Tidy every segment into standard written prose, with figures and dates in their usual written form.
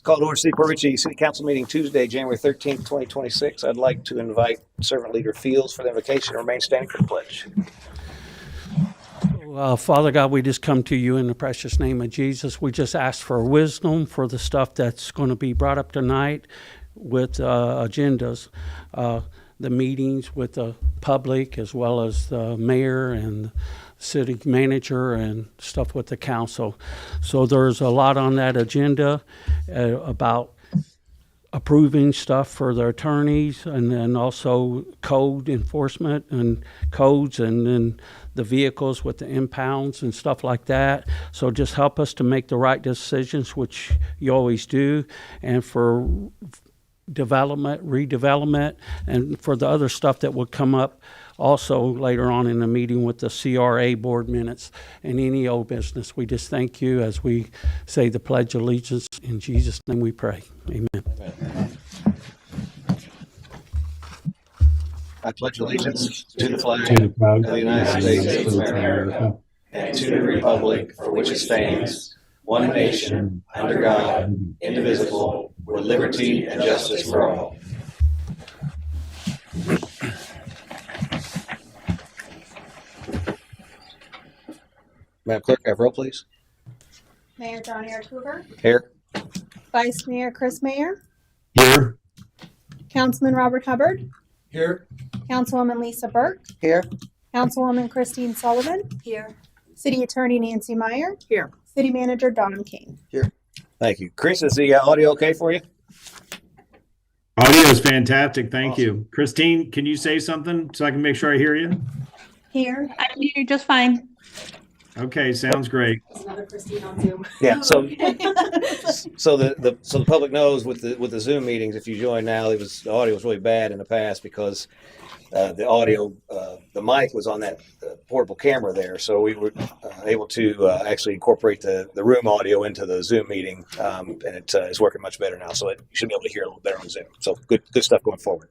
Call to order City Port Richey City Council meeting Tuesday, January 13th, 2026. I'd like to invite Servant Leader Fields for the invocation and remain standing for the pledge. Father God, we just come to you in the precious name of Jesus. We just ask for wisdom for the stuff that's going to be brought up tonight with agendas, the meetings with the public as well as the mayor and city manager and stuff with the council. So there's a lot on that agenda about approving stuff for the attorneys and then also code enforcement and codes and then the vehicles with the impounds and stuff like that. So just help us to make the right decisions, which you always do, and for development, redevelopment, and for the other stuff that will come up also later on in the meeting with the CRA board minutes and any old business. We just thank you as we say the Pledge of Allegiance. In Jesus' name we pray. Amen. Amen. I pledge allegiance to the flag of the United States of America and to the republic for which it stands, one nation, under God, indivisible, with liberty and justice for all. Madam Clerk, have roll, please. Mayor Johnny Artuber. Here. Vice Mayor Chris Mayer. Here. Councilman Robert Hubbard. Here. Councilwoman Lisa Burke. Here. Councilwoman Christine Sullivan. Here. City Attorney Nancy Meyer. Here. City Manager Don King. Here. Thank you. Chris, is the audio okay for you? Audio is fantastic. Thank you. Christine, can you say something so I can make sure I hear you? Here. I can hear you just fine. Okay, sounds great. Another Christine on Zoom. Yeah. So the public knows with the Zoom meetings, if you join now, the audio was really bad in the past because the audio, the mic was on that portable camera there, so we were able to actually incorporate the room audio into the Zoom meeting, and it is working much better now. So you should be able to hear a little better on Zoom. So good stuff going forward.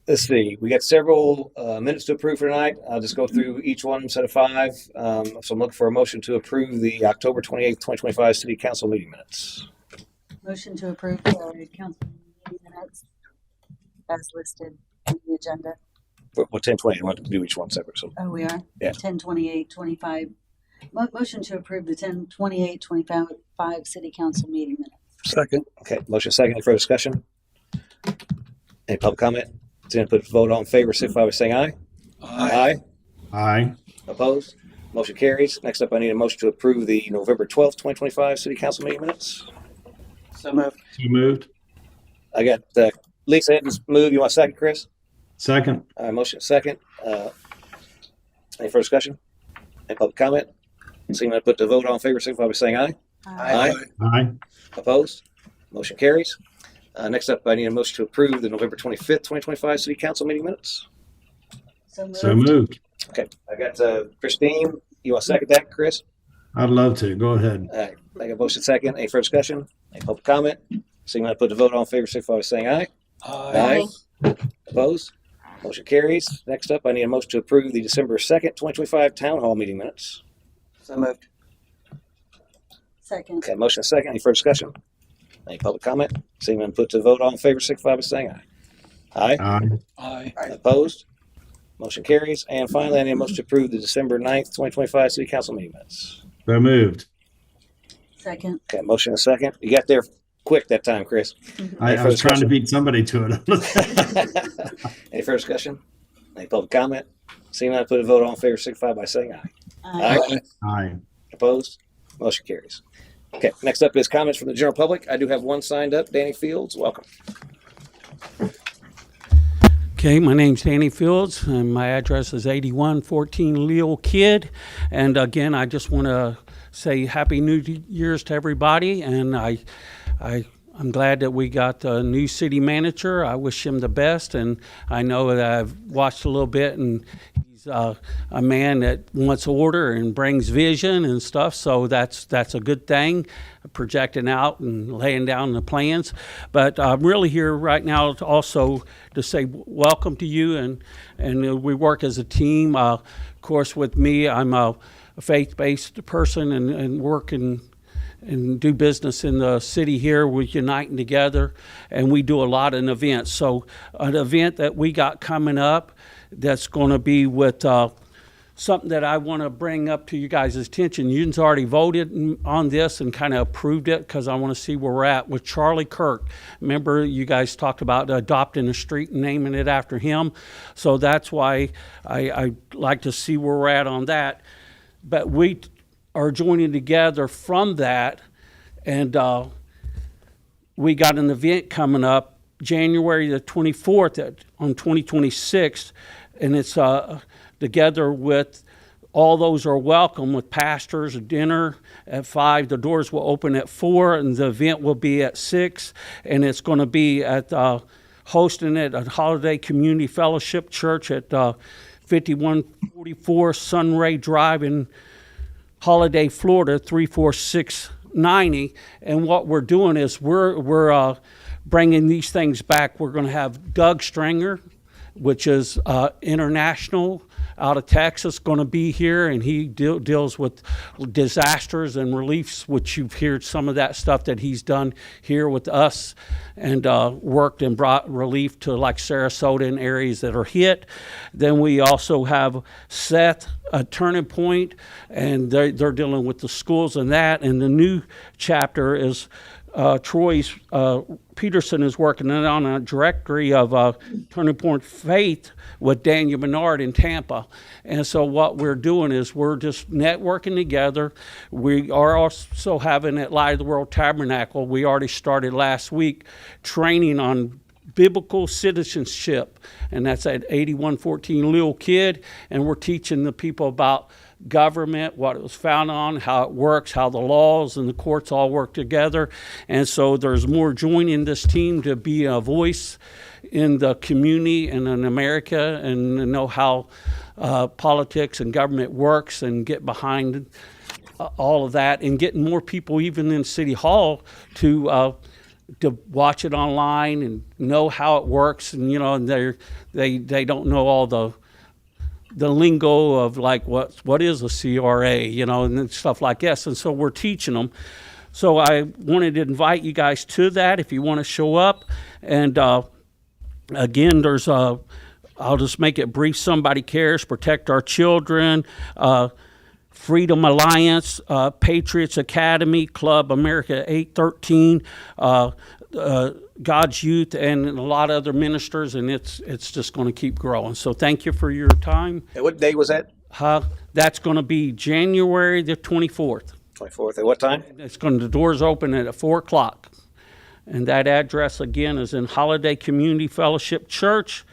Let's see. We got several minutes to approve for tonight. I'll just go through each one instead of five. So I'm looking for a motion to approve the October 28th, 2025 City Council meeting minutes. Motion to approve the council meeting minutes as listed in the agenda. Well, 10/20. I want to do each one separate. So. Oh, we are? Yeah. 10/28/25. Motion to approve the 10/28/25 City Council meeting minutes. Second. Okay. Motion second. Any further discussion? Any public comment? Then put vote all in favor, signify by saying aye. Aye. Aye. Opposed? Motion carries. Next up, I need a motion to approve the November 12th, 2025 City Council meeting minutes. So moved. I got Lisa had to move. You want a second, Chris? Second. Motion second. Any further discussion? Any public comment? Seeing I put the vote all in favor, signify by saying aye. Aye. Aye. Opposed? Motion carries. Next up, I need a motion to approve the November 25th, 2025 City Council meeting minutes. So moved. Okay. I got Christine. You want to second that, Chris? I'd love to. Go ahead. All right. I got a motion second. Any further discussion? Any public comment? Seeing I put the vote all in favor, signify by saying aye. Aye. Opposed? Motion carries. Next up, I need a motion to approve the December 2nd, 2025 Town Hall meeting minutes. So moved. Second. Okay. Motion second. Any further discussion? Any public comment? Seeing none, put to vote all in favor, signify by saying aye. Aye. Aye. Opposed? Motion carries. And finally, I need a motion to approve the December 9th, 2025 City Council meeting minutes. So moved. Second. Okay, motion and second. You got there quick that time, Chris. I was trying to beat somebody to it. Any further discussion? Any public comment? Seeing none, put a vote all in favor, signify by saying aye. Aye. Aye. Opposed? Motion carries. Okay, next up is comments from the general public. I do have one signed up. Danny Fields, welcome. Okay, my name's Danny Fields, and my address is 8114 Leo Kid. And again, I just want to say Happy New Year's to everybody, and I'm glad that we got a new city manager. I wish him the best, and I know that I've watched a little bit, and he's a man that wants order and brings vision and stuff, so that's a good thing, projecting out and laying down the plans. But I'm really here right now to also to say welcome to you, and we work as a team. Of course, with me, I'm a faith-based person and work in and do business in the city here. We're uniting together, and we do a lot of events. So an event that we got coming up that's going to be with something that I want to bring up to you guys' attention. You've already voted on this and kind of approved it because I want to see where we're at with Charlie Kirk. Remember, you guys talked about adopting a street and naming it after him. So that's why I like to see where we're at on that. But we are joining together from that, and we got an event coming up January the 24th on 2026, and it's together with all those are welcome with pastors, a dinner at 5. The doors will open at 4, and the event will be at 6, and it's going to be at hosting it at Holiday Community Fellowship Church at 5144 Sunray Drive in Holiday, Florida 34690. And what we're doing is we're bringing these things back. We're going to have Doug Stringer, which is international out of Texas, going to be here, and he deals with disasters and reliefs, which you've heard some of that stuff that he's done here with us, and worked and brought relief to like Sarasota and areas that are hit. Then we also have Seth, a Turning Point, and they're dealing with the schools and that. And the new chapter is Troy's Peterson is working on a directory of Turning Point Faith with Daniel Menard in Tampa. And so what we're doing is we're just networking together. We are also having at Light of the World Tabernacle, we already started last week, training on biblical citizenship. And that's at 8114 Little Kid. And we're teaching the people about government, what it was founded on, how it works, how the laws and the courts all work together. And so there's more joining this team to be a voice in the community and in America and know how politics and government works and get behind all of that, and getting more people even in City Hall to watch it online and know how it works. And and they don't know all the lingo of like what is a CRA, and stuff like this. And so we're teaching them. So I wanted to invite you guys to that if you want to show up. And again, there's I'll just make it brief. Somebody Cares, Protect Our Children, Freedom Alliance, Patriots Academy, Club America 813, God's Youth, and a lot of other ministers, and it's just going to keep growing. So thank you for your time. And what day was that? That's going to be January the 24th. 24th. At what time? The doors open at 4 o'clock. And that address, again, is in Holiday Community Fellowship Church,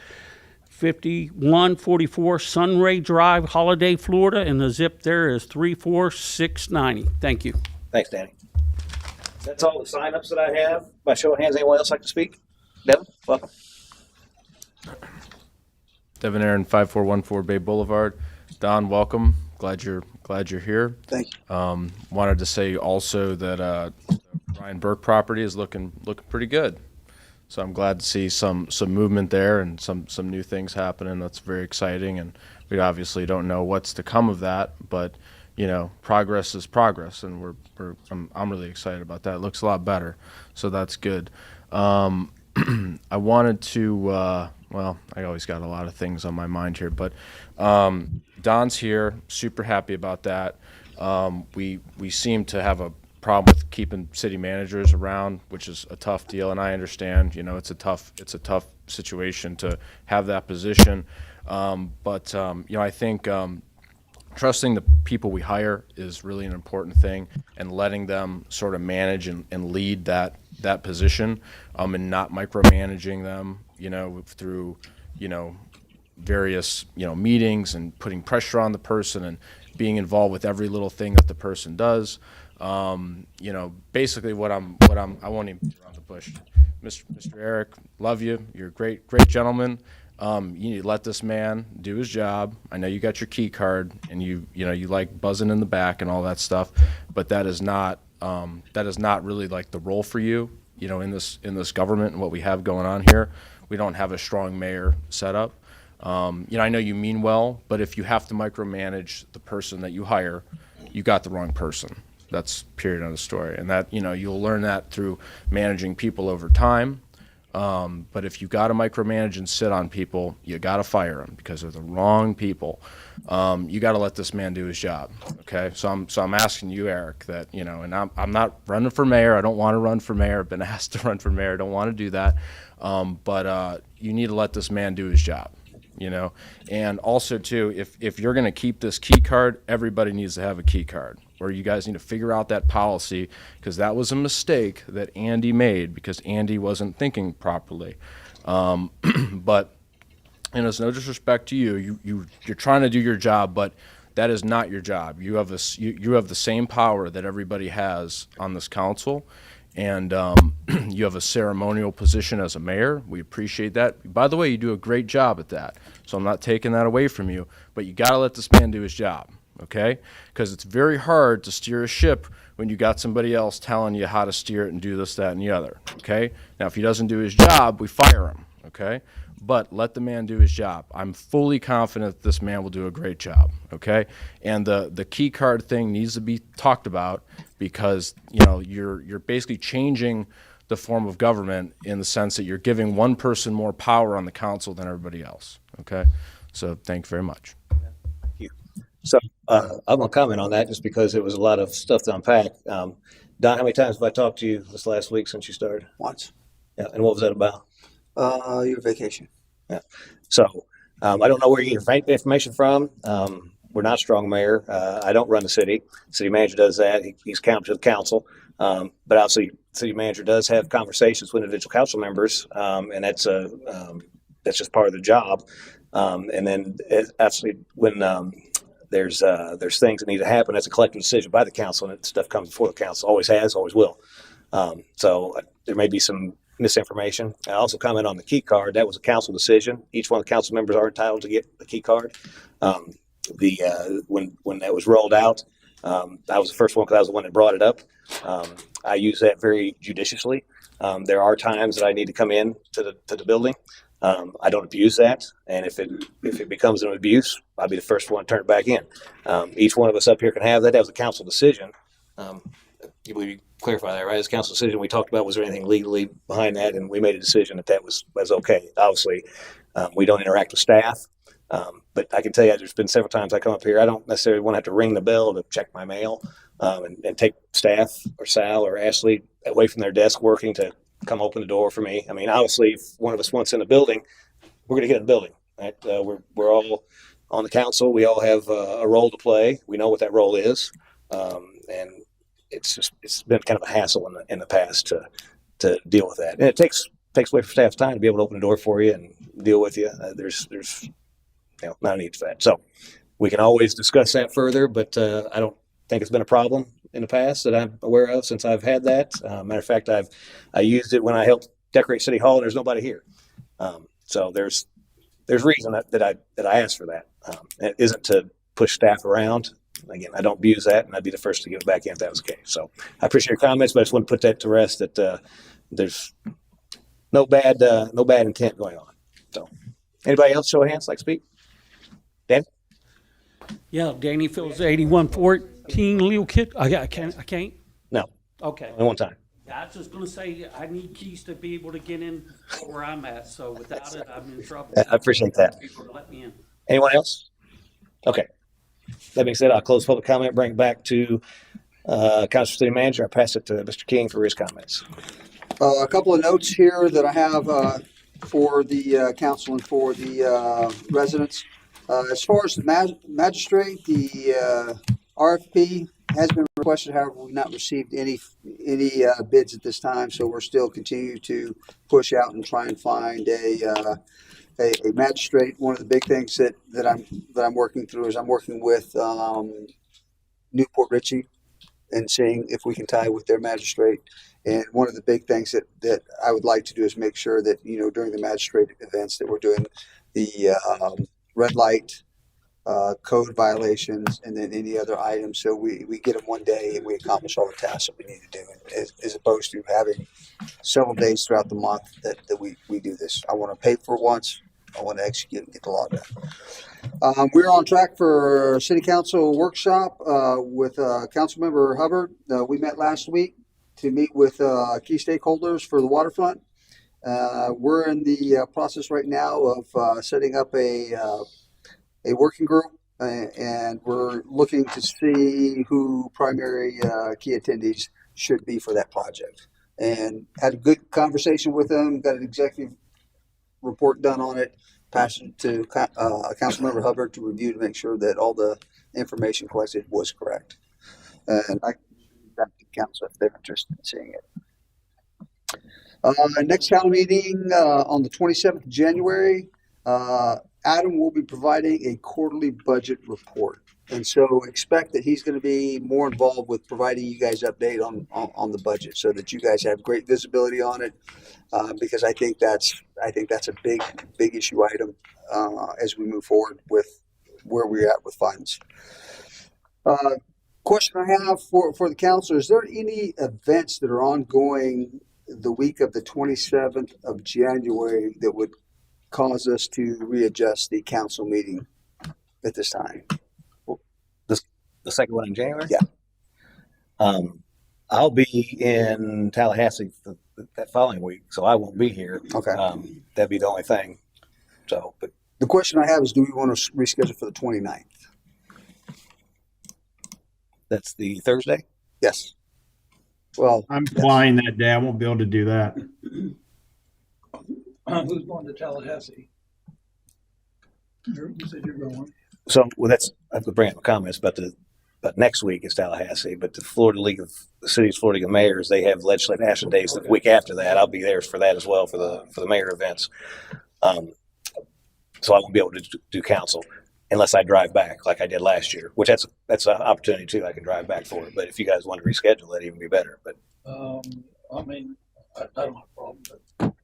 5144 Sunray Drive, Holiday, Florida, and the zip there is 34690. Thank you. Thanks, Danny. That's all the sign-ups that I have. By show of hands, anyone else like to speak? Devin, welcome. Devin Aaron, 5414 Bay Boulevard. Don, welcome. Glad you're here. Thank you. Wanted to say also that the Ryan Burke property is looking pretty good. So I'm glad to see some movement there and some new things happening. That's very exciting, and we obviously don't know what's to come of that, but progress is progress, and I'm really excited about that. It looks a lot better, so that's good. I wanted to I always got a lot of things on my mind here, but Don's here, super happy about that. We seem to have a problem with keeping city managers around, which is a tough deal, and I understand, it's a tough situation to have that position, but I think trusting the people we hire is really an important thing, and letting them sort of manage and lead that position, and not micromanaging them, through, various, meetings, and putting pressure on the person and being involved with every little thing that the person does. Basically I won't even beat around the bush. Mr. Eric, love you. You're a great gentleman. You need to let this man do his job. I know you got your key card, and you like buzzing in the back and all that stuff, but that is not really like the role for you, in this government and what we have going on here. We don't have a strong mayor set up. I know you mean well, but if you have to micromanage the person that you hire, you got the wrong person. That's period of the story. And that, you'll learn that through managing people over time. But if you got to micromanage and sit on people, you got to fire them because they're the wrong people. You got to let this man do his job. Okay. So I'm asking you, Eric, that, and I'm not running for mayor. I don't want to run for mayor. I've been asked to run for mayor. I don't want to do that. But you need to let this man do his job, and also too, if you're going to keep this key card, everybody needs to have a key card, or you guys need to figure out that policy, because that was a mistake that Andy made because Andy wasn't thinking properly. But it's no disrespect to you. You're trying to do your job, but that is not your job. You have the same power that everybody has on this council, and you have a ceremonial position as a mayor. We appreciate that. By the way, you do a great job at that, so I'm not taking that away from you, but you got to let this man do his job, okay? Because it's very hard to steer a ship when you got somebody else telling you how to steer it and do this, that, and the other, okay? Now, if he doesn't do his job, we fire him, okay? But let the man do his job. I'm fully confident that this man will do a great job, okay? And the key card thing needs to be talked about, because you're basically changing the form of government in the sense that you're giving one person more power on the council than everybody else, okay? So thank you very much. So I'm going to comment on that just because it was a lot of stuff to unpack. Don, how many times have I talked to you this last week since you started? Once. Yeah, and what was that about? Your vacation. Yeah. So I don't know where you get your information from. We're not a strong mayor. I don't run the city. City manager does that. He's accountable to the council. But obviously, city manager does have conversations with individual council members, and that's just part of the job. And then absolutely, when there's things that need to happen, that's a collective decision by the council, and that stuff comes before the council. Always has, always will. So there may be some misinformation. I also comment on the key card. That was a council decision. Each one of the council members are entitled to get a key card. When that was rolled out, I was the first one because I was the one that brought it up. I use that very judiciously. There are times that I need to come in to the building. I don't abuse that, and if it becomes an abuse, I'll be the first one to turn it back in. Each one of us up here can have that. That was a council decision. You believe you clarify that, right? It's a council decision. We talked about was there anything legally behind that, and we made a decision that was okay. Obviously, we don't interact with staff, but I can tell you there's been several times I come up here. I don't necessarily want to have to ring the bell to check my mail and take staff or Sal or Ashley away from their desk working to come open the door for me. I mean, obviously, if one of us wants in the building, we're going to get in the building. Right? We're all on the council. We all have a role to play. We know what that role is, and it's been kind of a hassle in the past to deal with that. And it takes away from staff's time to be able to open the door for you and deal with you. There's not a need for that. So we can always discuss that further, but I don't think it's been a problem in the past that I'm aware of since I've had that. Matter of fact, I used it when I helped decorate City Hall, and there's nobody here. So there's reason that I asked for that. It isn't to push staff around. Again, I don't abuse that, and I'd be the first to give it back in if that was the case. So I appreciate your comments, but I just want to put that to rest that there's no bad intent going on. So anybody else show of hands like to speak? Dan? Yeah, Danny Phillips, 8114 Leo Kid. I can't. No, Okay. only one time. Yeah, I was just gonna say I need keys to be able to get in where I'm at. So without it, I'm in trouble. I appreciate that. People to let me in. Anyone else? Okay. That being said, I'll close public comment, bring it back to Council City Manager. I pass it to Mr. King for his comments. A couple of notes here that I have for the council and for the residents. As far as the magistrate, the RFP has been requested. However, we've not received any bids at this time, so we're still continuing to push out and try and find a magistrate. One of the big things that I'm working through is I'm working with Newport Richey and seeing if we can tie with their magistrate. And one of the big things that I would like to do is make sure that during the magistrate events that we're doing the red light code violations and then any other items, so we get them one day and we accomplish all the tasks that we need to do, as opposed to having several days throughout the month that we do this. I want to pay for it once I want to execute and get the law done. We're on track for city council workshop with Councilmember Hubbard. We met last week to meet with key stakeholders for the waterfront. We're in the process right now of setting up a working group, and we're looking to see who primary key attendees should be for that project. And had a good conversation with them, got an executive report done on it, passed it to Councilmember Hubbard to review to make sure that all the information collected was correct. And I can back to council if they're interested in seeing it. Next council meeting on the 27th of January, Adam will be providing a quarterly budget report. And so expect that he's going to be more involved with providing you guys update on the budget so that you guys have great visibility on it. Because I think that's a big issue item as we move forward with where we're at with funds. Question I have for the council, is there any events that are ongoing the week of the 27th of January that would cause us to readjust the council meeting at this time? The second one in January? Yeah. I'll be in Tallahassee that following week, so I won't be here. Okay. That'd be the only thing. So, but The question I have is, do we want to reschedule for the 29th? that's the Thursday? Yes. Well, I'm flying that day. I won't be able to do that. Who's going to Tallahassee? You said you're going. So, well, I have to bring up comments about next week is Tallahassee, but the Florida League of the Cities, Florida League of Mayors, they have legislative action days the week after that. I'll be there for that as well for the mayor events. So I won't be able to do council unless I drive back like I did last year, which that's an opportunity too. I can drive back for it. But if you guys want to reschedule, that'd even be better. But I mean, I don't have a problem, but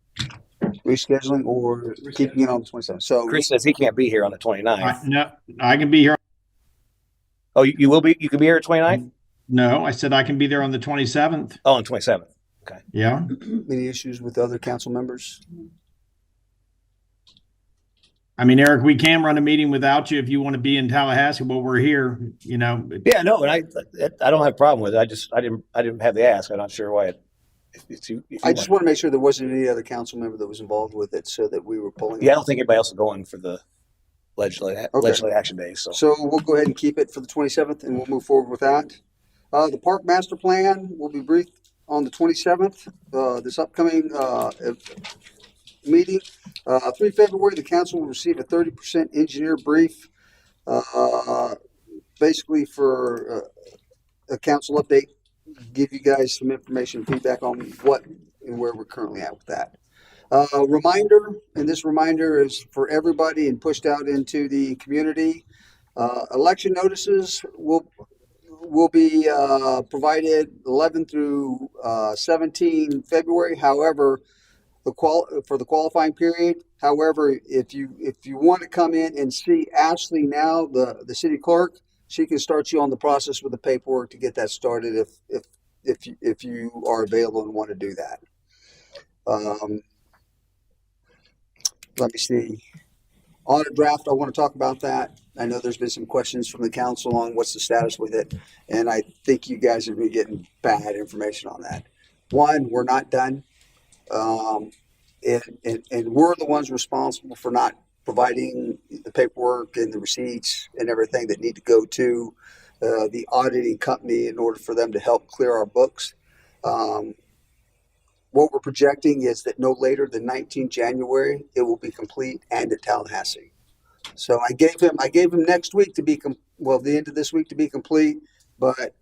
rescheduling or keeping it on the 27th. So Chris says he can't be here on the 29th. No, I can be here. Oh, you will be? You can be here at 29th? No, I said I can be there on the 27th. Oh, on 27th. Okay. Yeah. any issues with other council members? I mean, Eric, we can run a meeting without you if you want to be in Tallahassee while we're here, you know. Yeah, no, and I don't have a problem with it. I didn't have the ask. I'm not sure why I just want to make sure there wasn't any other council member that was involved with it so that we were pulling. Yeah, I don't think anybody else is going for the legislative action days. So So we'll go ahead and keep it for the 27th and we'll move forward with that. The park master plan will be briefed on the 27th, this upcoming meeting. 3 February, the council will receive a 30% engineer brief, basically for a council update, give you guys some information and feedback on what and where we're currently at with that. Reminder, and this reminder is for everybody and pushed out into the community. Election notices will be provided 11 through 17 February. However, for the qualifying period. However, if you want to come in and see Ashley now, the city clerk, she can start you on the process with the paperwork to get that started if you are available and want to do that. Let me see. Audit draft, I want to talk about that. I know there's been some questions from the council on what's the status with it, and I think you guys have been getting bad information on that. One, we're not done. And we're the ones responsible for not providing the paperwork and the receipts and everything that need to go to the auditing company in order for them to help clear our books. What we're projecting is that no later than 19 January, it will be complete and at Tallahassee. So I gave him next week to be, the end of this week to be complete, but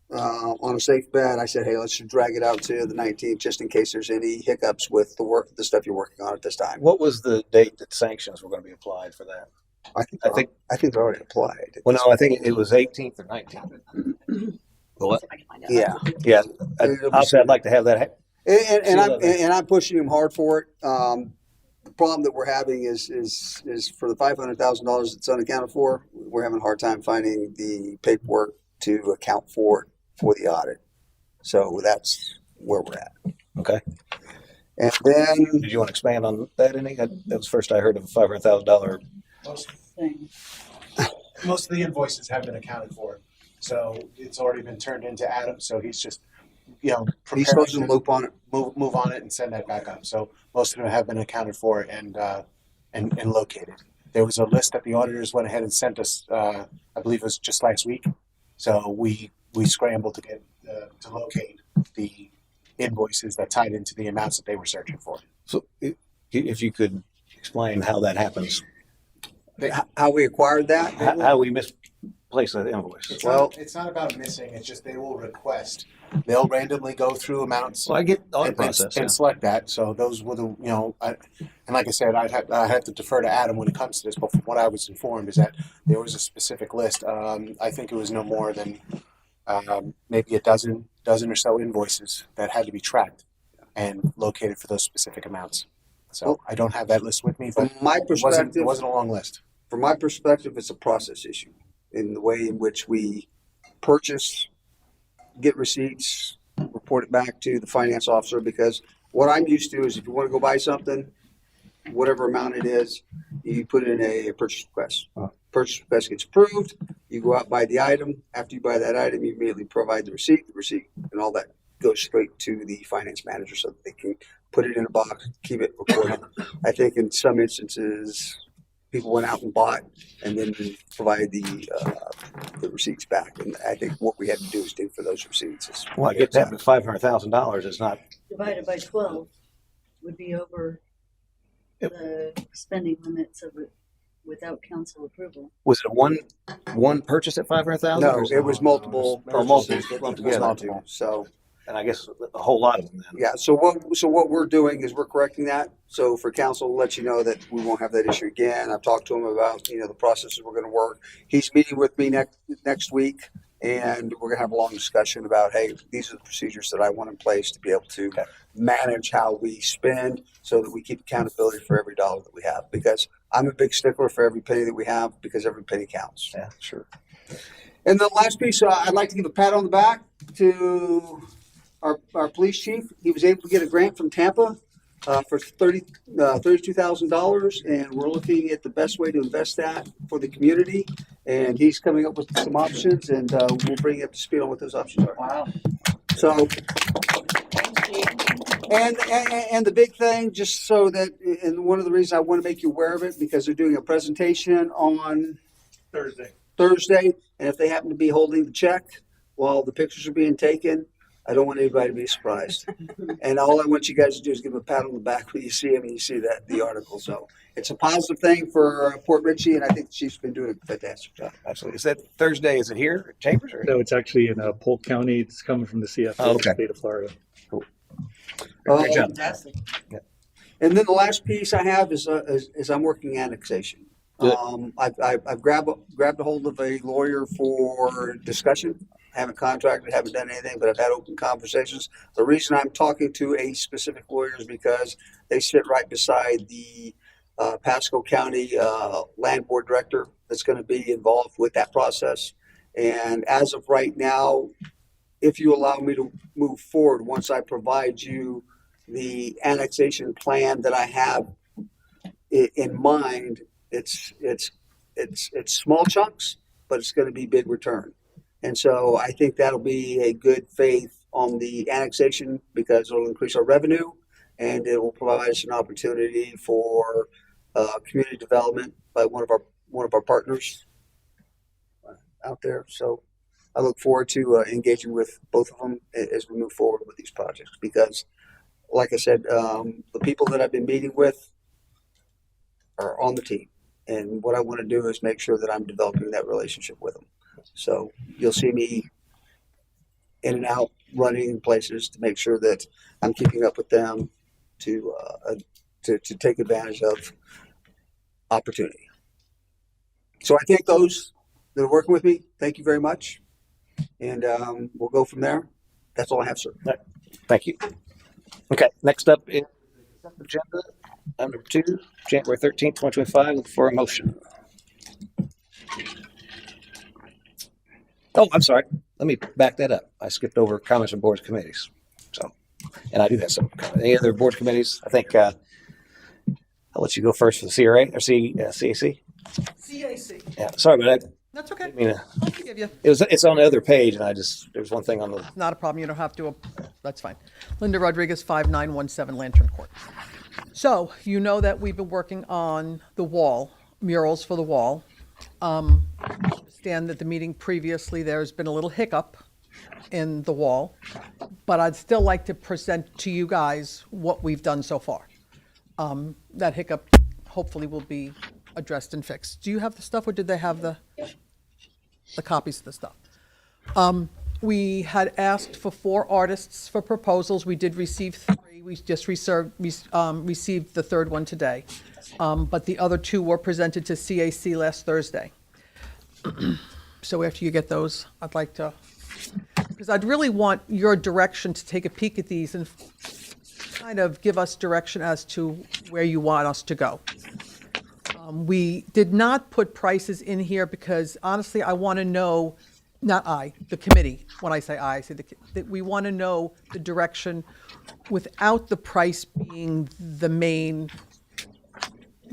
on a safe bet, I said, hey, let's just drag it out to the 19th just in case there's any hiccups with the stuff you're working on at this time. what was the date that sanctions were going to be applied for that? I think they're already applied. Well, no, I think it was 18th or 19th. What? Yeah. Yeah. Obviously, I'd like to have that. And I'm pushing him hard for it. The problem that we're having is for the $500,000 that's unaccounted for, we're having a hard time finding the paperwork to account for the audit. So that's where we're at. Okay. And then, Did you want to expand on that any? That was first I heard of a $500,000. Thing. Most of the invoices have been accounted for, so it's already been turned into Adam. So he's just, he's preparing closing the loop on it. move on it and send that back up. So most of them have been accounted for and located. There was a list that the auditors went ahead and sent us. I believe it was just last week. So we scrambled to get to locate the invoices that tied into the amounts that they were searching for. So if you could explain how that happens, How we acquired that? how we misplace that invoice. It's not about missing. It's just they will request. They'll randomly go through amounts. So I get the audit and, process. and select that. So those were the, and like I said, I have to defer to Adam when it comes to this. But from what I was informed is that there was a specific list. I think it was no more than maybe a dozen or so invoices that had to be tracked and located for those specific amounts. So I don't have that list with me, but From my it perspective, wasn't a long list. from my perspective, it's a process issue in the way in which we purchase, get receipts, report it back to the finance officer. Because what I'm used to is if you want to go buy something, whatever amount it is, you put in a purchase request. Purchase request gets approved. You go out, buy the item. After you buy that item, you immediately provide the receipt. The receipt and all that goes straight to the finance manager so that they can put it in a box, keep it recorded. I think in some instances, people went out and bought and then provide the receipts back. And I think what we had to do is dig for those receipts. Well, I get that, but $500,000 is not. Divided by 12 would be over the spending limits of it without council approval. Was it a one purchase at $500,000? No, it was multiple Oh, multiple purchases that lumped it was together. multiple. So. And I guess a whole lot of them then. Yeah, so what we're doing is we're correcting that. So for council to let you know that we won't have that issue again. I've talked to him about, the processes we're going to work. He's meeting with me next week, and we're going to have a long discussion about, hey, these are the procedures that I want in place to be able to manage how we spend so that we keep accountability for every dollar that we have. Because I'm a big stickler for every penny that we have because every penny counts. Yeah, sure. And the last piece, I'd like to give a pat on the back to our police chief. He was able to get a grant from Tampa for $32,000, and we're looking at the best way to invest that for the community. And he's coming up with some options, and we'll bring you up to speed on what those options are. Wow. So, and the big thing, just so that, and one of the reasons I want to make you aware of it, because they're doing a presentation on Thursday, and if they happen to be holding the check while the pictures are being taken, I don't want anybody to be surprised. And all I want you guys to do is give them a pat on the back when you see him and you see the article. So it's a positive thing for Port Richey, and I think the chief's been doing a fantastic job. Absolutely. Is that Thursday? Is it here at Chambers? Or? No, it's actually in Polk County. It's coming from the CFO Oh, of okay. the state of Florida. Cool. Great job. Fantastic. And then the last piece I have is I'm working annexation. Good. I've grabbed a hold of a lawyer for discussion. Haven't contracted, haven't done anything, but I've had open conversations. The reason I'm talking to a specific lawyer is because they sit right beside the Pasco County Land Board Director that's going to be involved with that process. And as of right now, if you allow me to move forward, once I provide you the annexation plan that I have in mind, it's small chunks, but it's going to be big return. And so I think that'll be a good faith on the annexation because it'll increase our revenue and it will provide us an opportunity for community development by one of our partners out there. So I look forward to engaging with both of them as we move forward with these projects because, like I said, the people that I've been meeting with are on the team. And what I want to do is make sure that I'm developing that relationship with them. So you'll see me in and out running in places to make sure that I'm keeping up with them to take advantage of opportunity. So I thank those that are working with me. Thank you very much. And we'll go from there. That's all I have, sir. Thank you. Okay, next up is the consent agenda. Item number 2, January 13th, 2025. Look for a motion. Oh, I'm sorry. Let me back that up. I skipped over comments from boards and committees. So and I do have some. Any other board committees? I think I'll let you go first for the CRA or CAC. CAC. Yeah, sorry about that. That's okay. I mean, I'll forgive you. it's on the other page, and there's one thing on the. Not a problem. You don't have to. That's fine. Linda Rodriguez, 5917 Lantern Court. So, you know that we've been working on the wall, murals for the wall. I understand that the meeting previously, there's been a little hiccup in the wall, but I'd still like to present to you guys what we've done so far. That hiccup hopefully will be addressed and fixed. Do you have the stuff, or did they have the copies of the stuff? We had asked for 4 artists for proposals. We did receive 3. We just received the third one today. But the other 2 were presented to CAC last Thursday. So after you get those, I'd like to, because I'd really want your direction to take a peek at these and kind of give us direction as to where you want us to go. We did not put prices in here because honestly, I want to know, not I, the committee. When I say I say that we want to know the direction without the price being the main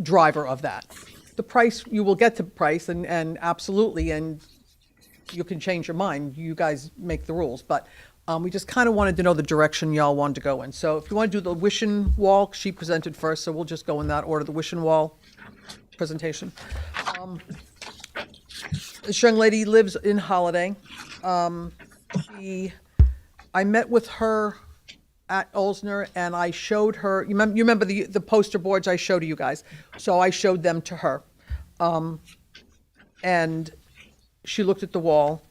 driver of that. The price, you will get to price and absolutely, and you can change your mind. You guys make the rules, but we just kind of wanted to know the direction y'all wanted to go in. So if you want to do the wishing wall, she presented first, so we'll just go in that order, the wishing wall presentation. This young lady lives in Holiday. I met with her at Olsner, and I showed her, you remember the poster boards I showed you guys? So I showed them to her. And she looked at the wall.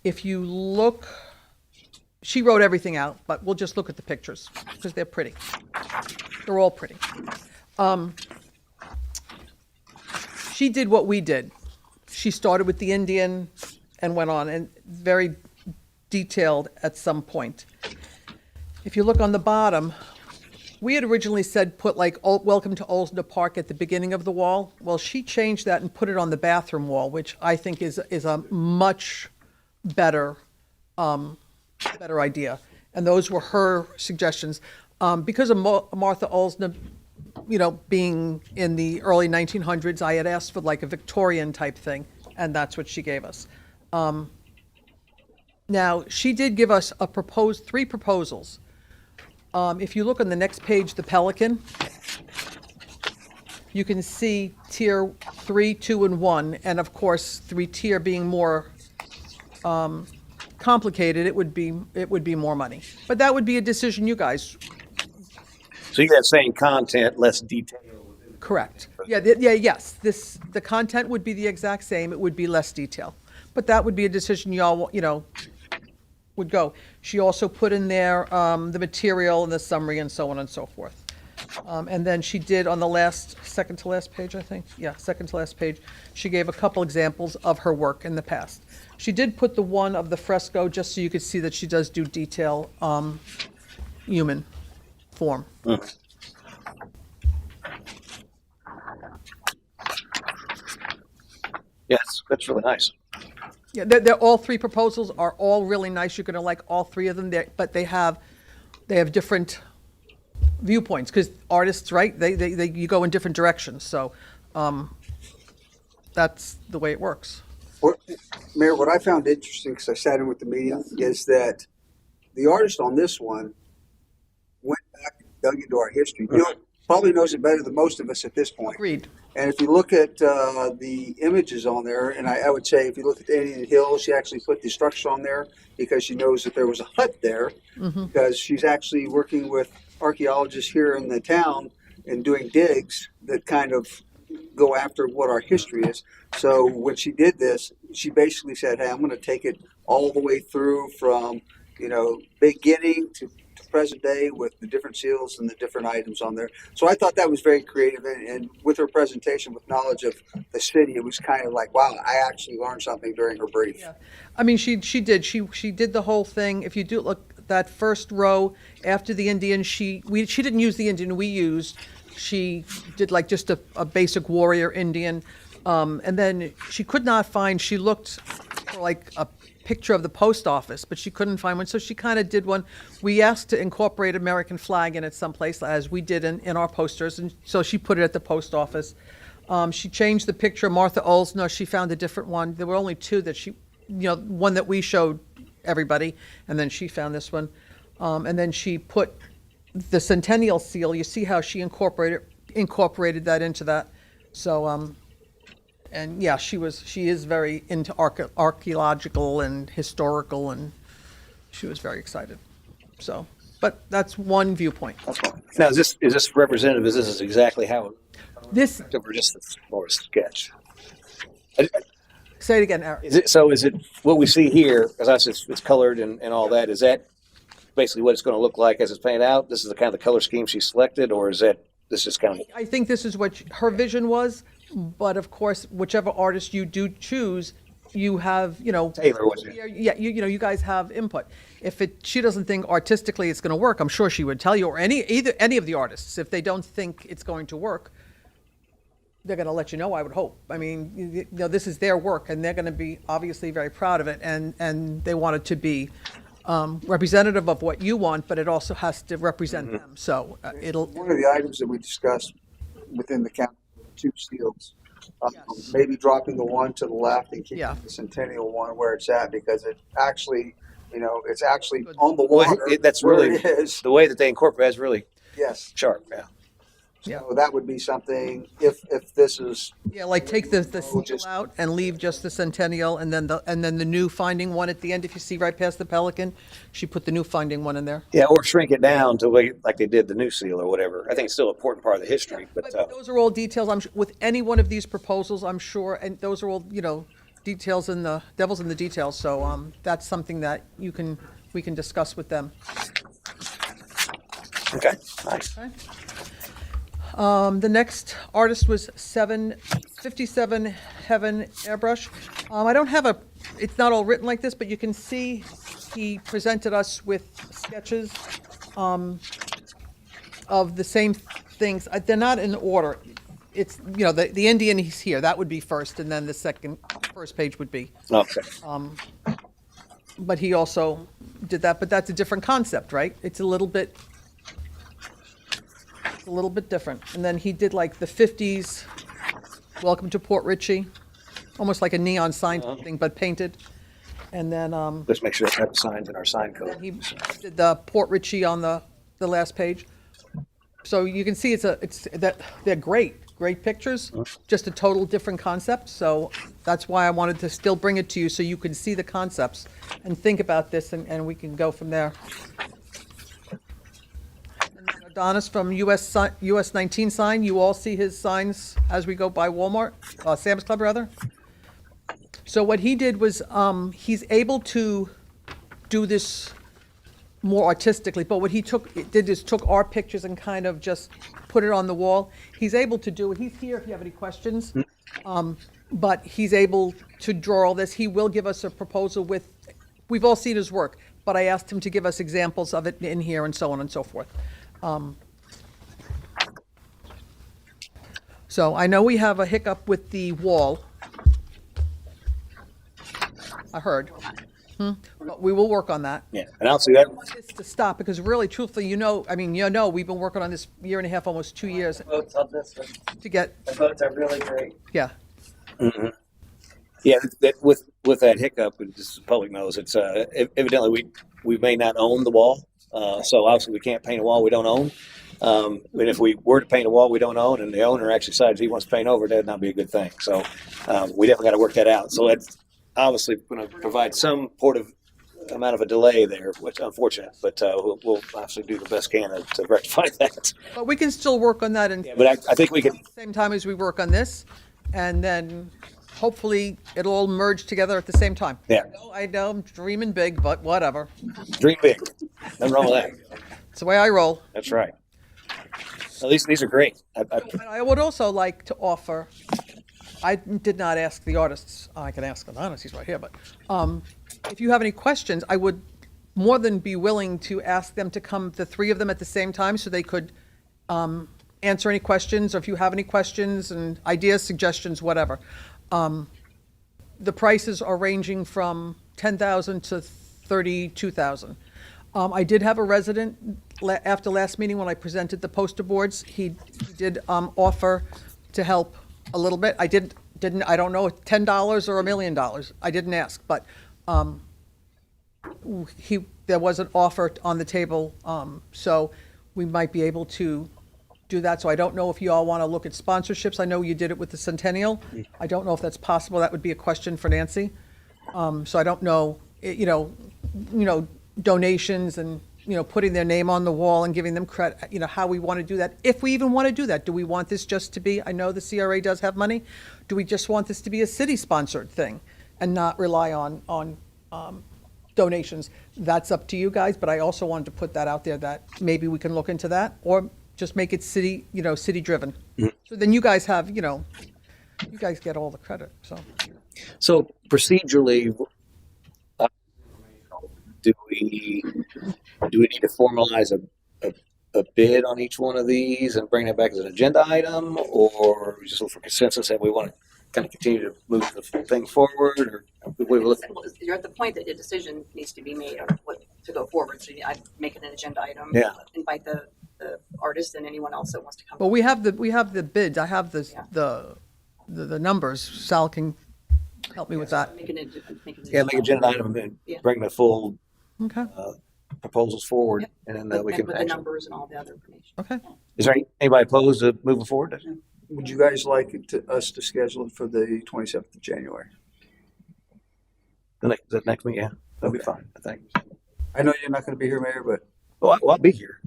If you look, she wrote everything out, but we'll just look at the pictures because they're pretty. They're all pretty. She did what we did. She started with the Indian and went on, and very detailed at some point. If you look on the bottom, we had originally said put like welcome to Olsner Park at the beginning of the wall. Well, she changed that and put it on the bathroom wall, which I think is a much better better idea. And those were her suggestions. Because of Martha Olsner, being in the early 1900s, I had asked for like a Victorian type thing, and that's what she gave us. Now, she did give us 3 proposals. If you look on the next page, the Pelican, you can see tier 3, 2, and 1, and of course, 3-tier being more complicated, it would be more money. But that would be a decision you guys. So you got same content, less detail. Correct. Yes. The content would be the exact same. It would be less detail, but that would be a decision y'all, would go. She also put in there the material and the summary and so on and so forth. And then she did on the second to last page, I think. Yeah, second to last page. She gave a couple examples of her work in the past. She did put the one of the fresco just so you could see that she does do detail, human form. Yes, that's really nice. Yeah, they're all 3 proposals are all really nice. You're going to like all 3 of them, but they have different viewpoints because artists, right? You go in different directions. So that's the way it works. Mayor, what I found interesting, because I sat in with the meeting, is that the artist on this one went back and dug into our history. Probably knows it better than most of us at this point. Agreed. And if you look at the images on there, and I would say if you look at the Indian Hill, she actually put the structure on there because she knows that there was a hut there, because she's actually working with archaeologists here in the town and doing digs that kind of go after what our history is. So when she did this, she basically said, hey, I'm going to take it all the way through from, beginning to present day with the different seals and the different items on there. So I thought that was very creative, and with her presentation with knowledge of the city, it was kind of like, wow, I actually learned something during her brief. Yeah. I mean, she did the whole thing. If you do look that first row after the Indian, she didn't use the Indian she did like just a basic warrior Indian. And then she could not find, she looked for like a picture of the post office, but she couldn't find one, so she kind of did one. We asked to incorporate American flag in it someplace, as we did in our posters, and so she put it at the post office. She changed the picture. Martha Olsner, she found a different one. There were only two that she, one that we showed everybody, and then she found this one. And then she put the Centennial seal. You see how she incorporated that into that. So, and yeah, she is very into archaeological and historical, and she was very excited. So, but that's one viewpoint. Now, is this representative? Is this exactly how? This, Or just more a sketch? say it again, Eric. Is it what we see here? Because it's colored and all that. Is that basically what it's going to look like as it's painted out? This is the kind of the color scheme she selected, or is this is kind of? I think this is what her vision was, but of course, whichever artist you do choose, you have, Taylor, was it? yeah, you guys have input. If she doesn't think artistically it's going to work, I'm sure she would tell you, or any of the artists. If they don't think it's going to work, they're going to let you know, I would hope. I mean, this is their work, and they're going to be obviously very proud of it, and they want it to be representative of what you want, but it also has to represent them. So it'll. One of the items that we discussed within the count, 2 seals, Yes. maybe dropping the one to the left and keeping Yeah. the Centennial one where it's at, because it actually, it's actually Good. on the Well, water. that's where really it is. the way that they incorporate is really Yes. sharp. Yeah. So that would be something, if this is, Yeah, like take the seal just- out and leave just the Centennial, and then the new finding one at the end. If you see right past the Pelican, she put the new finding one in there. Yeah, or shrink it down to like they did the new seal or whatever. I think it's still an important part of the history. But Those are all details. With any one of these proposals, I'm sure, and those are all details in the devil's in the details. So that's something that we can discuss with them. okay, nice. Okay. The next artist was 757 Heaven Airbrush. I don't have it's not all written like this, but you can see he presented us with sketches of the same things. They're not in order. It's, the Indian, he's here. That would be first, and then the first page would be. Okay. But he also did that, but that's a different concept, right? It's a little bit different. And then he did like the 50s, Welcome to Port Richey, almost like a neon sign thing, but painted. And then Let's make sure we have the signs in our sign code. he did the Port Richey on the last page. So you can see they're great pictures, just a total different concept. So that's why I wanted to still bring it to you, so you can see the concepts and think about this, and we can go from there. Adonis from US 19 sign. You all see his signs as we go by Walmart, Sam's Club rather. So what he did was he's able to do this more artistically, but what he did is took our pictures and kind of just put it on the wall. He's able to do it. He's here if you have any questions. But he's able to draw all this. He will give us a proposal we've all seen his work, but I asked him to give us examples of it in here and so on and so forth. So I know we have a hiccup with the wall. I heard. But we will work on that. Yeah, and I'll see that. This to stop, because really, truthfully, we've been working on this year and a half, almost 2 years Votes on this one. to get, The votes are really great. yeah. Yeah, with that hiccup, and just the public knows, it's evidently we may not own the wall, so obviously we can't paint a wall we don't own. And if we were to paint a wall we don't own, and the owner actually decides he wants to paint over, that'd not be a good thing. So we definitely got to work that out. So that's obviously going to provide some amount of a delay there, which is unfortunate, but we'll obviously do the best can to rectify that. But we can still work on that, and Yeah, but I think we can. at the same time as we work on this, and then hopefully it'll all merge together at the same time. Yeah. I know I'm dreaming big, but whatever. Dream big. Nothing wrong with that. It's the way I roll. That's right. At least these are great. And I would also like to offer, I did not ask the artists, I can ask Adonis, he's right here, but if you have any questions, I would more than be willing to ask them to come, the three of them at the same time, so they could answer any questions, or if you have any questions and ideas, suggestions, whatever. The prices are ranging from 10,000 to 32,000. I did have a resident, after last meeting, when I presented the poster boards, he did offer to help a little bit. I didn't, I don't know, $10 or $1 million. I didn't ask, but there was an offer on the table, so we might be able to do that. So I don't know if you all want to look at sponsorships. I know you did it with the Centennial. I don't know if that's possible. That would be a question for Nancy. So I don't know, donations and, putting their name on the wall and giving them credit, how we want to do that. If we even want to do that, do we want this just to be, I know the CRA does have money. Do we just want this to be a city-sponsored thing and not rely on donations? That's up to you guys, but I also wanted to put that out there that maybe we can look into that or just make it city, city-driven. So then you guys have, you guys get all the credit, so. So procedurally, do we need to formalize a bid on each one of these and bring it back as an agenda item, or we just look for consensus that we want to kind of continue to move the thing forward, or you're at the point that a decision needs to be made on what to go forward. So I'd make it an agenda item. Yeah. Invite the artist and anyone else that wants to come. Well, we have the bids. I have the numbers. Sal can help me with that. Make an agenda item and bring the full Okay. Proposals forward, and then we can with the numbers and all the other information. Okay. Is there anybody opposed to moving forward? Would you guys like us to schedule it for the 27th of January? The next meeting, yeah, that'll be fine. I think. I know you're not going to be here, Mayor, but I'll be here.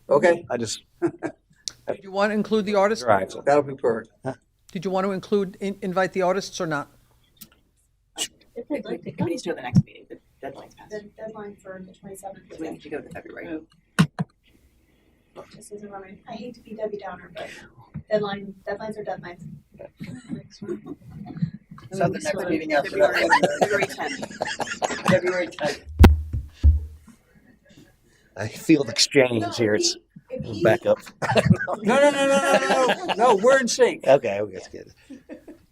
Okay. I just Did you want to include the artists? right. So. That'll be perfect. Did you want to invite the artists or not? It needs to go to the next meeting. The deadline's passed. The deadline for the 27th. We have to go to February. This isn't running. I hate to be Debbie Downer, but deadlines are deadlines. So the next meeting after that. February 10th. February 10th. I feel the exchange here. It's back up. No, we're in sync. Okay, that's good.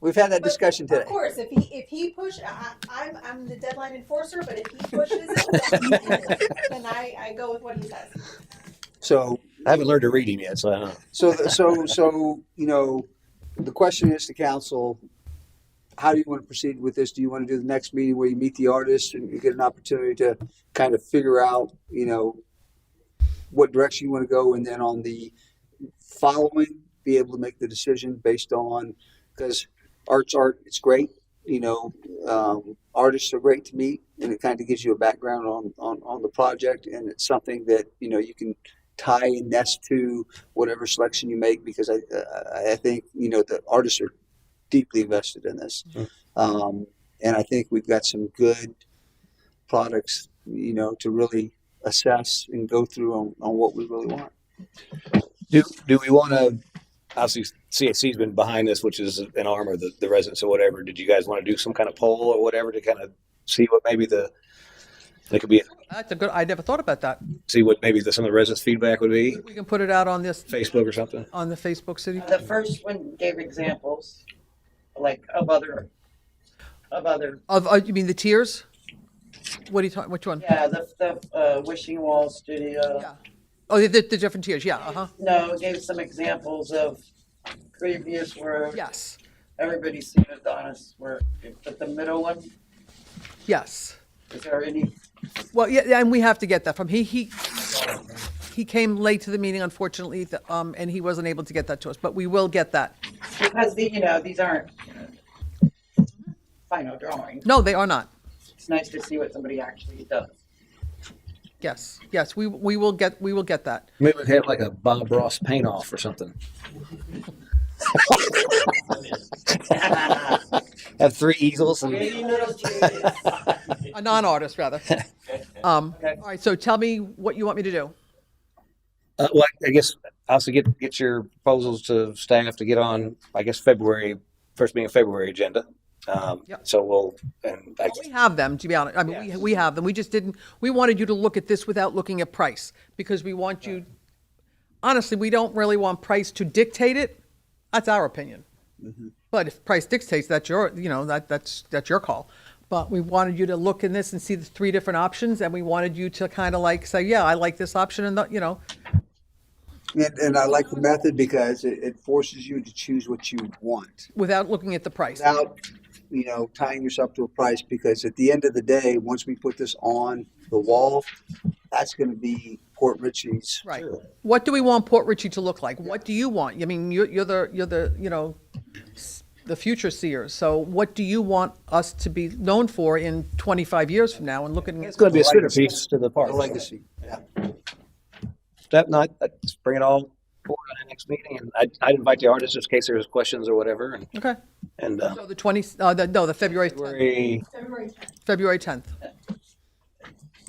We've had that discussion today. Of course, if he push, I'm the deadline enforcer, but if he pushes it, then I go with what he says. So I haven't learned to read him yet, so I don't know. So the question is to council, how do you want to proceed with this? Do you want to do the next meeting where you meet the artists and you get an opportunity to kind of figure out, what direction you want to go, and then on the following, be able to make the decision based on, because art's art, it's great. Artists are great to meet, and it kind of gives you a background on the project, and it's something that, you can tie and nest to whatever selection you make, because I think, the artists are deeply invested in this. And I think we've got some good products, to really assess and go through on what we really want. Do we want to? Obviously, CAC's been behind this, which is an arm of the residents or whatever. Did you guys want to do some kind of poll or whatever to kind of see what maybe that could be? That's a good. I never thought about that. See what maybe some of the residents' feedback would be. We can put it out on this Facebook or something. on the Facebook city. The first one gave examples, like of other. You mean the tiers? What are you talking? Which one? Yeah, the Wishing Wall Studio. Yeah. Oh, the different tiers. Yeah. Uh huh. No, it gave some examples of previous work. Yes. Everybody's seen Adonis work, but the middle one, Yes. is there any? Well, yeah, and we have to get that from he came late to the meeting, unfortunately, and he wasn't able to get that to us. But we will get that. Because these aren't final drawings. No, they are not. It's nice to see what somebody actually does. Yes. We will get that. Maybe we could have like a Bob Ross paint off or something. Have 3 easels and A non-artist, rather. All right. So tell me what you want me to do. well, I guess also get your proposals to staff to get on. I guess first meeting of February agenda. Yep. So We have them, to be honest. I mean, we have them. We just didn't. We wanted you to look at this without looking at price, because we want you. Honestly, we don't really want price to dictate it. That's our opinion. Mm-hmm. But if price dictates, that's your, that's your call. But we wanted you to look in this and see the 3 different options, and we wanted you to kind of like say, yeah, I like this option, and, you know, And I like the method because it forces you to choose what you want without looking at the price. without, tying yourself to a price. Because at the end of the day, once we put this on the wall, that's going to be Port Richie's. Right. What do we want Port Richie to look like? What do you want? I mean, you're the the future seers. So what do you want us to be known for in 25 years from now? And looking at It's going to be a centerpiece to the park. The legacy. Yeah. Step night, let's bring it all forward on the next meeting, and I'd invite the artists just in case there's questions or whatever. And Okay. and So the 20, the February 10th. February, February 10th.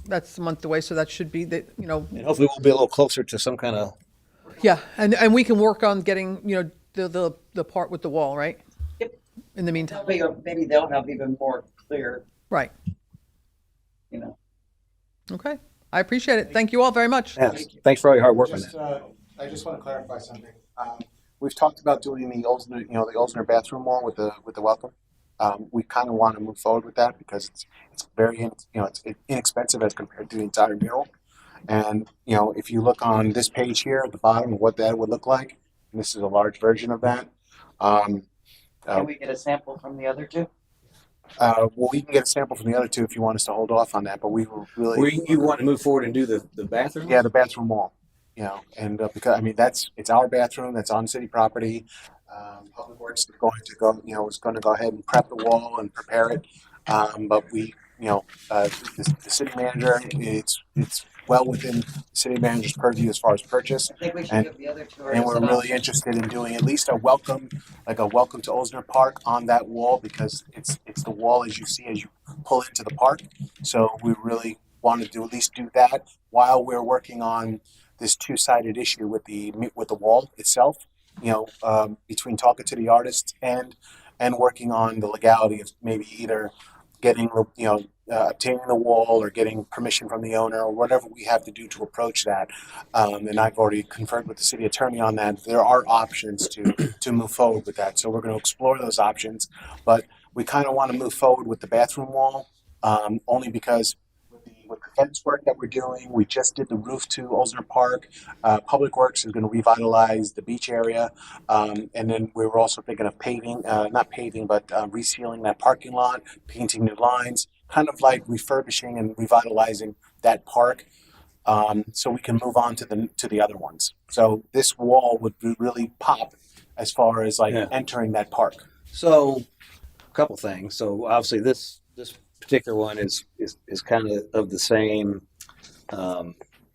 That's a month away, so that should be and hopefully we'll be a little closer to some kind of. yeah, and we can work on getting, the part with the wall, right? Yep. In the meantime, Maybe they'll have even more clear, right. Okay. I appreciate it. Thank you all very much. Yeah, thanks for all your hard work on Just, that. I just want to clarify something. We've talked about doing the Olsner bathroom wall with the welcome. We kind of want to move forward with that because it's very it's inexpensive as compared to the entire mural. And if you look on this page here at the bottom of what that would look like, and this is a large version of that. Can we get a sample from the other 2? Well, we can get a sample from the other 2 if you want us to hold off on that. But we were really You want to move forward and do the bathroom? Yeah, the bathroom wall. And because it's our bathroom that's on city property. Public Works is going to go, is going to go ahead and prep the wall and prepare it. But we, the city manager, it's well within the city manager's purview as far as purchase. I think we should give the other 2. And we're really interested in doing at least a welcome to Olsner Park on that wall because it's the wall as you see as you pull into the park. So we really wanted to at least do that while we're working on this 2-sided issue with the wall itself. Between talking to the artists and working on the legality of maybe either getting obtaining the wall or getting permission from the owner or whatever we have to do to approach that. And I've already conferred with the city attorney on that. There are options to move forward with that. So we're going to explore those options, but we kind of want to move forward with the bathroom wall only because with the fence work that we're doing, we just did the roof to Olsner Park. Public Works is going to revitalize the beach area. And then we were also thinking of paving, not paving, but resealing that parking lot, painting new lines, kind of like refurbishing and revitalizing that park. So we can move on to the other ones. So this wall would really pop as far as entering that park. So, a couple things. So obviously this particular one is kind of the same.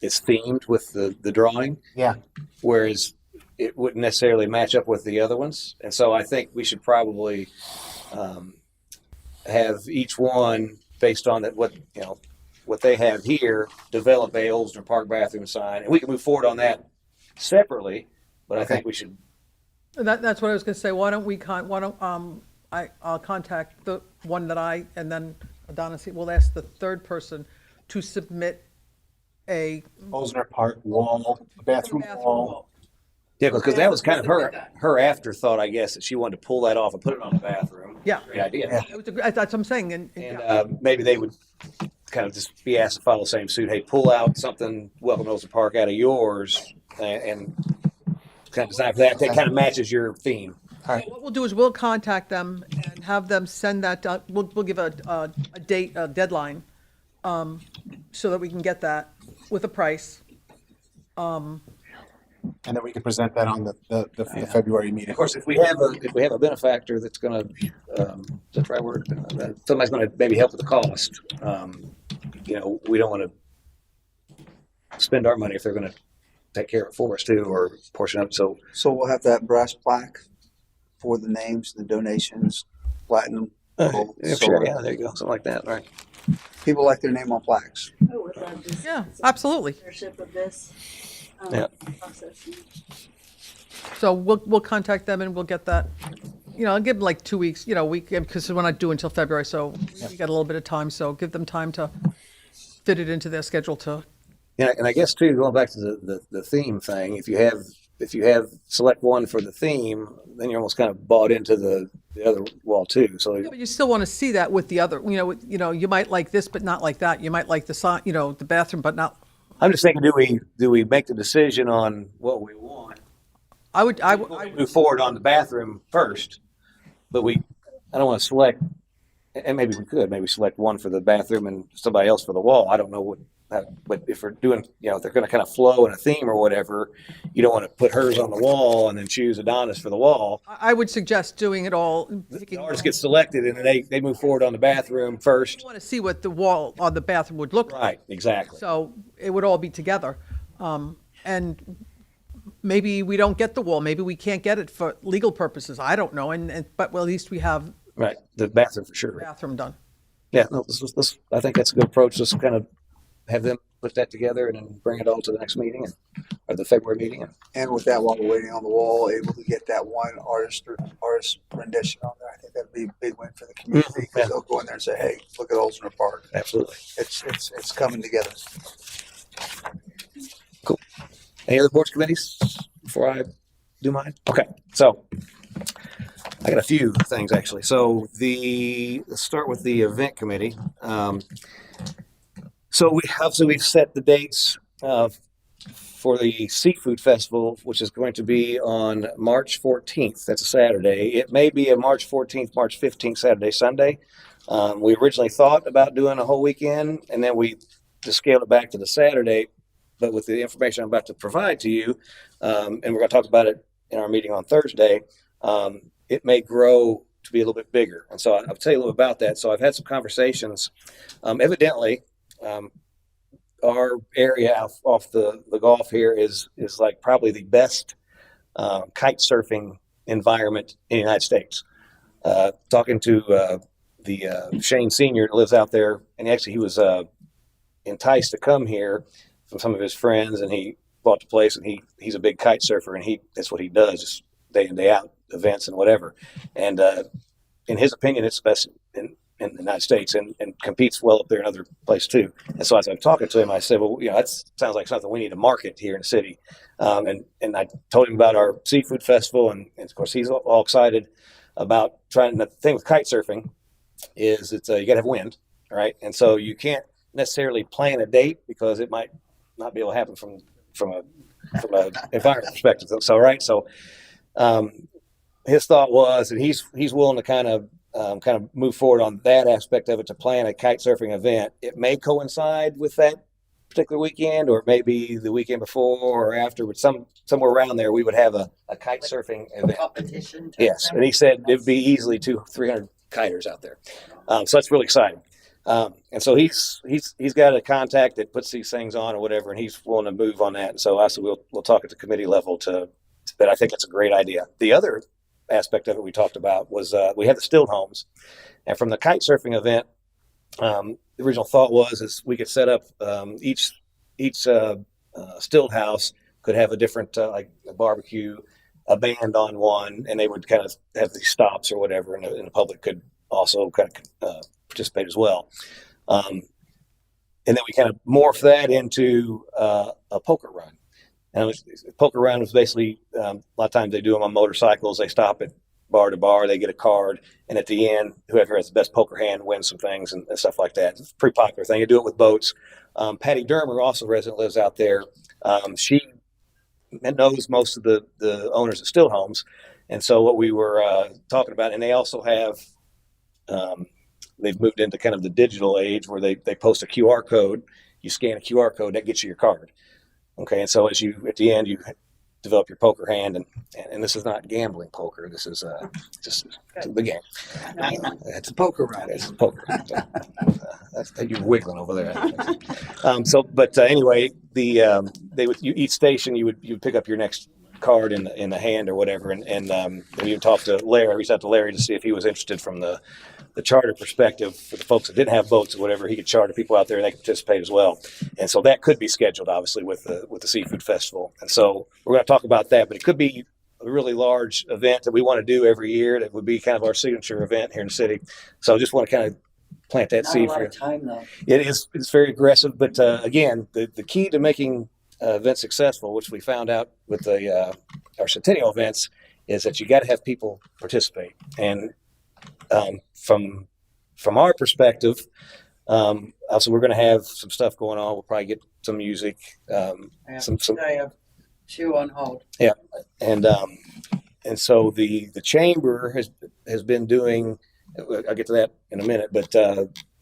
It's themed with the drawing. Yeah. Whereas it wouldn't necessarily match up with the other ones, and so I think we should probably have each one based on that what they have here. Develop a Olsner Park bathroom sign, and we can move forward on that separately. But I think we should. That's what I was going to say. Why don't we I'll contact the one that and then Adonis will ask the third person to submit a Olsner Park wall, bathroom wall. Yeah, because that was kind of her afterthought, I guess, that she wanted to pull that off and put it on the bathroom. Yeah. Great idea. Yeah. That's what I'm saying. And maybe they would kind of just be asked to follow the same suit. Hey, pull out something Welcome to Olsner Park out of yours and kind of design for that. That kind of matches your theme. All right. What we'll do is we'll contact them and have them send that. We'll give a deadline, so that we can get that with a price. And then we can present that on the February meeting. Of course, if we have a benefactor that's going to, is that the right word? Somebody's going to maybe help with the cost. We don't want to spend our money if they're going to take care of it for us too, or portion of it. So we'll have that brass plaque for the names, the donations, platinum, gold, yeah, silver. sure, yeah, there you go, something like that, right? People like their name on plaques. Yeah, absolutely. Ownership of this process. So we'll contact them and we'll get that. I'll give them like 2 weeks. Because we're not due until February, so we got a little bit of time. So give them time to fit it into their schedule to. Yeah, and I guess too, going back to the theme thing, if you have select one for the theme, then you're almost kind of bought into the other wall too. So Yeah, but you still want to see that with the other, you might like this, but not like that. You might like the sign, the bathroom, but not. I'm just thinking, do we make the decision on what we want? I would Move forward on the bathroom first, but I don't want to select, and maybe we could maybe select one for the bathroom and somebody else for the wall. I don't know but if we're doing, if they're going to kind of flow in a theme or whatever, you don't want to put hers on the wall and then choose Adonis for the wall. I would suggest doing it all. The artists get selected and then they move forward on the bathroom first. You want to see what the wall on the bathroom would look like. Right, exactly. So it would all be together. And maybe we don't get the wall. Maybe we can't get it for legal purposes. I don't know. But at least we have Right, the bathroom for sure. the bathroom done. Yeah, no, I think that's a good approach. Just kind of have them put that together and then bring it all to the next meeting or the February meeting. And with that, while we're waiting on the wall, able to get that one artist rendition on there, I think that'd be a big win for the community because Yeah. they'll go in there and say, "Hey, look at Oldsmar Park." Absolutely. It's coming together. Cool. Any other boards committees before I do mine? Okay, so I got a few things actually. So let's start with the event committee. So we've set the dates for the Seafood Festival, which is going to be on March 14th. That's a Saturday. It may be a March 14th, March 15th, Saturday, Sunday. We originally thought about doing a whole weekend, and then we just scaled it back to the Saturday. But with the information I'm about to provide to you, and we're going to talk about it in our meeting on Thursday, it may grow to be a little bit bigger. And so I'll tell you a little about that. So I've had some conversations. Evidently, our area off the Gulf here is like probably the best kite surfing environment in the United States. Talking to the Shane Senior that lives out there, and actually he was enticed to come here from some of his friends, and he bought the place, and he's a big kite surfer, and that's what he does, just day in day out events and whatever. And in his opinion, it's the best in the United States and competes well up there in other places too. And so as I'm talking to him, I said, well, that sounds like something we need to market here in the city. And I told him about our seafood festival, and of course he's all excited about trying. The thing with kite surfing is you got to have wind, right? And so you can't necessarily plan a date because it might not be able to happen from a environment perspective. So right, so his thought was that he's willing to kind of move forward on that aspect of it to plan a kite surfing event. It may coincide with that particular weekend, or maybe the weekend before or after, but somewhere around there we would have a kite surfing event. Competition. Yes, and he said it'd be easily 200-300 kiters out there. So that's really exciting. And so he's got a contact that puts these things on or whatever, and he's willing to move on that. And so I said we'll talk at the committee level but I think that's a great idea. The other aspect of it we talked about was we had the stilled homes, and from the kite surfing event, the original thought is we could set up each stilled house could have a different like a barbecue, a band on one, and they would kind of have these stops or whatever, and the public could also kind of participate as well. And then we kind of morphed that into a poker run. And poker run was basically a lot of times they do them on motorcycles. They stop at bar to bar, they get a card, and at the end, whoever has the best poker hand wins some things and stuff like that. It's a pretty popular thing. You do it with boats. Patty Dermer, also a resident, lives out there. She knows most of the owners of still homes, and so what we were talking about, and they also have they've moved into kind of the digital age where they post a QR code. You scan a QR code, that gets you your card. Okay, and so at the end, you develop your poker hand, and this is not gambling poker. This is just the game. It's a poker run. It's a poker. That's you're wiggling over there. Anyway, each station you would pick up your next card in the hand or whatever, and we even talked to Larry. Reached out to Larry to see if he was interested from the charter perspective for the folks that didn't have boats or whatever. He could charter people out there and they could participate as well. And so that could be scheduled obviously with the seafood festival. And so we're going to talk about that, but it could be a really large event that we want to do every year. That would be kind of our signature event here in the city. So I just want to kind of plant that seed for you. Time though. It's very aggressive, but again, the key to making events successful, which we found out with our centennial events, is that you got to have people participate. And from our perspective, also we're going to have some stuff going on. We'll probably get some music, some I have two on hold. and so the chamber has been doing. I'll get to that in a minute, but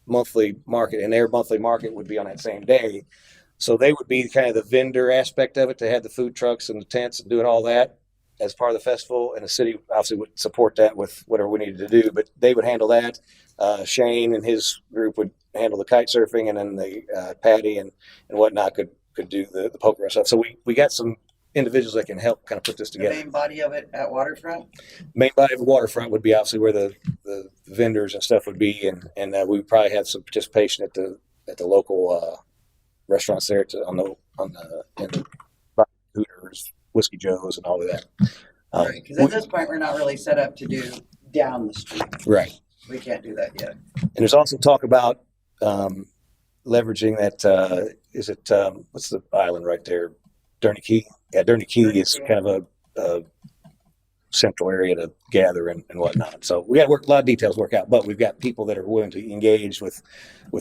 monthly market, and their monthly market would be on that same day. So they would be kind of the vendor aspect of it. They had the food trucks and the tents and doing all that as part of the festival, and the city obviously would support that with whatever we needed to do. But they would handle that. Shane and his group would handle the kite surfing, and then the Patty and whatnot could do the poker stuff. So we got some individuals that can help kind of put this The together. main body of it at Waterfront. Main body of the waterfront would be obviously where the vendors and stuff would be, and we would probably have some participation at the local restaurants there in the Hooters, Whiskey Joe's, and all of that. Right, because at this point, we're not really set up to do down the street. Right. We can't do that yet. And there's also talk about leveraging that. Is it what's the island right there? Durney Key. Yeah, Durney Key is kind of a central area to gather and whatnot. So we got to work a lot of details work out, but we've got people that are willing to engage with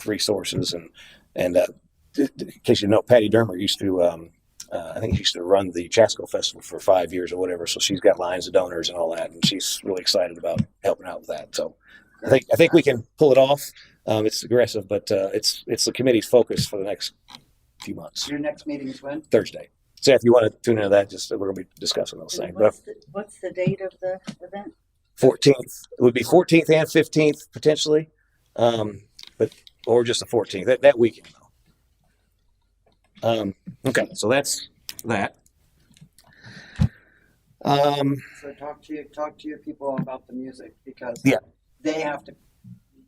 resources and in case you know, Patty Dermer used to I think she used to run the Chasco Festival for 5 years or whatever. So she's got lines of donors and all that, and she's really excited about helping out with that. So I think we can pull it off. It's aggressive, but it's the committee's focus for the next few months. Your next meeting's when? Thursday. So if you want to tune into that, just we're going to be discussing those things. But What's the date of the event? 14th. It would be 14th and 15th potentially, or just the 14th that weekend. Okay, so that's that. So talk to your people about the music, because they have to.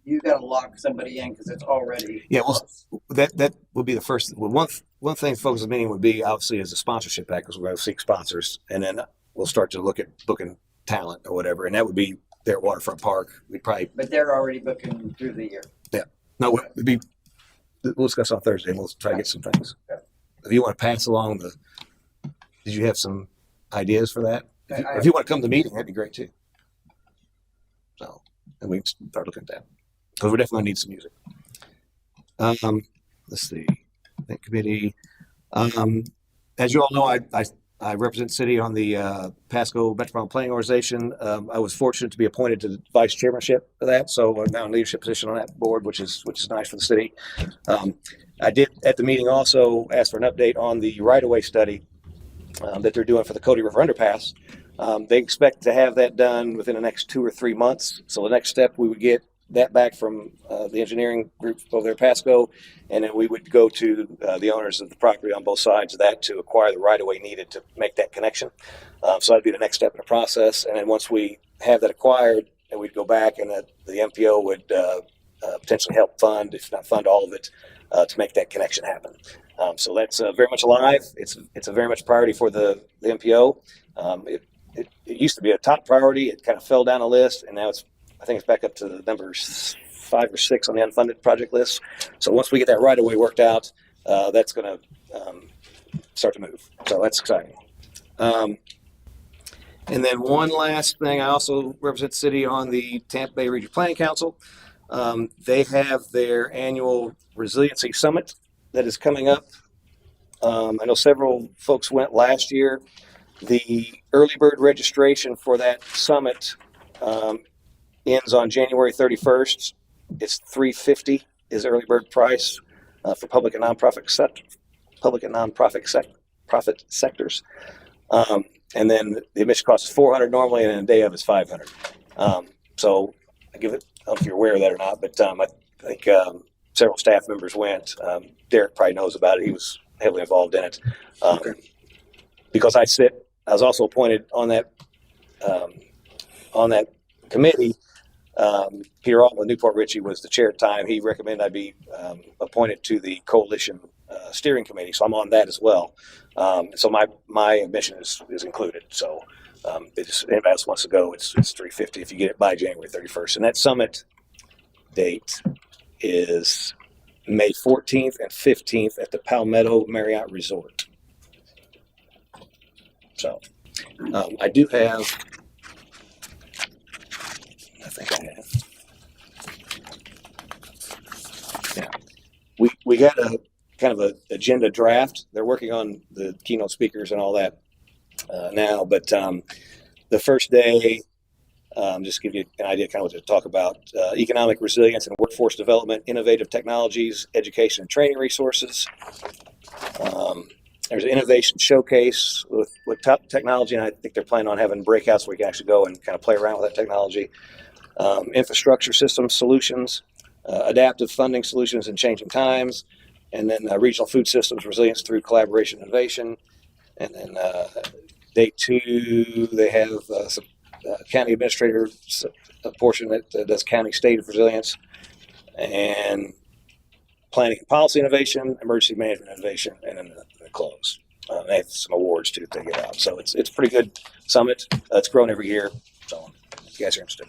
You got to lock somebody in because it's already. Yeah, well, that would be the first. Well, one thing the focus of the meeting would be obviously is the sponsorship act, because we're going to seek sponsors, and then we'll start to look at booking talent or whatever, and that would be there at Waterfront Park. We probably. But they're already booking through the year. Yeah. No, we'll discuss on Thursday. And we'll try to get some things. Yeah. If you want to pass along did you have some ideas for that? If you want to come to the meeting, that'd be great too. So, and we can start looking at that, because we're definitely going to need some music. Let's see. That committee. As you all know, I represent the city on the Pasco Metropolitan Planning Organization. I was fortunate to be appointed to the vice chairmanship of that, so I'm now in a leadership position on that board, which is nice for the city. I did at the meeting also ask for an update on the right-of-way study that they're doing for the Cody River Underpass. They expect to have that done within the next 2 or 3 months. So the next step, we would get that back from the engineering group over there at Pasco, and then we would go to the owners of the property on both sides of that to acquire the right-of-way needed to make that connection. So that'd be the next step in the process. And then once we have that acquired, then we'd go back, and the MPO would potentially help fund, if not fund all of it, to make that connection happen. So that's very much alive. It's a very much priority for the MPO. It used to be a top priority. It kind of fell down a list, and now I think it's back up to the numbers 5 or 6 on the unfunded project list. So once we get that right away worked out, that's going to start to move. So that's exciting. And then one last thing, I also represent the city on the Tampa Bay Regional Planning Council. They have their annual Resiliency Summit that is coming up. I know several folks went last year. The early bird registration for that summit ends on January 31st. It's $350 is the early bird price for public and nonprofit sectors. And then the admission cost is $400 normally, and a day of is $500. So I give it. I don't know if you're aware of that or not, but I think several staff members went. Derek probably knows about it. He was heavily involved in it. Because I was also appointed on that committee. Peter Altman, Newport Ritchie, was the chair at the time. He recommended I be appointed to the coalition steering committee, so I'm on that as well. So my admission is included. So anybody else wants to go, it's $350 if you get it by January 31st. And that summit date is May 14th and 15th at the Palmetto Marriott Resort. So I do have. I think I have. Yeah. We got a kind of a agenda draft. They're working on the keynote speakers and all that now, but the first day, just to give you an idea kind of what to talk about, economic resilience and workforce development, innovative technologies, education and training resources. There's an innovation showcase with technology, and I think they're planning on having breakouts where you can actually go and kind of play around with that technology. Infrastructure system solutions, adaptive funding solutions in changing times, and then regional food systems resilience through collaboration and innovation. And then day 2, they have some county administrator portion that does county state of resilience, and planning and policy innovation, emergency management innovation, and then the close. They have some awards too that they get out. So it's a pretty good summit. It's grown every year. So if you guys are interested.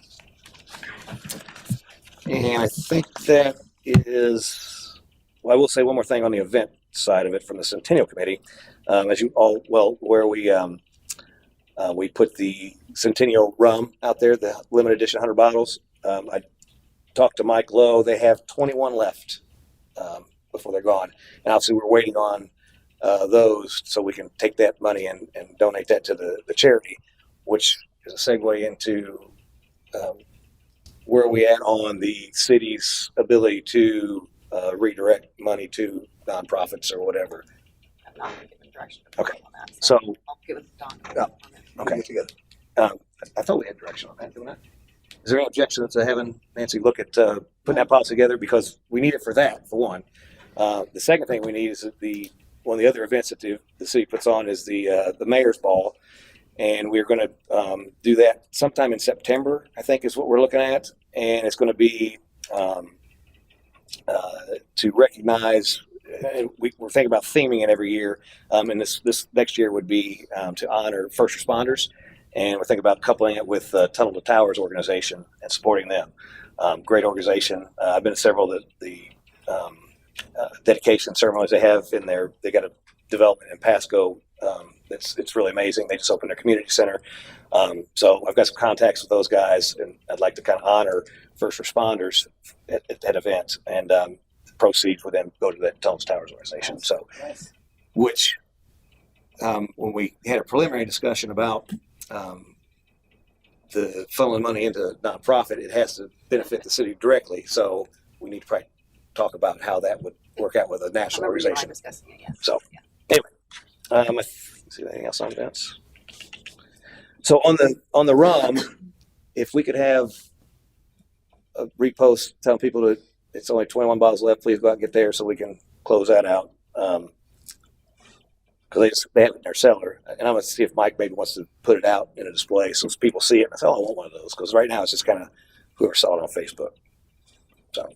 And I think that is, well, I will say one more thing on the event side of it from the Centennial Committee. As you all well aware, we put the Centennial rum out there, the limited edition 100 bottles. I talked to Mike Lowe. They have 21 left before they're gone. And obviously we're waiting on those so we can take that money and donate that to the charity, which is a segue into where we at on the city's ability to redirect money to nonprofits or whatever. I'm not going to give a direction. Okay. On that, So I'll give it to Don. Yeah. okay. I thought we had direction on that, didn't I? Is there any objection to having Nancy look at putting that policy together, because we need it for that, for one. The second thing we need is one of the other events that the city puts on is the mayor's ball, and we're going to do that sometime in September, I think is what we're looking at, and it's going to be to recognize. We're thinking about theming it every year, and this next year would be to honor first responders, and we're thinking about coupling it with Tunnel to Towers organization and supporting them. Great organization. I've been to several of the dedication ceremonies they have in there. They got a development in Pasco. It's really amazing. They just opened their community center. So I've got some contacts with those guys, and I'd like to kind of honor first responders at that event, and proceeds with them go to that Tunnel to Towers organization. So, which when we had a preliminary discussion about the funneling money into nonprofit, it has to benefit the city directly. So we need to probably talk about how that would work out with a national organization. Discussing it, yes. So anyway, let's see anything else on events. So on the rum, if we could have a repost telling people to, it's only 21 bottles left, please go out and get there so we can close that out. Because they have it in their cellar, and I'm going to see if Mike maybe wants to put it out in a display so people see it and say, "Oh, I want one of those." Because right now it's just kind of whoever saw it on Facebook. So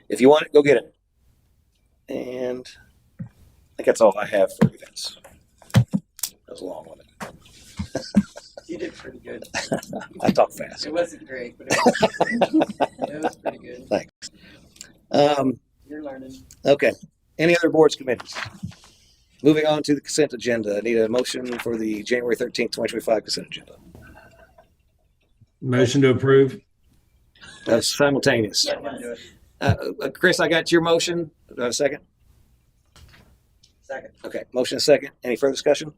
if you want it, go get it. And I think that's all I have for events. That was a long one. You did pretty good. I talk fast. It wasn't great, but it was pretty good. Thanks. You're learning. Okay. Any other boards, committees? Moving on to the consent agenda. I need a motion for the January 13th, 2025 consent agenda. Motion to approve. That's simultaneous. Chris, I got your motion. Do I have a second? Second. Okay. Motion is second. Any further discussion?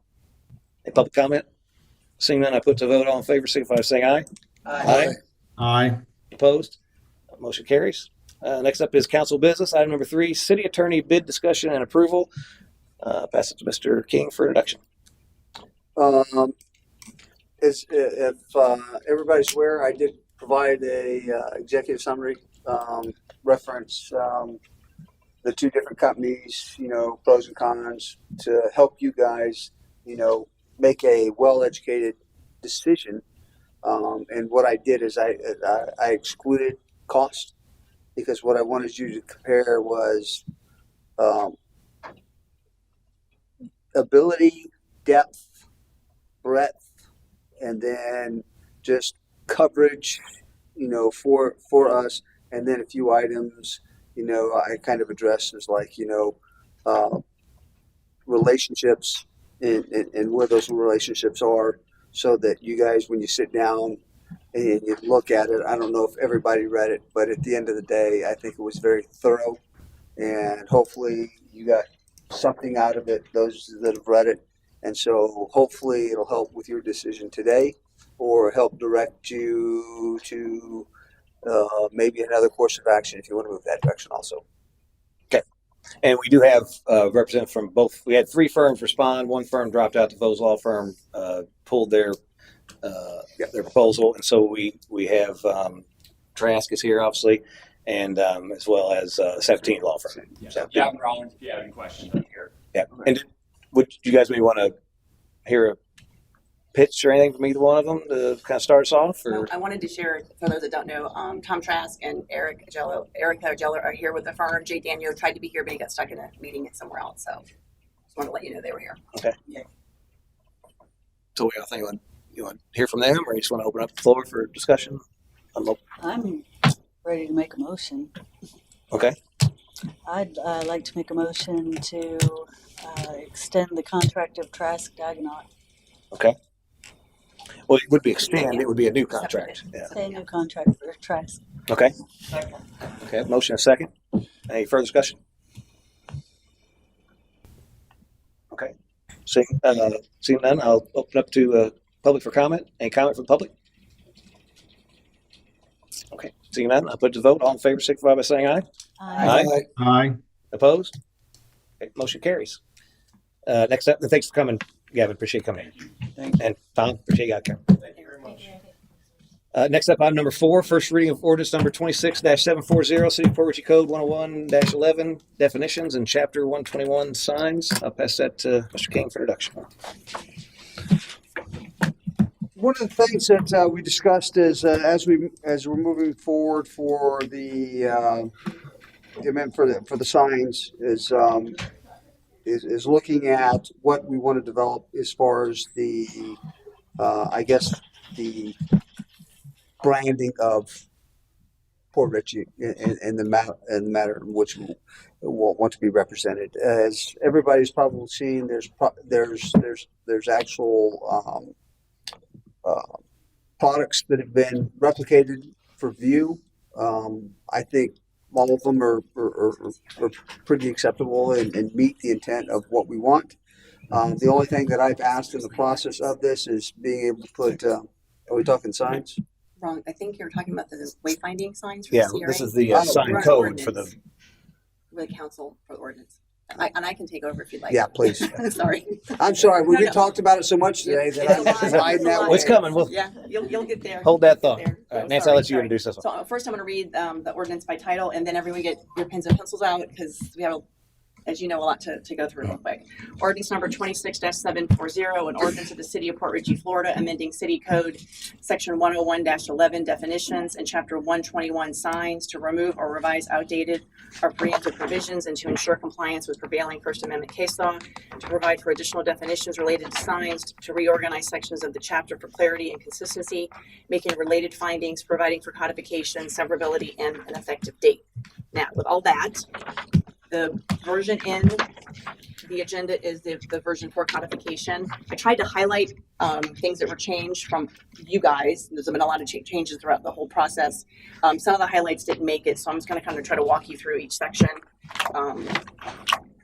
Any public comment? Seeing none, I put to vote. All in favor, signify by saying aye. Aye. Aye. Opposed? Motion carries. Next up is council business. Item number 3, city attorney bid discussion and approval. Pass it to Mr. King for introduction. If everybody's aware, I did provide a executive summary, reference the 2 different companies, pros and cons, to help you guys, make a well-educated decision. And what I did is I excluded cost, because what I wanted you to compare was ability, depth, breadth, and then just coverage, for us. And then a few items, I kind of addressed as like, relationships and where those relationships are, so that you guys, when you sit down and you look at it, I don't know if everybody read it, but at the end of the day, I think it was very thorough, and hopefully you got something out of it, those that have read it. And so hopefully it'll help with your decision today, or help direct you to maybe another course of action if you want to move that direction also. Okay. And we do have representatives from both. We had 3 firms respond. One firm dropped out. The Vos Law firm pulled their proposal. And so we have Trask is here, obviously, and as well as 17 law firm. Yeah, Rollins, if you have any questions, I'm here. Yeah. And would you guys maybe want to hear a pitch or anything from either one of them to kind of start us off? Or? No, I wanted to share, for those that don't know, Tom Trask and Erica Agello are here with the firm. Jay Daniel tried to be here, but he got stuck in a meeting somewhere else. So just wanted to let you know they were here. Okay. Yeah. So I think you want to hear from them, or you just want to open up the floor for discussion? I'm ready to make a motion. Okay. I'd like to make a motion to extend the contract of Trask Dagonaut. Okay. Well, it would be extend. It would be a new contract. Yeah. Say a new contract for Trask. Okay. Okay. Motion and second. Any further discussion? Okay. Seeing none, I'll open up to public for comment. Any comment from the public? Okay. Seeing none, I'll put it to vote. All in favor, signify by saying aye. Aye. Aye. Opposed? Okay. Motion carries. Next up, and thanks for coming, Gavin. Appreciate you coming. And Tom, appreciate you coming. Thank you very much. Next up, item number 4, first reading of ordinance number 26-740, City of Port Richey Code 101-11, definitions, and Chapter 121, signs. I'll pass that to Mr. King for introduction. One of the things that we discussed is as we're moving forward for the amendment for the signs is looking at what we want to develop as far as the the branding of Port Richey and the matter in which we want to be represented. As everybody's probably seen, there's actual products that have been replicated for view. I think all of them are pretty acceptable and meet the intent of what we want. The only thing that I've asked in the process of this is being able to put, are we talking signs? Wrong. I think you're talking about the wayfinding signs. For Yeah, the CRA. this is the sign code for the council for the ordinance. I can take over if you'd like. Yeah, please. Sorry. I'm sorry. We No. talked about it so much today that It's a lot. I'm hiding that way. What's coming? Well, Yeah, you'll get there. hold that thought. There. All right, Oh, Nancy, sorry, I'll let you sorry. introduce this one. So first I'm going to read the ordinance by title, and then everyone get your pens and pencils out because we have, as you know, a lot to go through real quick. Ordinance number 26-740, an ordinance of the City of Port Richey, Florida, amending City Code Section 101-11, definitions, and Chapter 121, signs, to remove or revise outdated or preemptive provisions and to ensure compliance with prevailing First Amendment case law, to provide for additional definitions related to signs, to reorganize sections of the chapter for clarity and consistency, making related findings, providing for codification, severability, and an effective date. Now, with all that, the version in the agenda is the version for codification. I tried to highlight things that were changed from you guys. There's been a lot of changes throughout the whole process. Some of the highlights didn't make it, so I'm just going to kind of try to walk you through each section.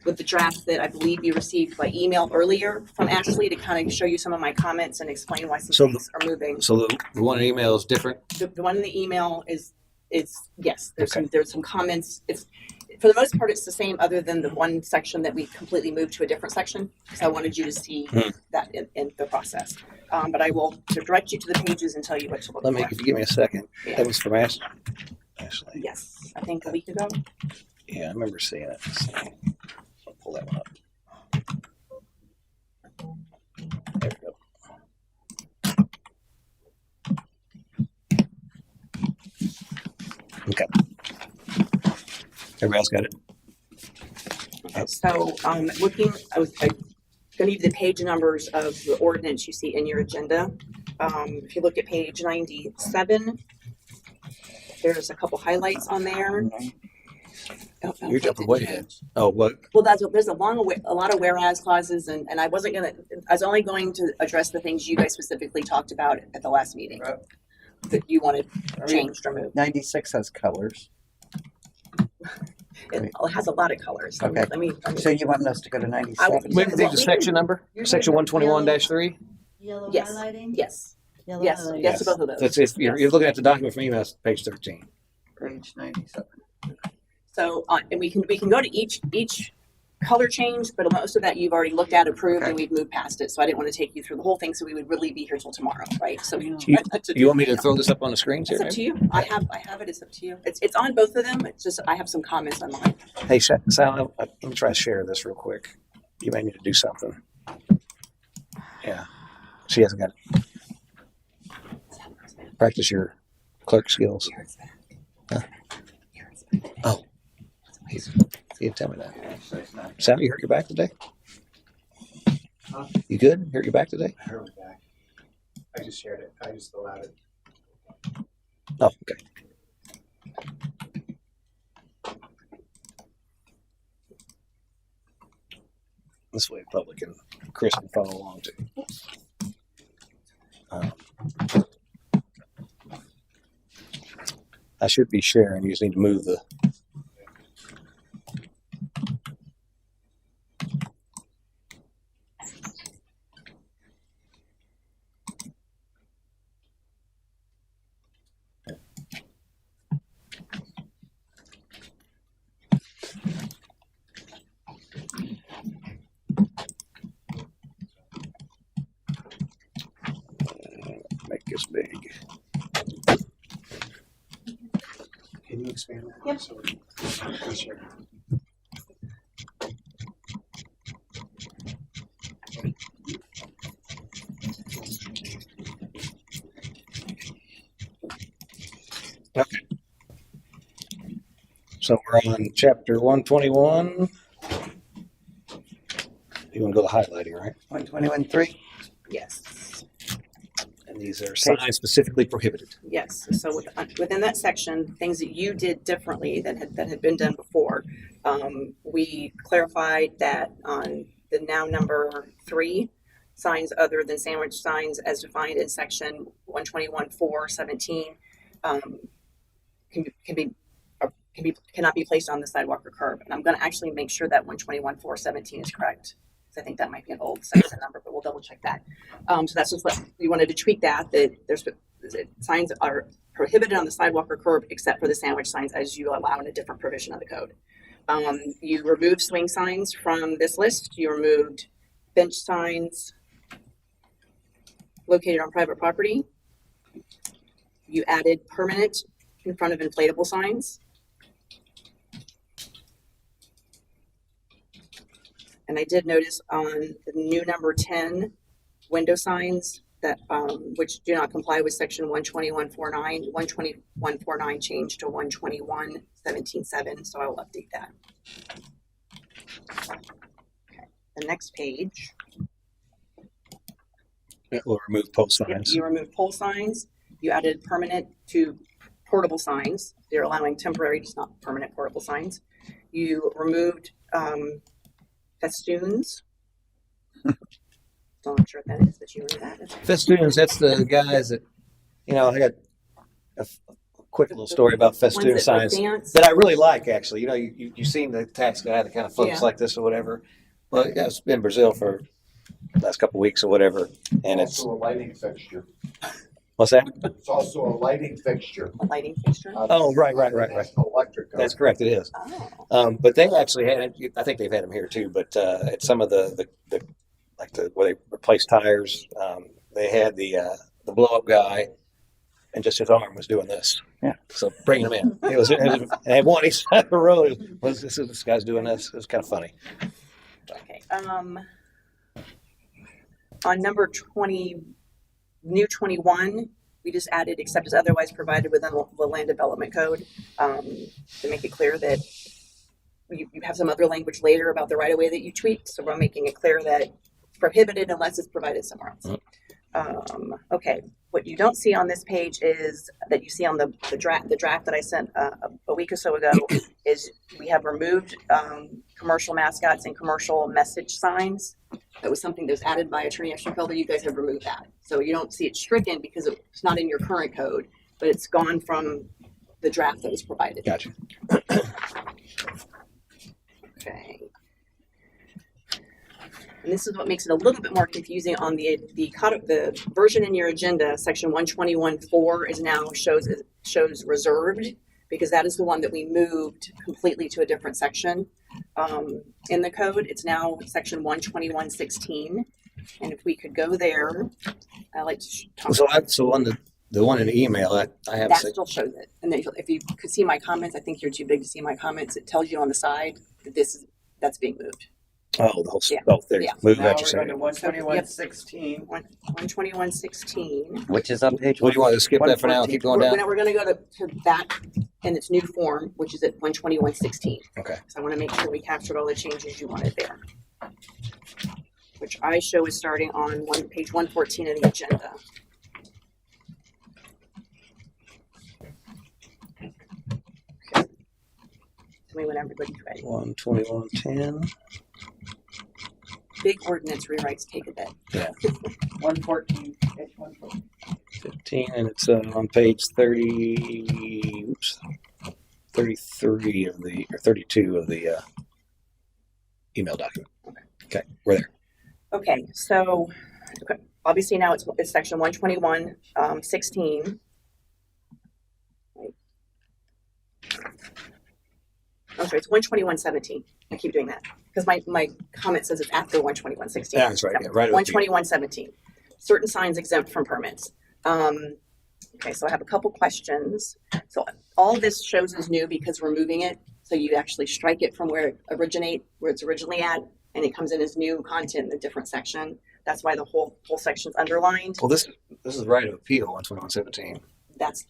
With the draft that I believe you received by email earlier from Ashley to kind of show you some of my comments and explain why some things are moving. So the one in email is different? The one in the email is yes. There's Okay. there's some comments. It's for the most part it's the same, other than the one section that we completely moved to a different section. So I wanted you to see that in the process. But I will direct you to the pages and tell you what to look for. If you give me a second. Yeah. That was from Ashley. Yes, I think a week ago. Yeah, I remember seeing it. I'll pull that one up. There we go. Okay. Everybody else got it? So looking, I was going to give you the page numbers of the ordinance you see in your agenda. If you look at page 97, there's a couple highlights on there. You're jumping way ahead. Oh, what? Well, there's a lot of whereas clauses, and I was only going to address the things you guys specifically talked about at the last meeting. that you wanted changed or moved. 96 has colors. It has a lot of colors. Okay. Let me So you want us to go to 97? Maybe the section number, section 121-3. Yellow Yes. highlighting? Yes. Yellow Yes. highlighting. Yes to both of those. That's if you're looking at the document from email, page 13. Page 97. So, and we can go to each color change, but most of that you've already looked at, approved, and we've moved past it. So I didn't want to take you through the whole thing. So we would really be here till tomorrow, right? So You want me to throw this up on the screens here? It's up to you. I have it. It's up to you. It's on both of them. It's just I have some comments on mine. Hey, Sal, let me try to share this real quick. You may need to do something. Yeah, she hasn't got it. Practice your clerk skills. Huh? Oh, you didn't tell me that. Sal, you hurt your back today? You good? Hurt your back today? I hurt my back. I just shared it. I just allowed it. Oh, okay. This way, public and Chris can follow along too. I should be sharing. You just need to move the. Make this big. Can you expand that? Yep. So we can share. Okay. So we're on chapter 121. You want to go to highlighting, right? 121.3? Yes. And these are signs specifically prohibited. Yes. So within that section, things that you did differently that had been done before, we clarified that on the now number 3, signs other than sandwich signs as defined in section 121.4.17 cannot be placed on the sidewalk or curb. And I'm going to actually make sure that 121.4.17 is correct. I think that might be an old section number, but we'll double check that. So that's just what we wanted to tweak that there's signs are prohibited on the sidewalk or curb except for the sandwich signs as you allow in a different provision of the code. You removed swing signs from this list. You removed bench signs located on private property. You added permanent in front of inflatable signs. And I did notice on the new number 10, window signs that which do not comply with section 121.4.9. 121.4.9 changed to 121.17.7, so I will update that. Okay, the next page. We'll remove pole signs. You removed pole signs. You added permanent to portable signs. They're allowing temporary, just not permanent portable signs. You removed festoons. Don't know sure what that is, but you removed that. Festoons, that's the guys that, I got a quick little story about festoon signs that I really like, actually. You've seen the tax guy that kind of floats like this or whatever. Well, yeah, it's been in Brazil for the last couple of weeks or whatever. And it's also a lighting fixture. What's that? It's also a lighting fixture. A lighting fixture? Oh, right. Electric. That's correct, it is. Oh. But they actually had, I think they've had them here too, but at some of the where they replaced tires, they had the blow up guy and just his arm was doing this. Yeah. So bringing him in. And I had one each side of the road. This guy's doing this. It was kind of funny. Okay. On number 20, new 21, we just added except as otherwise provided within the land development code to make it clear that you have some other language later about the right of way that you tweaked. So we're making it clear that it's prohibited unless it's provided somewhere else. Okay. What you don't see on this page is that you see on the draft that I sent a week or so ago is we have removed commercial mascots and commercial message signs. That was something that was added by Attorney Eschenfelder. You guys have removed that. So you don't see it stricken because it's not in your current code. but it's gone from the draft that was provided. Gotcha. Okay. And this is what makes it a little bit more confusing on the version in your agenda. Section 121.4 is now shows reserved, because that is the one that we moved completely to a different section in the code. It's now section 121.16, and if we could go there, I like to talk. So on the one in the email, I have that still shows it. And then if you could see my comments, I think you're too big to see my comments. It tells you on the side that that's being moved. Oh, the whole Yeah. Oh, there you Yeah. go. Move Now that we're you going said. to 121.16. 121.16. Which is on page What do you want to skip that for now? 114. Keep going down. We're going to go to that in its new form, which is at 121.16. Okay. So I want to make sure we captured all the changes you wanted there, which I show is starting on page 114 of the agenda. Okay. Tell me when everybody's ready. 121.10. Big ordinance rewrites take a bit. Yeah. 114. Page 114. 15, and it's on page 30. Oops. 33 of the, or 32 of the email document. Okay, we're there. Okay, so obviously now it's section 121.16. I'm sorry, it's 121.17. I keep doing that because my comment says it's after 121.16. Yeah, that's right. Yeah, right. 121.17. Certain signs exempt from permits. Okay, so I have a couple questions. So all this shows is new because we're moving it. So you actually strike it from where it's originally at, and it comes in as new content in a different section. That's why the whole section's underlined. Well, this is right of appeal 121.17. That's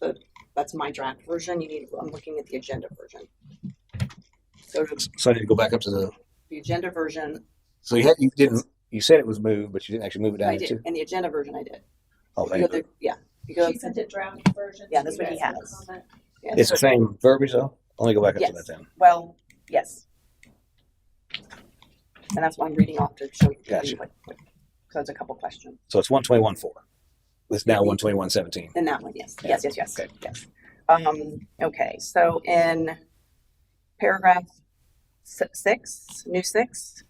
my draft version. I'm looking at the agenda version. So I need to go back up to the agenda version. So you said it was moved, but you didn't actually move it down. I did. In the agenda version, I did. Oh, thank you. Yeah. She sent a draft version. Yeah, that's what he has. Yeah. It's the same verbiage though. Only go back up to that then. Well, yes. And that's why I'm reading off to show you. Gotcha. So it's a couple questions. So it's 121.4. It's now 121.17. In that one, yes. Yeah. Yes. Okay. Yes. Okay. So in paragraph 6, new 6,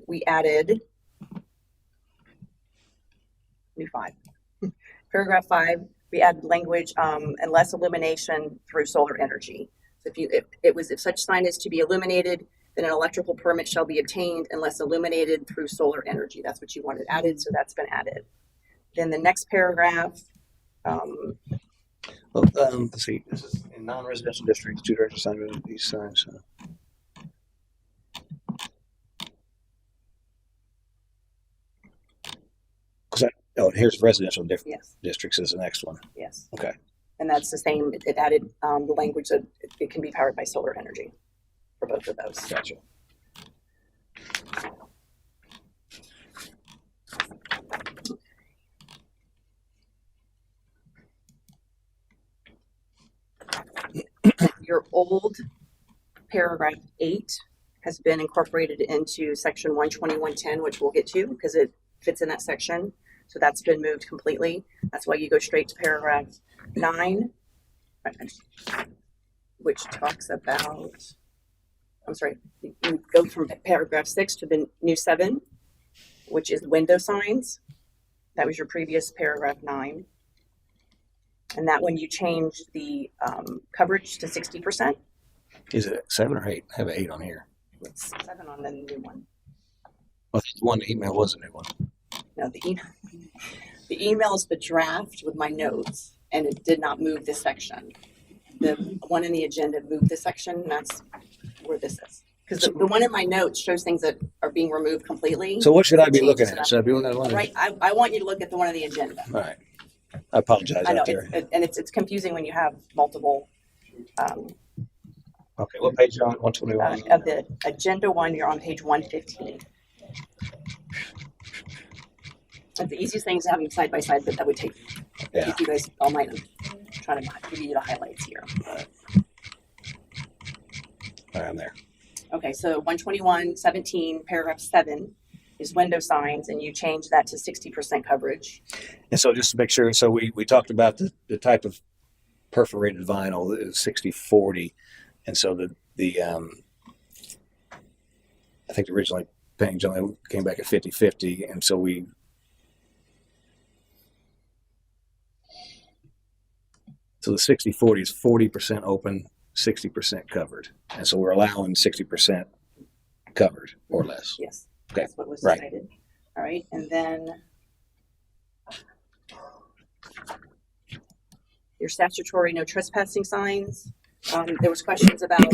we added new 5. Paragraph 5, we added language unless illumination through solar energy. So if such sign is to be illuminated, then an electrical permit shall be obtained unless illuminated through solar energy. That's what you wanted added, so that's been added. Then the next paragraph. Let's see. This is in non-residential districts. 2 directions signed these signs. Here's residential districts is the next one. Yes. Okay. And that's the same. It added the language that it can be powered by solar energy for both of those. Gotcha. Your old paragraph 8 has been incorporated into section 121.10, which we'll get to because it fits in that section. So that's been moved completely. That's why you go straight to paragraph 9, which talks about, you go from paragraph 6 to the new 7, which is window signs. That was your previous paragraph 9. And that one you changed the coverage to 60%. Is it 7 or 8? I have an 8 on here. It's 7 on the new one. Well, the one email was a new one. No, the email is the draft with my notes, and it did not move this section. The one in the agenda moved this section, and that's where this is. Because the one in my notes shows things that are being removed completely. So what should I be looking at? Should I be looking at one? Right, I want you to look at the one on the agenda. All right. I apologize. I know, out there. it's confusing when you have multiple. Okay, what page are you on? 121? Of the agenda one, you're on page 115. The easiest thing is to have them side by side, but that would take you guys all night. I'm trying to give you the highlights here. All right, I'm there. Okay, so 121.17, paragraph 7 is window signs, and you change that to 60% coverage. And so just to make sure, so we talked about the type of perforated vinyl is 60/40, and so the I think originally Payne Generally came back at 50/50, and so the 60/40 is 40% open, 60% covered, and so we're allowing 60% covered or less. Yes, Okay. that's what was Right. decided. All right, and then your statutory no trespassing signs. There was questions about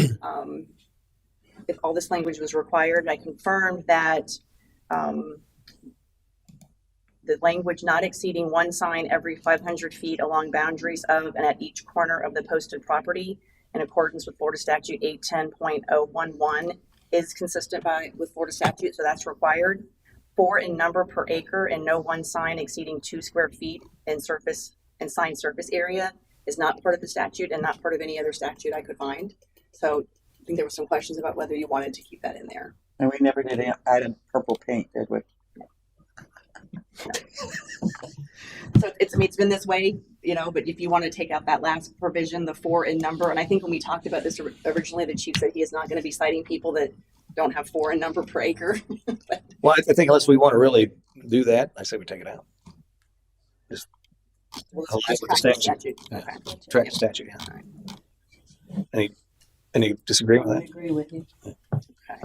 if all this language was required. I confirmed that the language not exceeding one sign every 500 feet along boundaries of and at each corner of the posted property in accordance with Florida Statute 810.011 is consistent with Florida statute, so that's required. 4 in number per acre and no one sign exceeding 2 square feet in surface and sign surface area is not part of the statute and not part of any other statute I could find. So I think there were some questions about whether you wanted to keep that in there. And we never did add in purple paint, did we? So it's been this way, but if you want to take out that last provision, the 4 in number, and I think when we talked about this originally, the chief said he is not going to be citing people that don't have 4 in number per acre. Well, I think unless we want to really do that, I say we take it out. Just align with the statute. Yeah. Okay. Track the statute. Yeah. Any disagreement with I that? agree with you. Okay.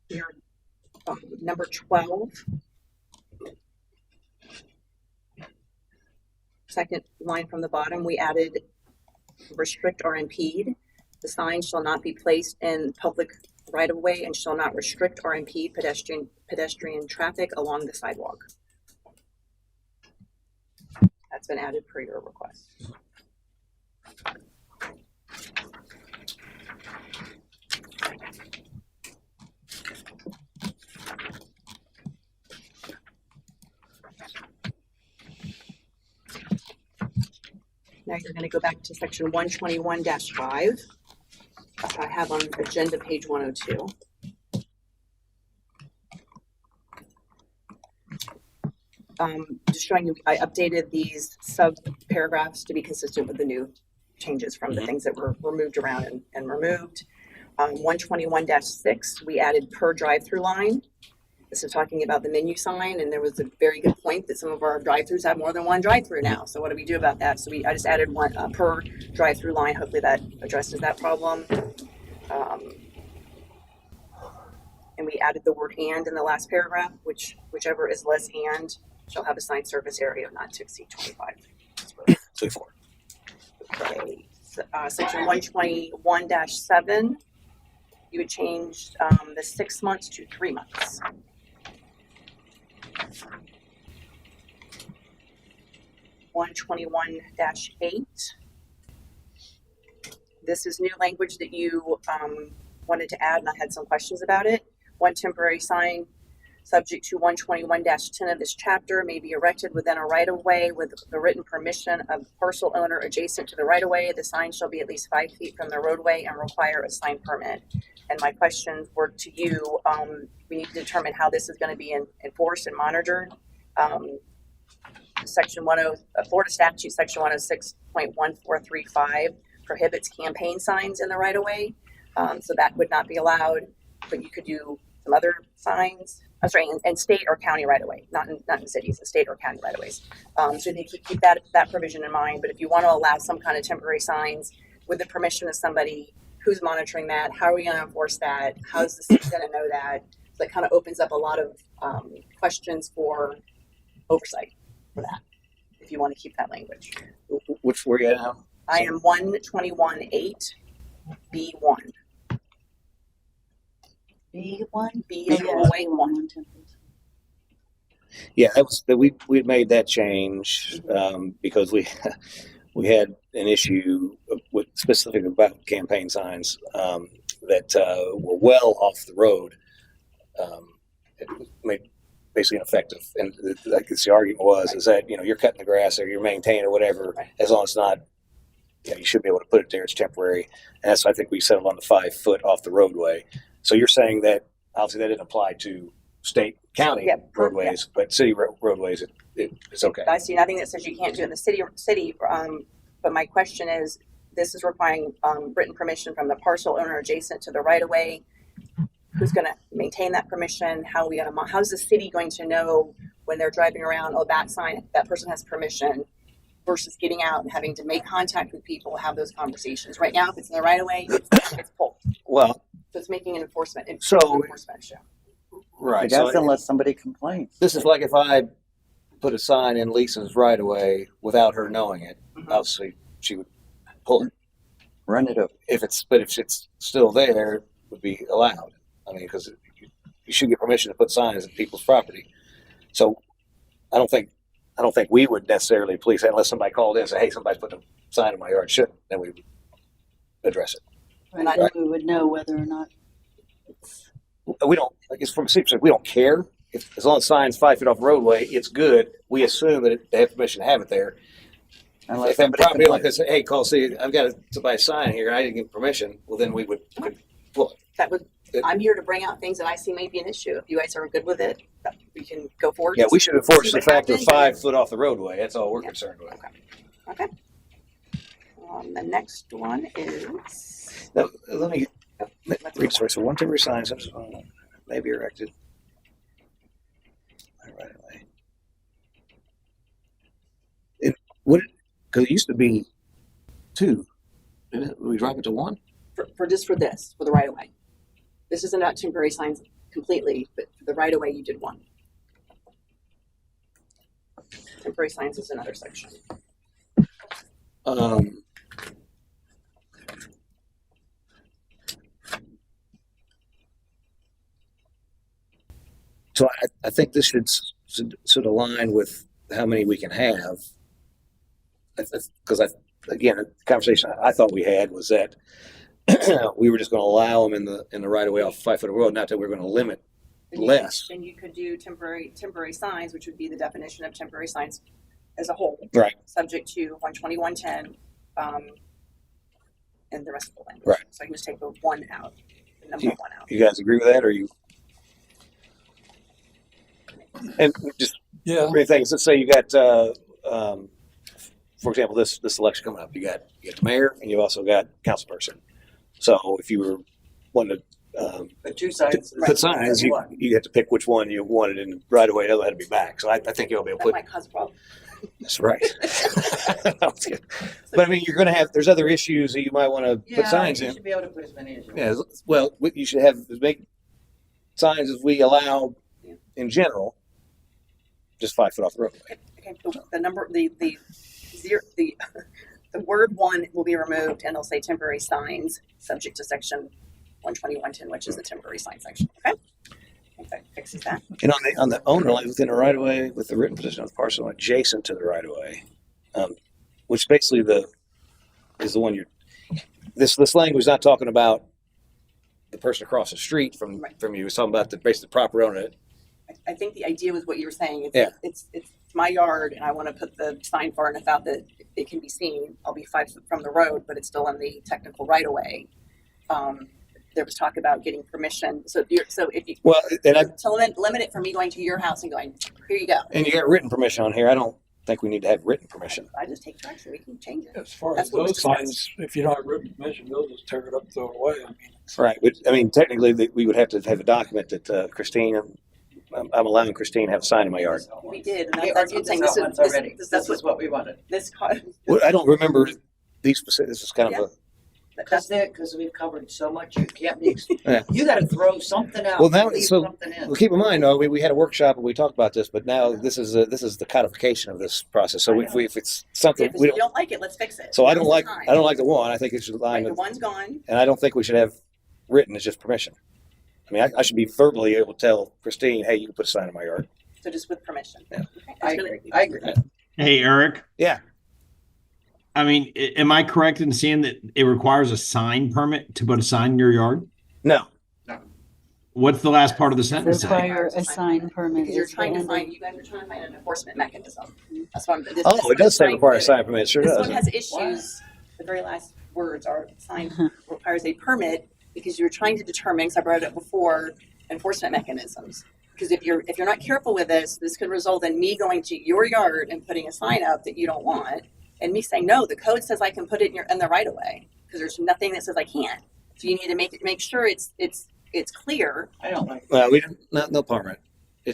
Here, number 12, second line from the bottom, we added restrict or impede. The sign shall not be placed in public right of way and shall not restrict or impede pedestrian traffic along the sidewalk. That's been added per your request. Now you're going to go back to section 121-5. I have on agenda page 102. Just showing you, I updated these sub paragraphs to be consistent with the new changes from the things that were moved around and removed. 121-6, we added per drive-through line. This is talking about the menu sign, and there was a very good point that some of our drive-throughs have more than one drive-through now. So what do we do about that? So I just added one per drive-through line. Hopefully that addresses that problem. And we added the word "and" in the last paragraph, whichever is less "and" shall have a sign surface area of not to exceed 25. 24. Okay. Section 121-7, you would change the 6 months to 3 months. (121-8). This is new language that you wanted to add, and I had some questions about it. One temporary sign subject to 121-10 of this chapter may be erected within a right-of-way with the written permission of the parcel owner adjacent to the right-of-way. The sign shall be at least 5 feet from the roadway and require a sign permit. And my questions were to you. We need to determine how this is going to be enforced and monitored. Florida statute section 106.1435 prohibits campaign signs in the right-of-way. So that would not be allowed, but you could do some other signs. I'm sorry, and state or county right-of-way, not in cities, and state or county right-of-ways. So you need to keep that provision in mind. But if you want to allow some kind of temporary signs with the permission of somebody, who's monitoring that? How are we going to enforce that? How's the city going to know that? So that kind of opens up a lot of questions for oversight for that, if you want to keep that language. Which were you at now? I am 121-8, B1. B1? B1. Yeah, that was we had made that change because we had an issue with specific about campaign signs that were well off the road. It made basically ineffective, and like the argument was is that you're cutting the grass or you're maintaining or whatever, as long as it's not you should be able to put it there. It's temporary. And that's, I think we settled on the 5 foot off the roadway. So you're saying that obviously that didn't apply to state, county roadways, but city roadways, it's okay. I see nothing that says you can't do it in the city. But my question is, this is requiring written permission from the parcel owner adjacent to the right of way. Who's going to maintain that permission? How's the city going to know when they're driving around? Oh, that sign, that person has permission, versus getting out and having to make contact with people, have those conversations. Right now, if it's in the right of way, it's pulled. Well, so it's making an enforcement issue. Right. I guess unless somebody complains. This is like if I put a sign in Lisa's right away without her knowing it. Obviously, she would pull it, run it up. If it's still there, it would be allowed. I mean, because you should get permission to put signs in people's property. So I don't think we would necessarily police that unless somebody called in and said, "Hey, somebody's put a sign in my yard." Shouldn't, then we would address it. Right, then we would know whether or not it's. We don't, like, it's from a city perspective, we don't care. As long as the sign's 5 feet off the roadway, it's good. We assume that they have permission to have it there. Unless if that property like this, hey, call city, I've got somebody's sign here, and I didn't give permission. Well, then we would pull it. I'm here to bring out things that I see may be an issue. If you guys are good with it, we can go forward. Yeah, we should enforce the fact of 5 foot off the roadway. That's all we're concerned with. Okay. The next one is. Now, let me read. Sorry, so one temporary sign may be erected. Right away. Because it used to be 2. Didn't it? We drop it to 1? For the right of way. This isn't about temporary signs completely, but for the right of way, you did 1. Temporary signs is another section. So I think this should align with how many we can have. Because again, the conversation I thought we had was that we were just going to allow them in the right of way off 5 foot of road, not that we're going to limit less. Then you could do temporary signs, which would be the definition of temporary signs as a whole, right? Subject to 12110, and the rest of the language. Right. So I can just take the 1 out, the number 1 out. You guys agree with that, or you? And just things. Let's say you got, for example, this election coming up. You got the mayor, and you've also got councilperson. So if you were wanting to put 2 signs, put signs, you have to pick which one you wanted in right away. The other had to be back. So I think you'll be able to put. That might cause a problem. That's right. But I mean, you're going to have. There's other issues that you might want to put signs in. You should be able to put as many as you want. Yeah. Well, you should have as big signs as we allow in general. Just 5 foot off the roadway. Okay. The number, the word 1 will be removed, and it'll say temporary signs, subject to section 12110, which is the temporary sign section. Okay. I think that fixes that. And on the owner line within a right of way with the written position of the parcel adjacent to the right of way, which basically is the one you're. This language is not talking about the person across the street from you. It's talking about basically the proper owner. I think the idea was what you were saying. It's my yard, and I want to put the sign far enough out that it can be seen. I'll be 5 foot from the road, but it's still in the technical right of way. There was talk about getting permission. So if you to limit it from me going to your house and going, here you go. And you got written permission on here. I don't think we need to have written permission. I just take tracks and we can change it. As far as those signs, if you don't have written permission, they'll just tear it up, throw it away. I mean, right. But I mean, technically, we would have to have a document that Christine. I'm allowing Christine to have a sign in my yard. We did. And We that's argued what I'm this saying. out once already. This is what we wanted. Well, I don't remember these specific. This is kind of a. Because we've covered so much, you can't be. You got to throw something out. Well, now, leave so something in. well, keep in mind, though, we had a workshop and we talked about this, but now this is the codification of this process. So if it's something If you don't like it, let's fix it. So I don't like the 1. I think it should line. The 1's gone. And I don't think we should have written. It's just permission. I mean, I should be verbally able to tell Christine, hey, you can put a sign in my yard. So just with permission. Yeah. Okay, I agree. Hey, Eric. Yeah. I mean, am I correct in seeing that it requires a sign permit to put a sign in your yard? No. What's the last part of the sentence? Require a sign permit. Because you guys are trying to find an enforcement mechanism. That's why It does say require a sign permit. Sure this does. one has issues the very last words are sign requires a permit because you're trying to determine, because I brought it up before, enforcement mechanisms. Because if you're not careful with this could result in me going to your yard and putting a sign up that you don't want, and me saying, no, the code says I can put it in the right of way, because there's nothing that says I can't. So you need to make sure it's clear. I don't like. Well, we don't, no permit.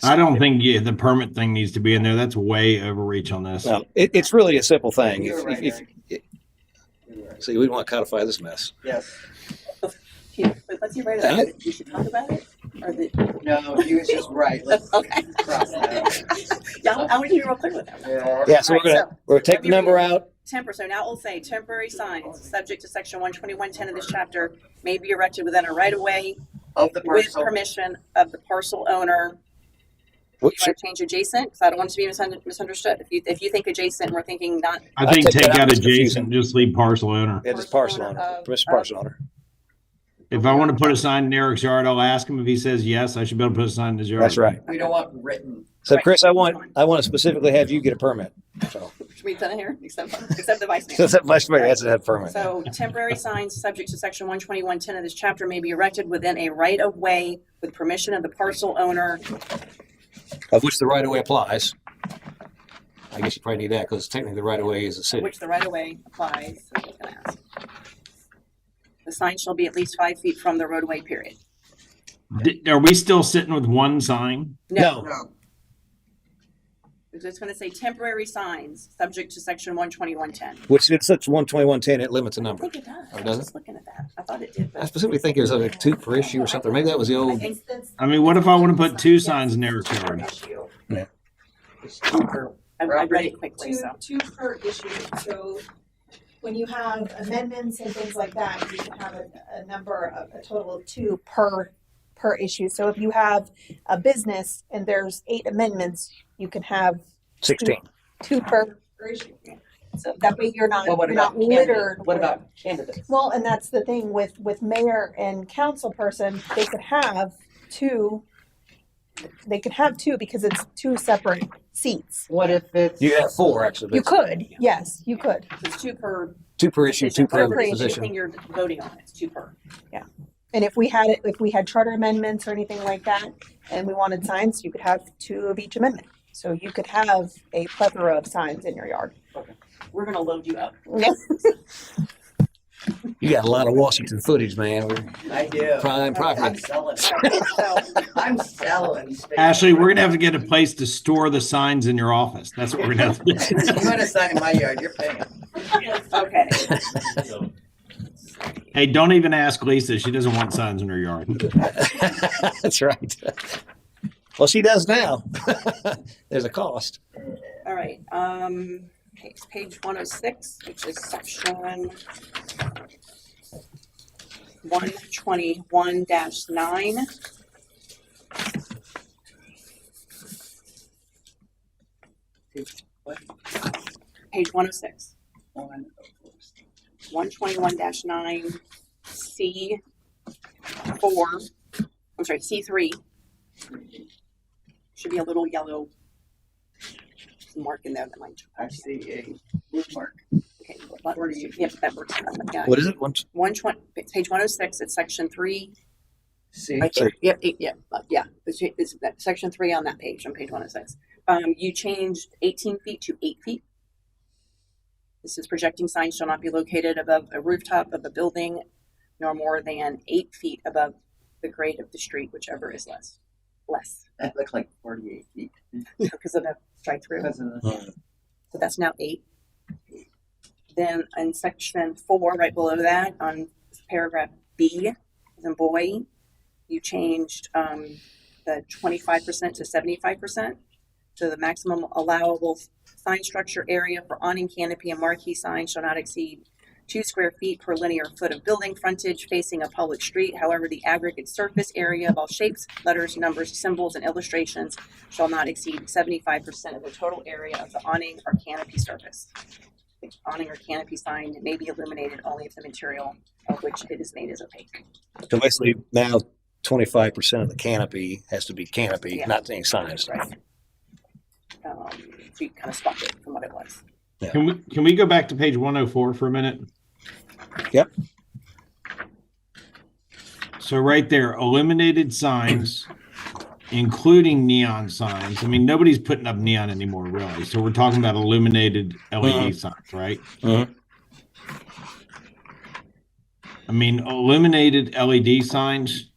I don't think the permit thing needs to be in there. That's way overreach on this. No, it's really a simple thing. You're right, Eric. See, we want to codify this mess. Yes. Let's see right about it. We should talk about it. No, he was just right. Let's okay. cross that out. Yeah, I want you to be real clear with that. Yeah, so we're take the number out. So now we'll say temporary signs subject to section 121.10 of this chapter may be erected within a right of way of the with parcel. permission of the parcel owner. You want to change adjacent? Because I don't want it to be misunderstood. If you think adjacent, we're thinking not. I think take out adjacent, just leave parcel owner. Yeah, just parcel owner. Permission parcel owner. If I want to put a sign in Eric's yard, I'll ask him if he says yes. I should be able to put a sign in his yard. That's right. We don't want written. So, Chris, I want to specifically have you get a permit. So, Should we put it here? Except the vice mayor. so that vice mayor has to have a permit. So temporary signs subject to section 121.10 of this chapter may be erected within a right of way with permission of the parcel owner. Of which the right of way applies. I guess you probably need that because technically the right of way is the city. Which the right of way applies. So I was gonna ask. The sign shall be at least 5 feet from the roadway, period. Are we still sitting with one sign? No. It's just gonna say temporary signs subject to section 121.10. Which it's such 121.10, it limits the I number. think it does. Oh, I does was just looking at that. I thought it did. I But specifically think it was like 2 per issue or something. Maybe that was the old. I mean, what if I want to put 2 signs in Eric's yard? Yeah. I read it quickly, so. Two per issue, so when you have amendments and things like that, you can have a total of 2 per issue. So if you have a business and there's 8 amendments, you can have 16. 2 per issue. So that way you're not, Well, what you're about not littered. What with- about candidates? Well, and that's the thing with mayor and council person, they could have 2. They could have 2 because it's 2 separate seats. What if it's? You have 4 actually. You could, yes, you could. It's 2 per. 2 per issue, 2 per Every position. thing you're voting on, it's 2 per. And if we had charter amendments or anything like that, and we wanted signs, you could have 2 of each amendment. So you could have a plethora of signs in your yard. We're gonna load you up. You got a lot of Washington footage, man. I do. Prime I'm property. selling. I'm selling. Ashley, we're going to have to get a place to store the signs in your office. That's what we're going to have to do. You want a sign in my yard? You're paying. Okay. Hey, don't even ask Lisa. She doesn't want signs in her yard. That's right. Well, she does now. There's a cost. All right, okay, it's page 106, which is section 121-9. Page 106. 121-9, C4, I'm sorry, C3. Should be a little yellow mark in there that might. I see a blue mark. Okay, yep, that works. Yeah. What is it? 120, page 106, it's section 3. See. Right there. Yep, yeah. It's that section 3 on that page, on page 106. You changed 18 feet to 8 feet. This is projecting signs shall not be located above a rooftop of a building, nor more than 8 feet above the grade of the street, whichever is less. That looked like 48 feet. Because of the strike through. So that's now 8. Then in section 4, right below that, on paragraph B, as in boy, you changed the 25% to 75%. So the maximum allowable sign structure area for awning, canopy, and marquee signs shall not exceed 2 square feet per linear foot of building frontage facing a public street. However, the aggregate surface area of all shapes, letters, numbers, symbols, and illustrations shall not exceed 75% of the total area of the awning or canopy surface. The awning or canopy sign may be illuminated only if the material of which it is made is opaque. So basically now 25% of the canopy has to be canopy, Yeah. not any signs. Right. So you kind of swapped it from what it was. Can we go back to page 104 for a minute? Yep. So right there, illuminated signs, including neon signs. I mean, nobody's putting up neon anymore, really. So we're talking about illuminated LED signs, right? I mean, illuminated LED signs.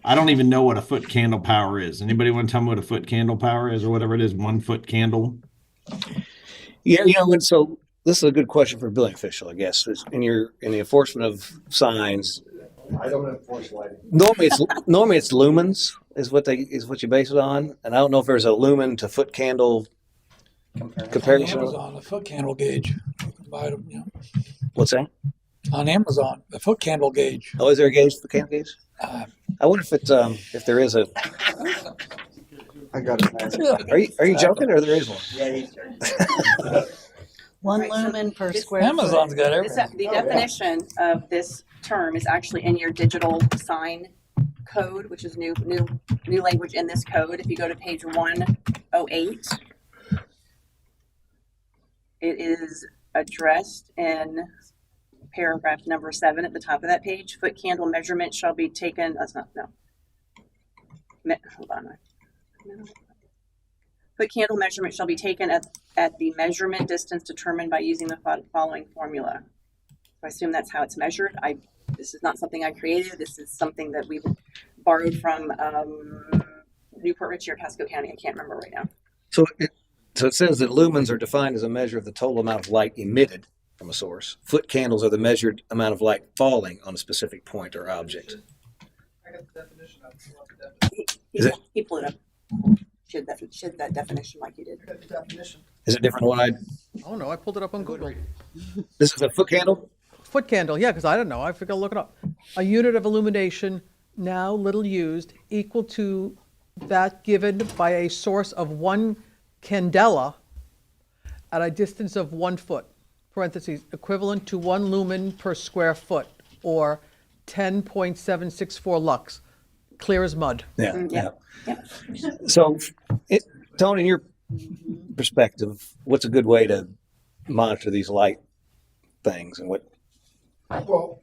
I don't even know what a foot candle power is. Anybody want to tell me what a foot candle power is, or whatever it is? 1 foot candle. Yeah, and so this is a good question for a building official, I guess. In the enforcement of signs, I don't enforce lighting. normally it's lumens is what you base it on, and I don't know if there's a lumen to foot candle comparison. On Amazon, a foot candle gauge. You can buy them, you know. What's that? On Amazon, a foot candle gauge. Oh, is there a gauge for the candle gauge? I wonder if there is a. I got it. Are you joking, or there is one? Yeah, he's joking. 1 lumen per square Amazon's foot. got everything. The definition of this term is actually in your digital sign code, which is new language in this code. If you go to page 108, it is addressed in paragraph number 7 at the top of that page. Foot candle measurement shall be taken. That's not no. Hold on. Foot candle measurement shall be taken at the measurement distance determined by using the following formula. So I assume that's how it's measured. This is not something I created. This is something that we've borrowed from Newport Richey or Pasco County. I can't remember right now. So it says that lumens are defined as a measure of the total amount of light emitted from a source. Foot candles are the measured amount of light falling on a specific point or object. He pulled it up. Should that definition like you did. Is it different than what I? Oh no, I pulled it up on Google. This is a foot candle? Foot candle, yeah, because I don't know. I forgot to look it up. A unit of illumination now little used, equal to that given by a source of 1 candela at a distance of 1 foot, parentheses, equivalent to 1 lumen per square foot, or 10.764 lux, clear as mud. Yeah. So, Tony, in your perspective, what's a good way to monitor these light things, and what? Well,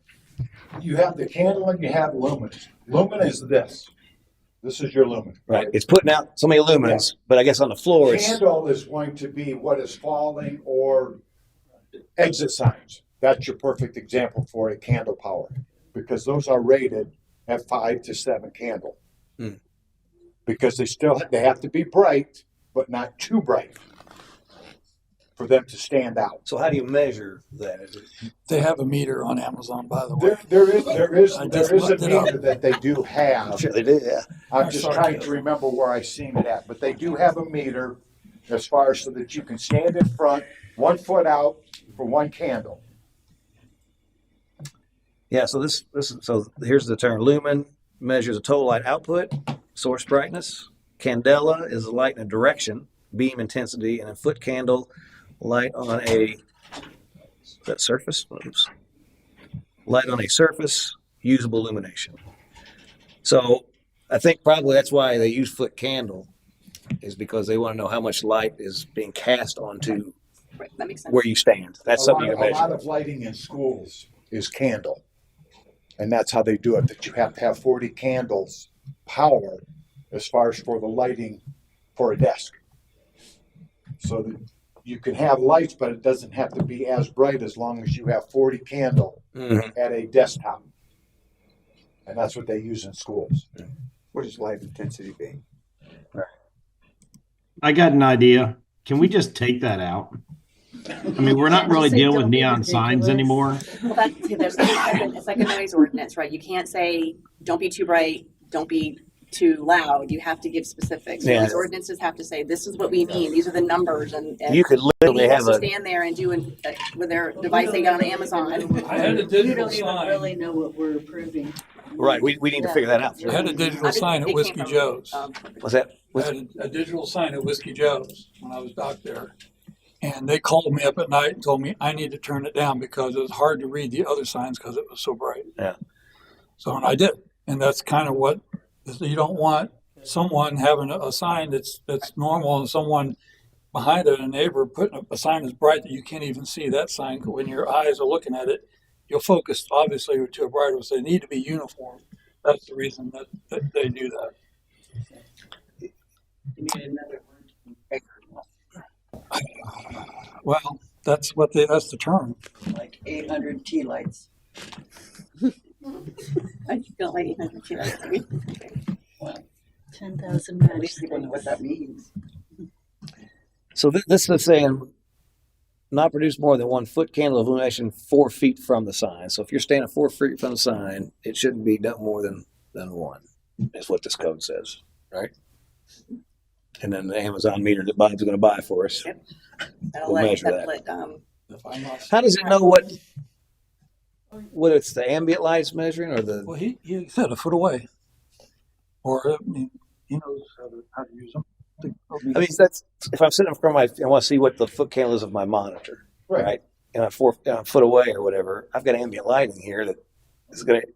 you have the candle and you have lumens. Lumen is this. This is your lumen. Right. It's putting out so many lumens, but I guess on the floor it's. Candle is going to be what is falling or exit signs. That's your perfect example for a candle power, because those are rated at 5 to 7 candle. Because they have to be bright, but not too bright for them to stand out. So how do you measure that? They have a meter on Amazon, by the way. There is I a just looked it up. meter that they do have. Sure, they do. Yeah. I'm just trying to remember where I seen it at, but they do have a meter as far as so that you can stand in front, 1 foot out for 1 candle. Yeah. So so here's the term. Lumen measures a total light output, source brightness. Candela is the light in a direction, beam intensity, and a foot candle, light on a surface. Oops. Light on a surface, usable illumination. So I think probably that's why they use foot candle, is because they want to know how much light is being cast onto That makes sense. where you stand. That's something you can A lot measure. of lighting in schools is candle. And that's how they do it, that you have to have 40 candles power as far as for the lighting for a desk. So that you can have lights, but it doesn't have to be as bright as long as you have 40 candle at a desktop. And that's what they use in schools. What is light intensity being? I got an idea. Can we just take that out? I mean, we're not really dealing with neon signs anymore. Well, it's like a noise ordinance, right? You can't say, don't be too bright, don't be too loud. You have to give specifics. Yeah. These ordinances have to say, this is what we mean. These are the numbers. And You could literally have to a. stand there and do with their device they got on Amazon. I had a You digital don't even sign. really know what we're approving. Right. We need to figure that out. I had a digital sign at Whiskey Joe's. What's that? I had a digital sign at Whiskey Joe's when I was back there. And they called me up at night and told me I need to turn it down because it was hard to read the other signs because it was so bright. Yeah. So, and I did. And that's kind of what, you don't want someone having a sign that's normal and someone behind it, a neighbor, putting a sign that's bright that you can't even see that sign. When your eyes are looking at it, you'll focus obviously to a brighter, so they need to be uniform. That's the reason that they do that. You need another one. Well, that's the term. Like 800 tea lights. I feel like 800 kilos. Well, 10,000 at least people know what that means. So this is saying not produce more than 1 foot candle of illumination 4 feet from the sign. So if you're standing 4 feet from the sign, it shouldn't be no more than 1. Is what this code says, right? And then the Amazon meter that Bob's going to buy for us. Yep. We'll measure that. If I'm not, How does it know what it's the ambient light's measuring or the? well, he said a foot away, or I mean, he knows how to use them. I mean, that's if I'm sitting in front of I want to see what the foot candle is of my monitor, right? And I'm 4 foot away or whatever. I've got ambient lighting here that is going to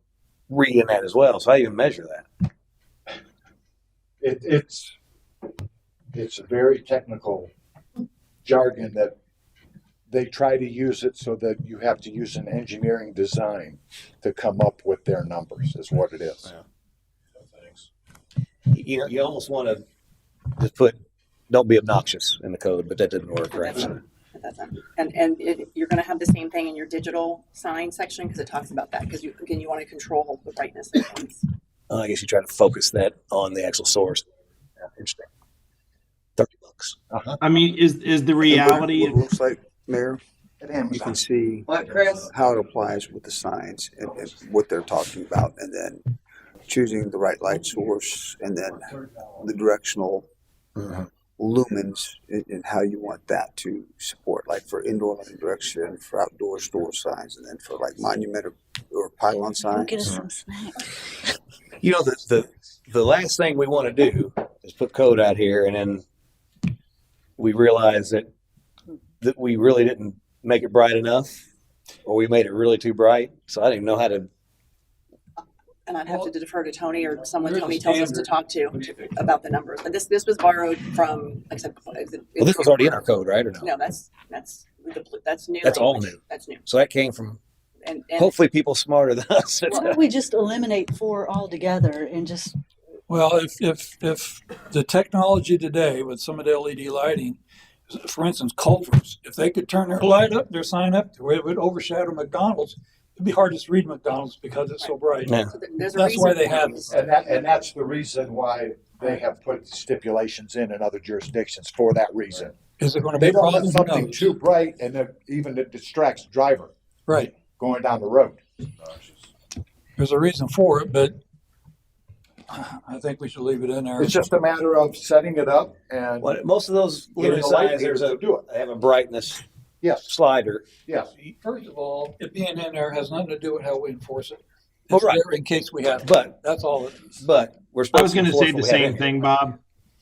read in that as well. So how do you measure that? It's a very technical jargon that they try to use it so that you have to use an engineering design to come up with their numbers is what it is. You almost want to just put don't be obnoxious in the code, but that didn't work, right? So, It doesn't. And you're going to have the same thing in your digital sign section because it talks about that because you want to control the brightness of things. I guess you try to focus that on the actual source. Yeah, interesting. $30. I mean, is the reality? What it looks like, Mayor, you can see What, Chris? how it applies with the signs and what they're talking about, and then choosing the right light source, and then the directional lumens and how you want that to support, like for indoor lighting direction, for outdoor store signs, and then for like monument or pylon signs. Get us some snacks. You know, the last thing we want to do is put code out here, and then we realize that we really didn't make it bright enough, or we made it really too bright. So I didn't even know how to. And I'd have to defer to Tony or someone Tony tells us to talk to about the numbers. But this was borrowed from, like I said, Well, this was already in our code, right? Or no? No, that's new. That's all language. new. That's new. So that came from And hopefully people smarter than us. Why don't we just eliminate 4 altogether and just, Well, if the technology today with some of the LED lighting, for instance, Culver's, if they could turn their sign up to where it would overshadow McDonald's, it'd be hard to read McDonald's because it's so bright. Yeah. So there's a That's reason why they for have these. And that's the reason why they have put stipulations in other jurisdictions for that reason. Is it going to be They a don't problem? want something too bright and then even it distracts the driver Right. going down the road. There's a reason for it, but I think we should leave it in there. It's just a matter of setting it up and Well, most of those getting little the light signs, meters to do it. they have a brightness Yes, slider. yes. First of all, it being in there has nothing to do with how we enforce it. Well, It's right. there in case we have to. But That's all it is. but we're I supposed was going to say enforce the what we have same in thing, Bob.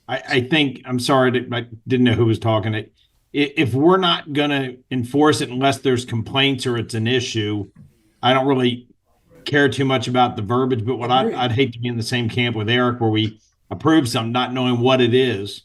I think I'm sorry I didn't know who was talking. If we're not going to enforce it unless there's complaints or it's an issue, I don't really care too much about the verbiage. But what I'd hate to be in the same camp with Eric where we approve something not knowing what it is,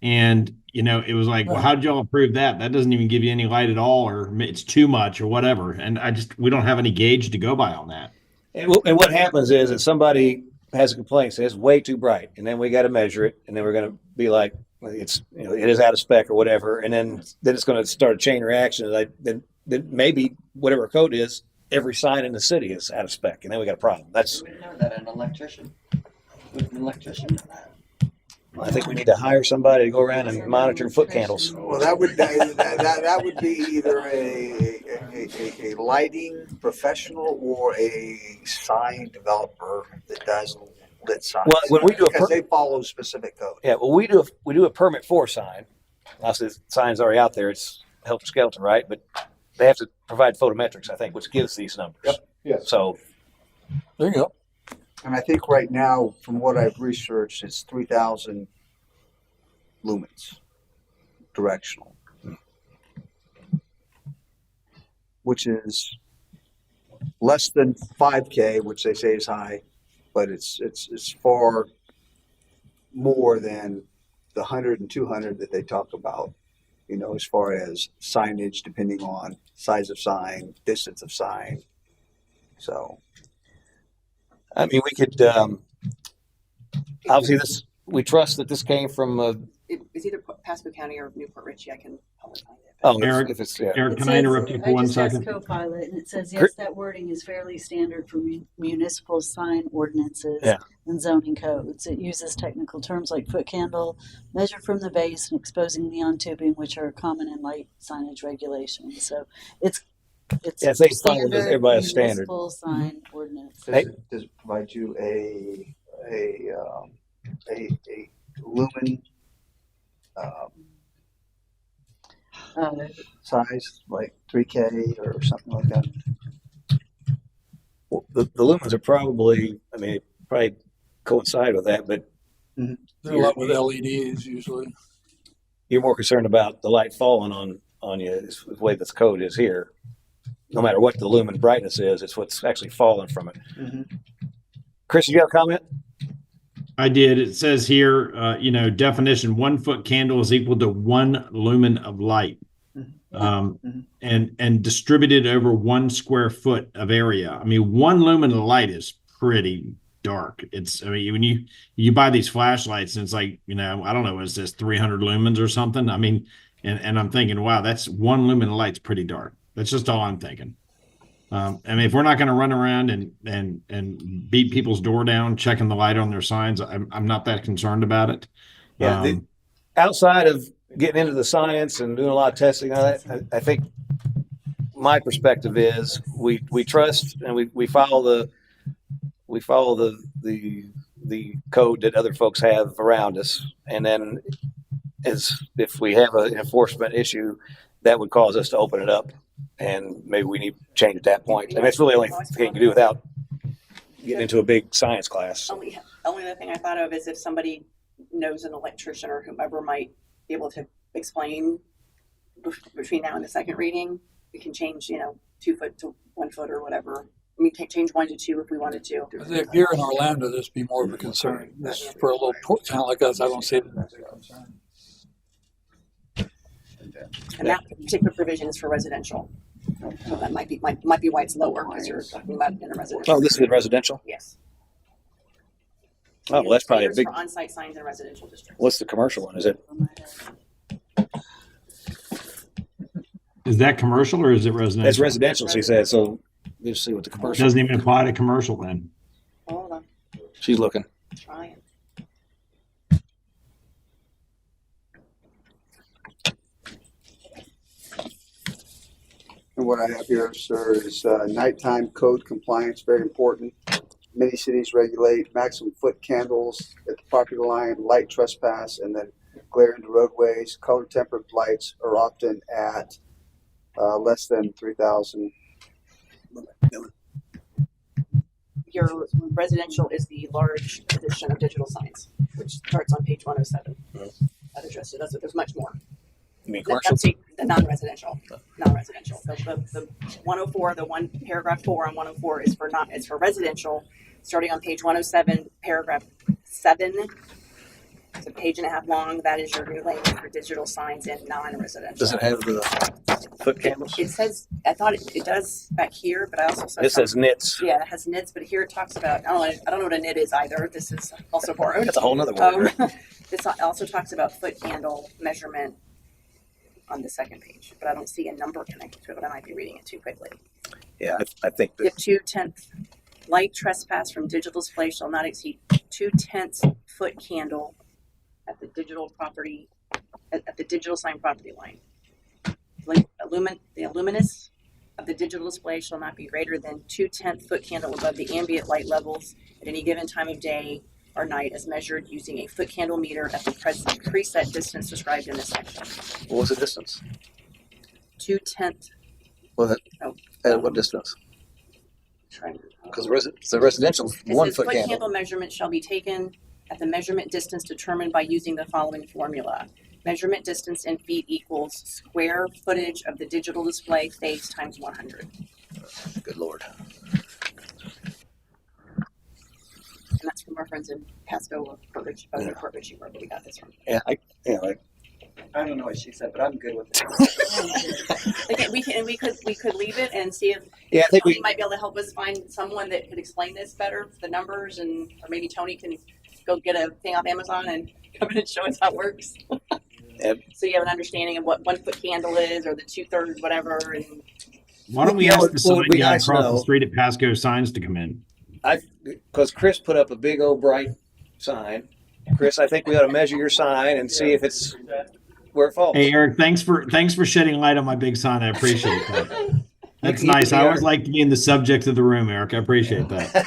and it was like, well, how did y'all approve that? That doesn't even give you any light at all, or it's too much, or whatever. And we don't have any gauge to go by on that. And what happens is that somebody has a complaint, says it's way too bright, and then we got to measure it, and then we're going to be like, it is out of spec or whatever, and then it's going to start a chain reaction. Then maybe whatever code is, every sign in the city is out of spec, and then we got a problem. That's We know that an electrician. Would an electrician know that? I think we need to hire somebody to go around and monitor foot candles. Well, that would be either a lighting professional or a sign developer that does lit signs. Well, when we do because they follow specific code. Yeah, well, we do a permit for sign. Obviously, the sign's already out there. It's helter skelter, right? But they have to provide photometrics, I think, which gives these numbers. Yep. Yes. So There you go. And I think right now, from what I've researched, it's 3,000 lumens directional, which is less than 5K, which they say is high, but it's far more than the 100 and 200 that they talk about, as far as signage, depending on size of sign, distance of sign, So, I mean, we could, obviously this, we trust that this came from, It's either Pasco County or Newport Richie. I can probably find it. oh, Eric, if it's, yeah. Eric, It can I says- interrupt you for one I just second? asked Copilot, and it says, yes, that wording is fairly standard for municipal sign ordinances Yeah. and zoning codes. It uses technical terms like foot candle, measured from the base, and exposing neon tubing, which are common in light signage regulations. So it's Yeah, they follow standard everybody's standard. municipal sign ordinance. does it provide you a lumen size, like 3K or something like that? Well, the lumens are probably, I mean, probably coincide with that, but They're a lot with LEDs usually. you're more concerned about the light falling on you is the way this code is here. No matter what the lumen brightness is, it's what's actually falling from it. Chris, you got a comment? I did. It says here, definition: 1 foot candle is equal to 1 lumen of light, and distributed over 1 square foot of area. I mean, 1 lumen of light is pretty dark. It's, I mean, when you buy these flashlights and it's like, I don't know, is this 300 lumens or something? I mean, and I'm thinking, wow, that's 1 lumen of light's pretty dark. That's just all I'm thinking. I mean, if we're not going to run around and beat people's door down, checking the light on their signs, I'm not that concerned about it. Yeah. Outside of getting into the science and doing a lot of testing, I think my perspective is we trust and we follow the code that other folks have around us, and then if we have an enforcement issue, that would cause us to open it up, and maybe we need to change at that point. I mean, it's really the only thing you can do without getting into a big science class. Only other thing I thought of is if somebody knows an electrician or whomever might be able to explain between now and the second reading, we can change, 2 foot to 1 foot or whatever. I mean, change 1 to 2 if we wanted to. I think here in Orlando, this would be more of a concern. This, for a little town like us, I don't see it as a concern. And that particular provision is for residential. So that might be why it's lower, because you're talking about in a residential. Oh, this is in residential? Yes. Oh, well, that's probably a Standards big. for on-site signs in residential districts. What's the commercial one? Is it? Is that commercial or is it residential? It's residential, she said. So let's see what the It commercial. doesn't even apply to commercial then. Hold on, She's looking. trying. And what I have here, sir, is nighttime code compliance, very important. Many cities regulate maximum foot candles at the property line, light trespass, and then glare into roadways. Color tempered lights are often at less than 3,000. Your residential is the large edition of digital signs, which starts on page 107. That addresses, there's much more. You mean commercial? That's the non-residential. Non-residential. The 104, the one paragraph 4 on 104 is it's for residential, starting on page 107, paragraph 7. It's a page and a half long. That is your new language for digital signs in non-residential. Does it have the foot candles? It says, I thought it does back here, but I also saw It says nits. Yeah, it has nits, but here it talks about, I don't know what a nit is either. This is also borrowed. That's a whole nother word. This also talks about foot candle measurement on the second page, but I don't see a number connected to it, but I might be reading it too quickly. Yeah, I think If that. 2/10 light trespass from digital display shall not exceed 2/10 foot candle at the digital property, at the digital sign property line. The luminous of the digital display shall not be greater than 2/10 foot candle above the ambient light levels at any given time of day or night as measured using a foot candle meter at the preset distance described in this section. What was the distance? 2/10. Was it? Oh, At what distance? Because the residential It 1 says foot foot candle. candle measurement shall be taken at the measurement distance determined by using the following formula. Measurement distance in feet equals square footage of the digital display face times 100. Good Lord. And that's from our friends in Pasco, Port Richie, where we got this from. Yeah, I don't know what she said, but I'm good with it. Again, we could leave it and see if Yeah, I think Tony we, might be able to help us find someone that could explain this better, the numbers, or maybe Tony can go get a thing off Amazon and come in and show us how it works. Yep. So you have an understanding of what 1 foot candle is, or the 2/3 whatever. And Why don't we Yeah, ask what the sign would be guy nice to across the know- street at Pasco Signs to come in? because Chris put up a big old bright sign. Chris, I think we ought to measure your sign and see if it's where it falls. Hey, Eric, thanks for shedding light on my big sign. I appreciate that. That's nice. I always like to be in the subject of the room, Eric. I appreciate that.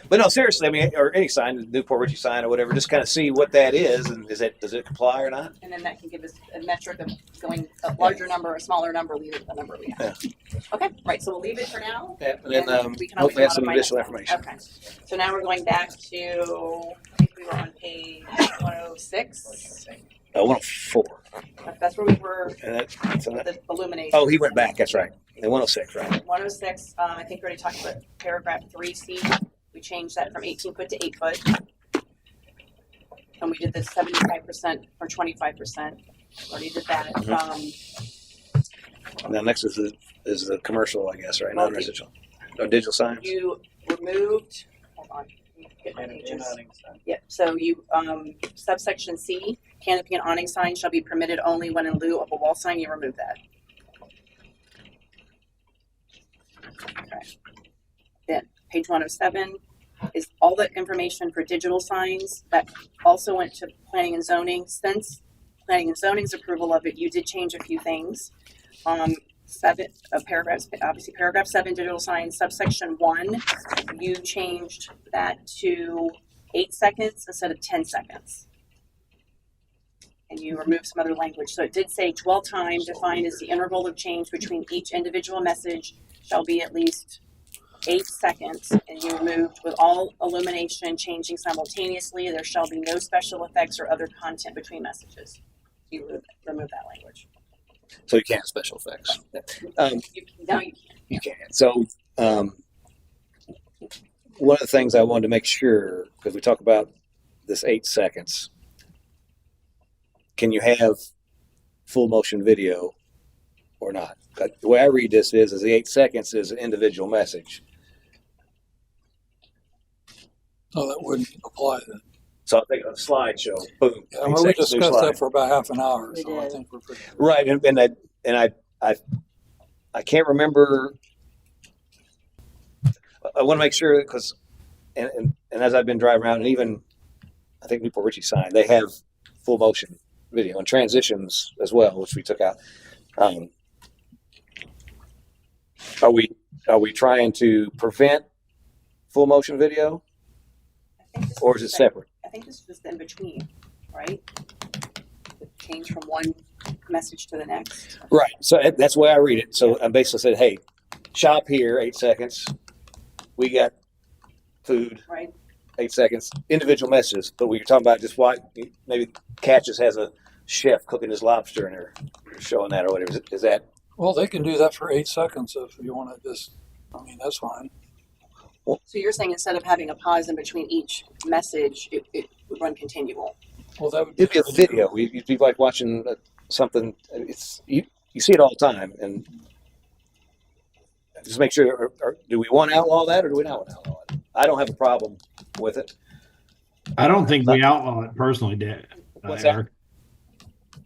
But no, seriously, I mean, or any sign, the Newport Richie sign or whatever, just kind of see what that is, and does it comply or not? then that can give us a metric of going a larger number, a smaller number, leave it at the number we have. Okay, right. So we'll leave it for now. Yeah, and then we can always hopefully have some modify additional that. information. Okay. So now we're going back to, I think we were on page 106. 104. That's where we were. And that's The illumination. oh, he went back. That's right. And 106, right? 106. I think we already talked about paragraph 3C. We changed that from 18 foot to 8 foot. And we did the 75% or 25%. Already did that. And then next is the commercial, I guess, right? Well, Non-residential. Or digital signs. You removed, hold on, let me get my pages. Yep, so you, subsection C, canopy and awning signs shall be permitted only when in lieu of a wall sign. You remove that. Okay. Then, page 107 is all the information for digital signs that also went to planning and zoning. Since planning and zoning's approval of it, you did change a few things. Paragraph 7, digital signs, subsection 1, you changed that to 8 seconds instead of 10 seconds. And you removed some other language. So it did say dwell time defined as the interval of change between each individual message shall be at least 8 seconds. And you removed with all illumination changing simultaneously, there shall be no special effects or other content between messages. You remove that language. So you can't have special effects. Now you can. You can't. So one of the things I wanted to make sure, because we talk about this 8 seconds, can you have full motion video or not? The way I read this is the 8 seconds is an individual message. So that wouldn't apply then. So I think on a slideshow, boom. Yeah, well, we discussed that for about half an hour, so I think we're pretty. Right, and I can't remember. I want to make sure because, and as I've been driving around, and even I think Newport Richie sign, they have full motion video and transitions as well, which we took out. Are we trying to prevent full motion video, or is it separate? I think this was in between, right? The change from one message to the next. Right. So that's the way I read it. So I basically said, hey, shop here, 8 seconds. We got food, right? 8 seconds. Individual messages. But when you're talking about just why, maybe Catches has a chef cooking his lobster and they're showing that or whatever. Is that? Well, they can do that for 8 seconds if you want to just, I mean, that's fine. So you're saying instead of having a pause in between each message, it would run continual? Well, that would It'd be a video. You'd be like watching something. It's you see it all the time, and just make sure. Do we want to outlaw that, or do we not want to outlaw it? I don't have a problem with it. I don't think we outlaw it personally, Dad. What's Eric.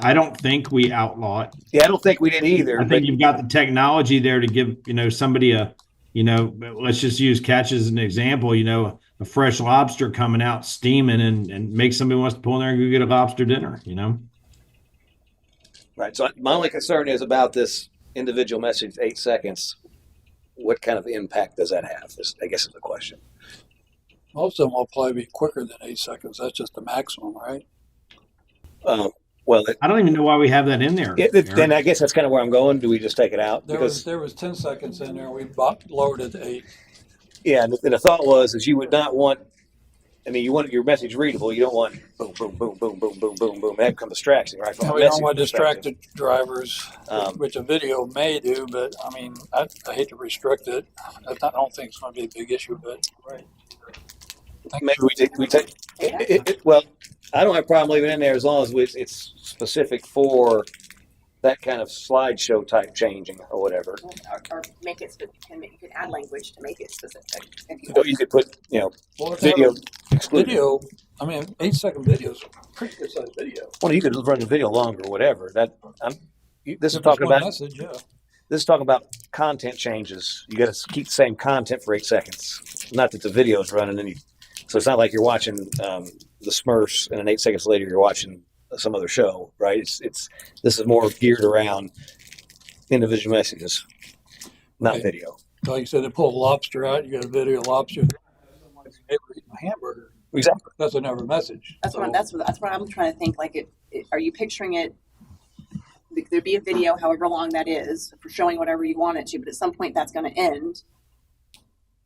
I don't think we outlaw it. Yeah, I don't think we did either. I think you've got the technology there to give somebody a. Let's just use Catch as an example, a fresh lobster coming out steaming and make somebody wants to pull in there and go get a lobster dinner, Right. So my only concern is about this individual message, 8 seconds. What kind of impact does that have? I guess is the question. Most of them will probably be quicker than 8 seconds. That's just the maximum, right? Well, I don't even know why we have that in there. Then I guess that's kind of where I'm going. Do we just take it out? There was 10 seconds in there. We lowered it to 8. Yeah, and the thought was you would not want. I mean, you want your message readable. You don't want boom, boom, boom, boom, boom, boom, boom, boom. That becomes distracting, right? We don't want distracted drivers, which a video may do. But I mean, I hate to restrict it. I don't think it's going to be a big issue, but right. maybe we take, well, I don't have a problem leaving it in there as long as it's specific for that kind of slideshow type changing or whatever. Or make it, you can add language to make it specific. So you could put, Well, if video they excluded. video, I mean, 8-second videos, pretty good sized video. Well, you could run the video longer or whatever. This is If it's talking one about message, yeah. this is talking about content changes. You got to keep the same content for 8 seconds. Not that the video is running any. So it's not like you're watching the Smurfs and then 8 seconds later you're watching some other show, right? This is more geared around individual messages, not Okay. video. Like you said, they pull a lobster out, you got a video of lobster. Neighbor eating a hamburger. Exactly. That's another message. That's what I'm trying to think. Like, are you picturing it? There'd be a video, however long that is, for showing whatever you want it to, but at some point that's going to end,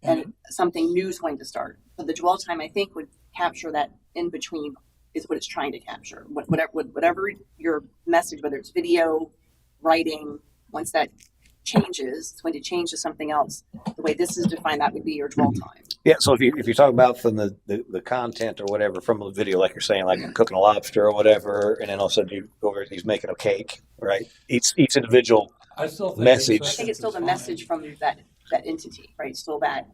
and something new is going to start. So the dwell time, I think, would capture that in between. Is what it's trying to capture. Whatever your message, whether it's video, writing, once that changes, it's going to change to something else. The way this is defined, that would be your dwell time. Yeah. So if you talk about from the content or whatever from the video, like you're saying, like cooking a lobster or whatever, and then all of a sudden you go over, he's making a cake, right? Each individual I still think message. I think it's still the message from that entity, right? Still that.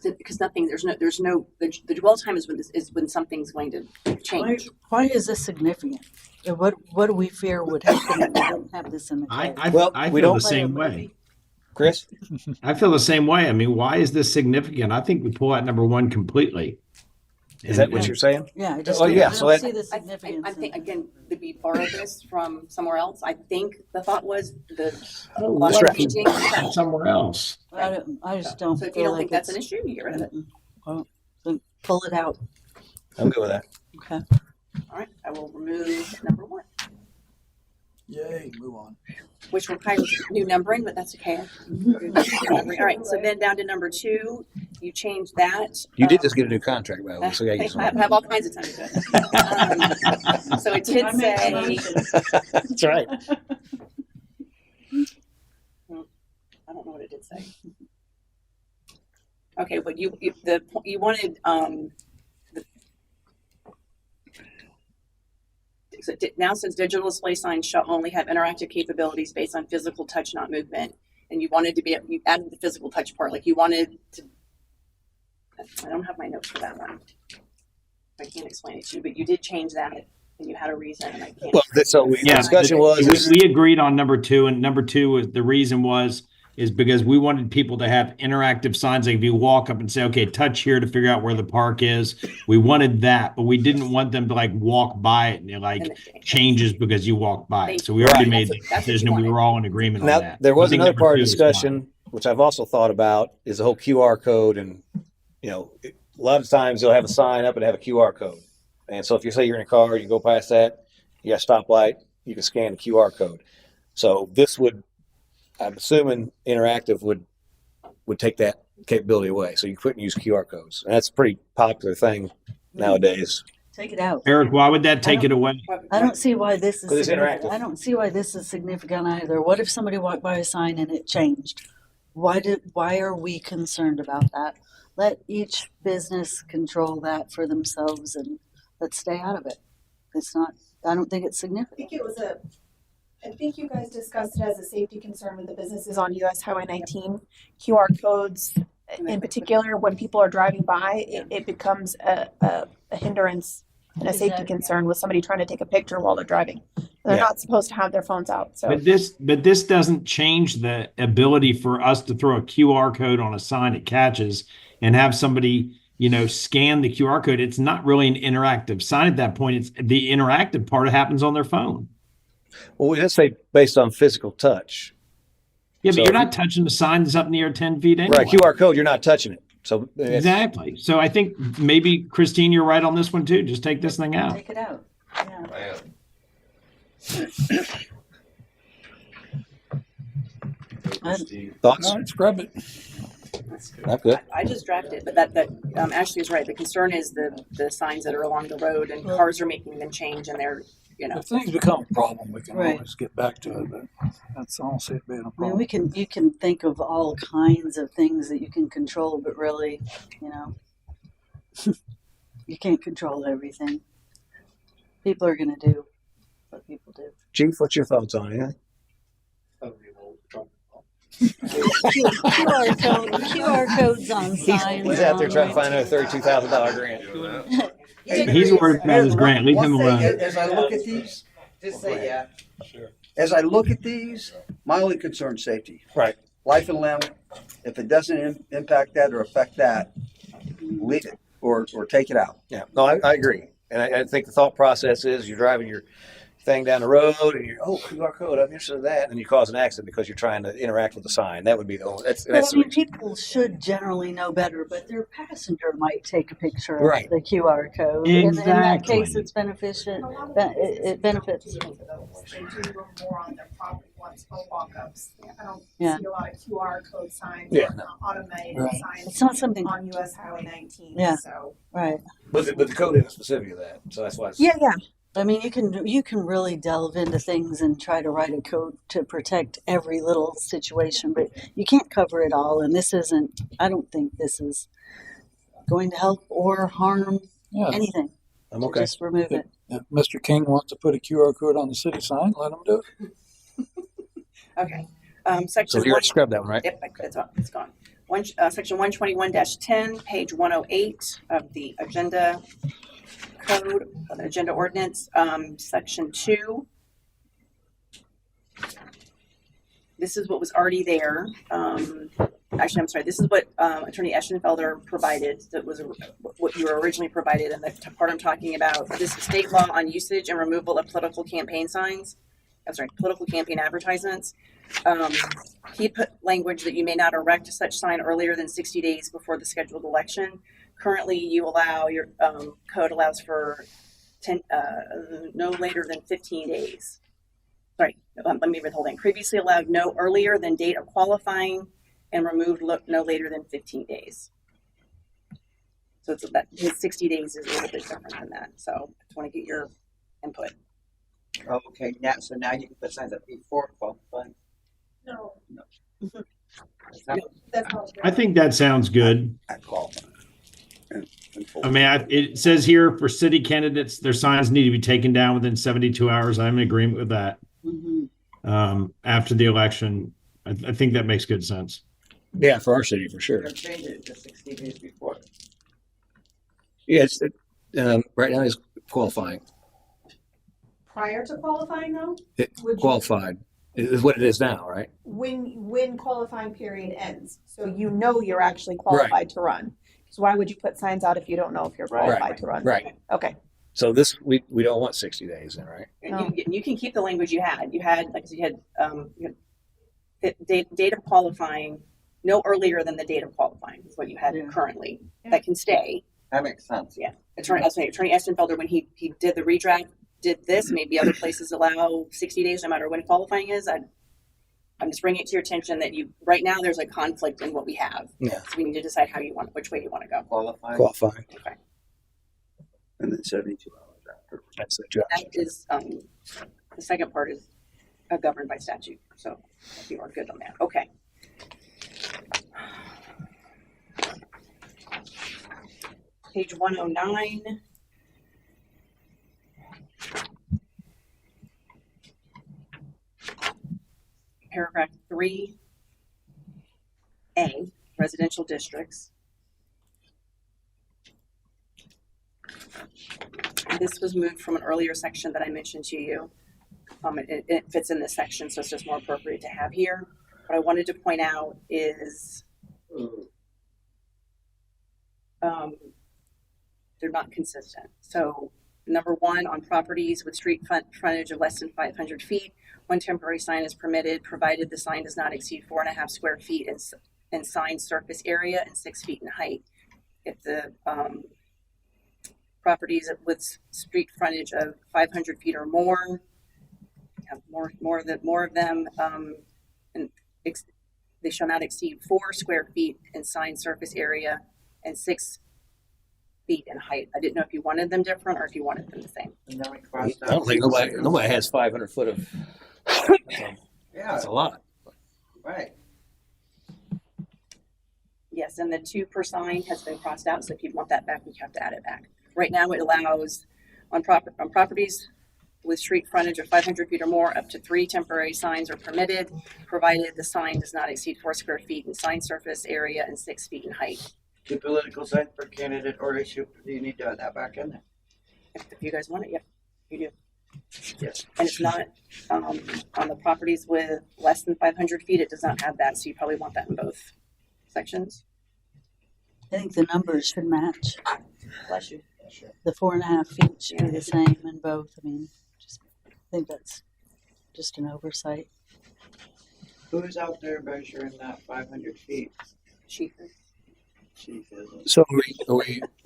Because nothing, there's no the dwell time is when something's going to change. Why is this significant? What do we fear would happen if we didn't have this in the code? I feel the same way. Chris? I feel the same way. I mean, why is this significant? I think we pull out number 1 completely. Is that what you're saying? Yeah, I just Oh, yeah. I So don't that, see the significance. I think again, did we borrow this from somewhere else? I think the thought was the Distraction somewhere else. I just don't. So if feel you don't like think that's an it's- issue, you get rid of it. I don't think- pull it out. I'm good with that. Okay. All right, I will remove number 1, Yay, move on. which requires new numbering, but that's okay. All right, so then down to number 2, you change that. You did just get a new contract, by the way, so yeah, I have all kinds of time to do it. So it did I make a say. motion. That's right. I don't know what it did say. Okay, but you wanted so it now says digital display signs shall only have interactive capabilities based on physical touch, not movement. And you wanted to you added the physical touch part, like you wanted to. I don't have my notes for that one. I can't explain it to you, but you did change that, and you had a reason, and I can't. Well, so the discussion was we agreed on number 2, and number 2 was the reason is because we wanted people to have interactive signs. Like if you walk up and say, okay, touch here to figure out where the park is. We wanted that, but we didn't want them to like walk by it and it like changes because you walk by it. So we already made the decision and we were all in agreement now on that. there was I think another number part of 2 is discussion, which I've also thought about, is the whole QR code. And, a lot of times they'll have a sign up and have a QR code. And so if you say you're in a car, you go past that, you got a stoplight, you can scan the QR code. So this would, I'm assuming interactive would take that capability away. So you couldn't use QR codes. And that's a pretty popular thing nowadays. Take it out. Eric, why would that take it away? I don't see why this is 'Cause it's significant. interactive. I don't see why this is significant either. What if somebody walked by a sign and it changed? Why are we concerned about that? Let each business control that for themselves and let's stay out of it. I don't think it's significant. I think you guys discussed it as a safety concern with the businesses on US Highway 19. QR codes in particular, when people are driving by, it becomes a hindrance and a safety concern with somebody trying to take a picture while they're driving. They're not supposed to have their phones out. So But this doesn't change the ability for us to throw a QR code on a sign it catches and have somebody, scan the QR code. It's not really an interactive sign at that point. It's the interactive part happens on their phone. Well, we just say based on physical touch. Yeah, but So you're not touching the sign that's up in the air 10 feet anyway. Right, QR code, you're not touching it. So Exactly. So I think maybe, Christine, you're right on this one too. Just take this thing out. Take it out. Yeah. Thoughts? No, scrub it. Not good. I just drafted it, but that Ashley is right. The concern is the signs that are along the road, and cars are making them change, and they're If things become a problem, we can Right. always get back to it, but that's, I don't see it being a I mean, problem. you can think of all kinds of things that you can control, but really, you can't control everything. People are going to do what people do. Chief, what's your thoughts on it? QR codes on signs. He's out there trying to right? find another $32,000 grant. He's worried about his grant. Leave him One thing, alone. as I look at these, Just say yeah. as I look at these, my only concern is safety. Right. Life and limb. If it doesn't impact that or affect that, leave it or take it out. Yeah, no, I agree. And I think the thought process is you're driving your thing down the road and you're, QR code, I'm interested in that. And you cause an accident because you're trying to interact with the sign. That would be the only, that's Well, I the mean, people should generally know better, but their passenger might take a picture of Right. the QR code. In that Exactly. case, it's beneficial. It benefits. They do look more on their property once home walk-ups. I don't Yeah. see a lot of QR code signs, Yeah, or automated Right. signs It's not something. on US Highway 19. Yeah. So Right. but the code isn't specific to that. So that's why it's, yeah. I mean, you can really delve into things and try to write a code to protect every little situation, but you can't cover it all. And this isn't. I don't think this is going to help or harm Yeah. anything. I'm So okay. just remove it. If Mr. King wants to put a QR code on the city sign, let him do it. Okay. Section So you already scrubbed that one, right? Yep, it's gone. Section 121-10, page 108 of the agenda code, of the agenda ordinance, section 2. This is what was already there. Actually, I'm sorry. This is what Attorney Eschenfelder provided. That was what you were originally provided, and the part I'm talking about. This is state law on usage and removal of political campaign signs. I'm sorry, political campaign advertisements. He put language that you may not erect such sign earlier than 60 days before the scheduled election. Currently, you allow your code allows for no later than 15 days. Sorry, let me read the whole thing. Previously allowed no earlier than date of qualifying and removed no later than 15 days. So it's that his 60 days is a little bit different than that. So I just want to get your input. Oh, okay, so now you can put signs up before qualifying. No. Is that- That's not I think that sounds good. At qualifying. I mean, it says here for city candidates, their signs need to be taken down within 72 hours. I'm in agreement with that. After the election, I think that makes good sense. Yeah, for our city, for sure. Or change it to 60 days before. Yeah, right now it's qualifying. prior to qualifying though? Would you- Qualified is what it is now, right? When qualifying period ends, so you know you're actually qualified to run. So why would you put signs out if you don't know if you're qualified to run? Right. Okay. So this, we don't want 60 days then, right? And you can keep the language you had. You had, like you had date of qualifying, no earlier than the date of qualifying is what you had currently. That can stay. That makes sense. Yeah. Attorney Estenfelder, when he did the redraft, did this. Maybe other places allow 60 days no matter when qualifying is. I'm just bringing it to your attention that right now there's a conflict in what we have. Yeah. So we need to decide which way you want to go. Qualifying. Okay. And then 72 hours after. That's the job. That is, the second part is governed by statute. So you are good on that. Okay. Page 109. Paragraph 3A, residential districts. This was moved from an earlier section that I mentioned to you. It fits in this section, so it's just more appropriate to have here. What I wanted to point out is they're not consistent. So number one, on properties with street frontage of less than 500 feet, one temporary sign is permitted, provided the sign does not exceed 4.5 square feet in sign surface area and 6 feet in height. If the properties with street frontage of 500 feet or more, have more of them, and they shall not exceed 4 square feet in sign surface area and 6 feet in height. I didn't know if you wanted them different or if you wanted them the same. And then we I crossed out. don't think nobody has 500 foot of. Yeah, That's a lot. right. Yes, and the 2 per sign has been crossed out, so if you want that back, we have to add it back. Right now, it allows on properties with street frontage of 500 feet or more, up to 3 temporary signs are permitted, provided the sign does not exceed 4 square feet in sign surface area and 6 feet in height. 2 political signs per candidate or issue. Do you need to add that back in there? If you guys want it, yep, you do. Yes. And it's not, on the properties with less than 500 feet, it does not have that, so you probably want that in both sections. I think the numbers should match. Bless you. The 4.5 feet should be the same in both. I mean, I think that's just an oversight. Who's out there measuring that 500 feet? Chief. Chief isn't. So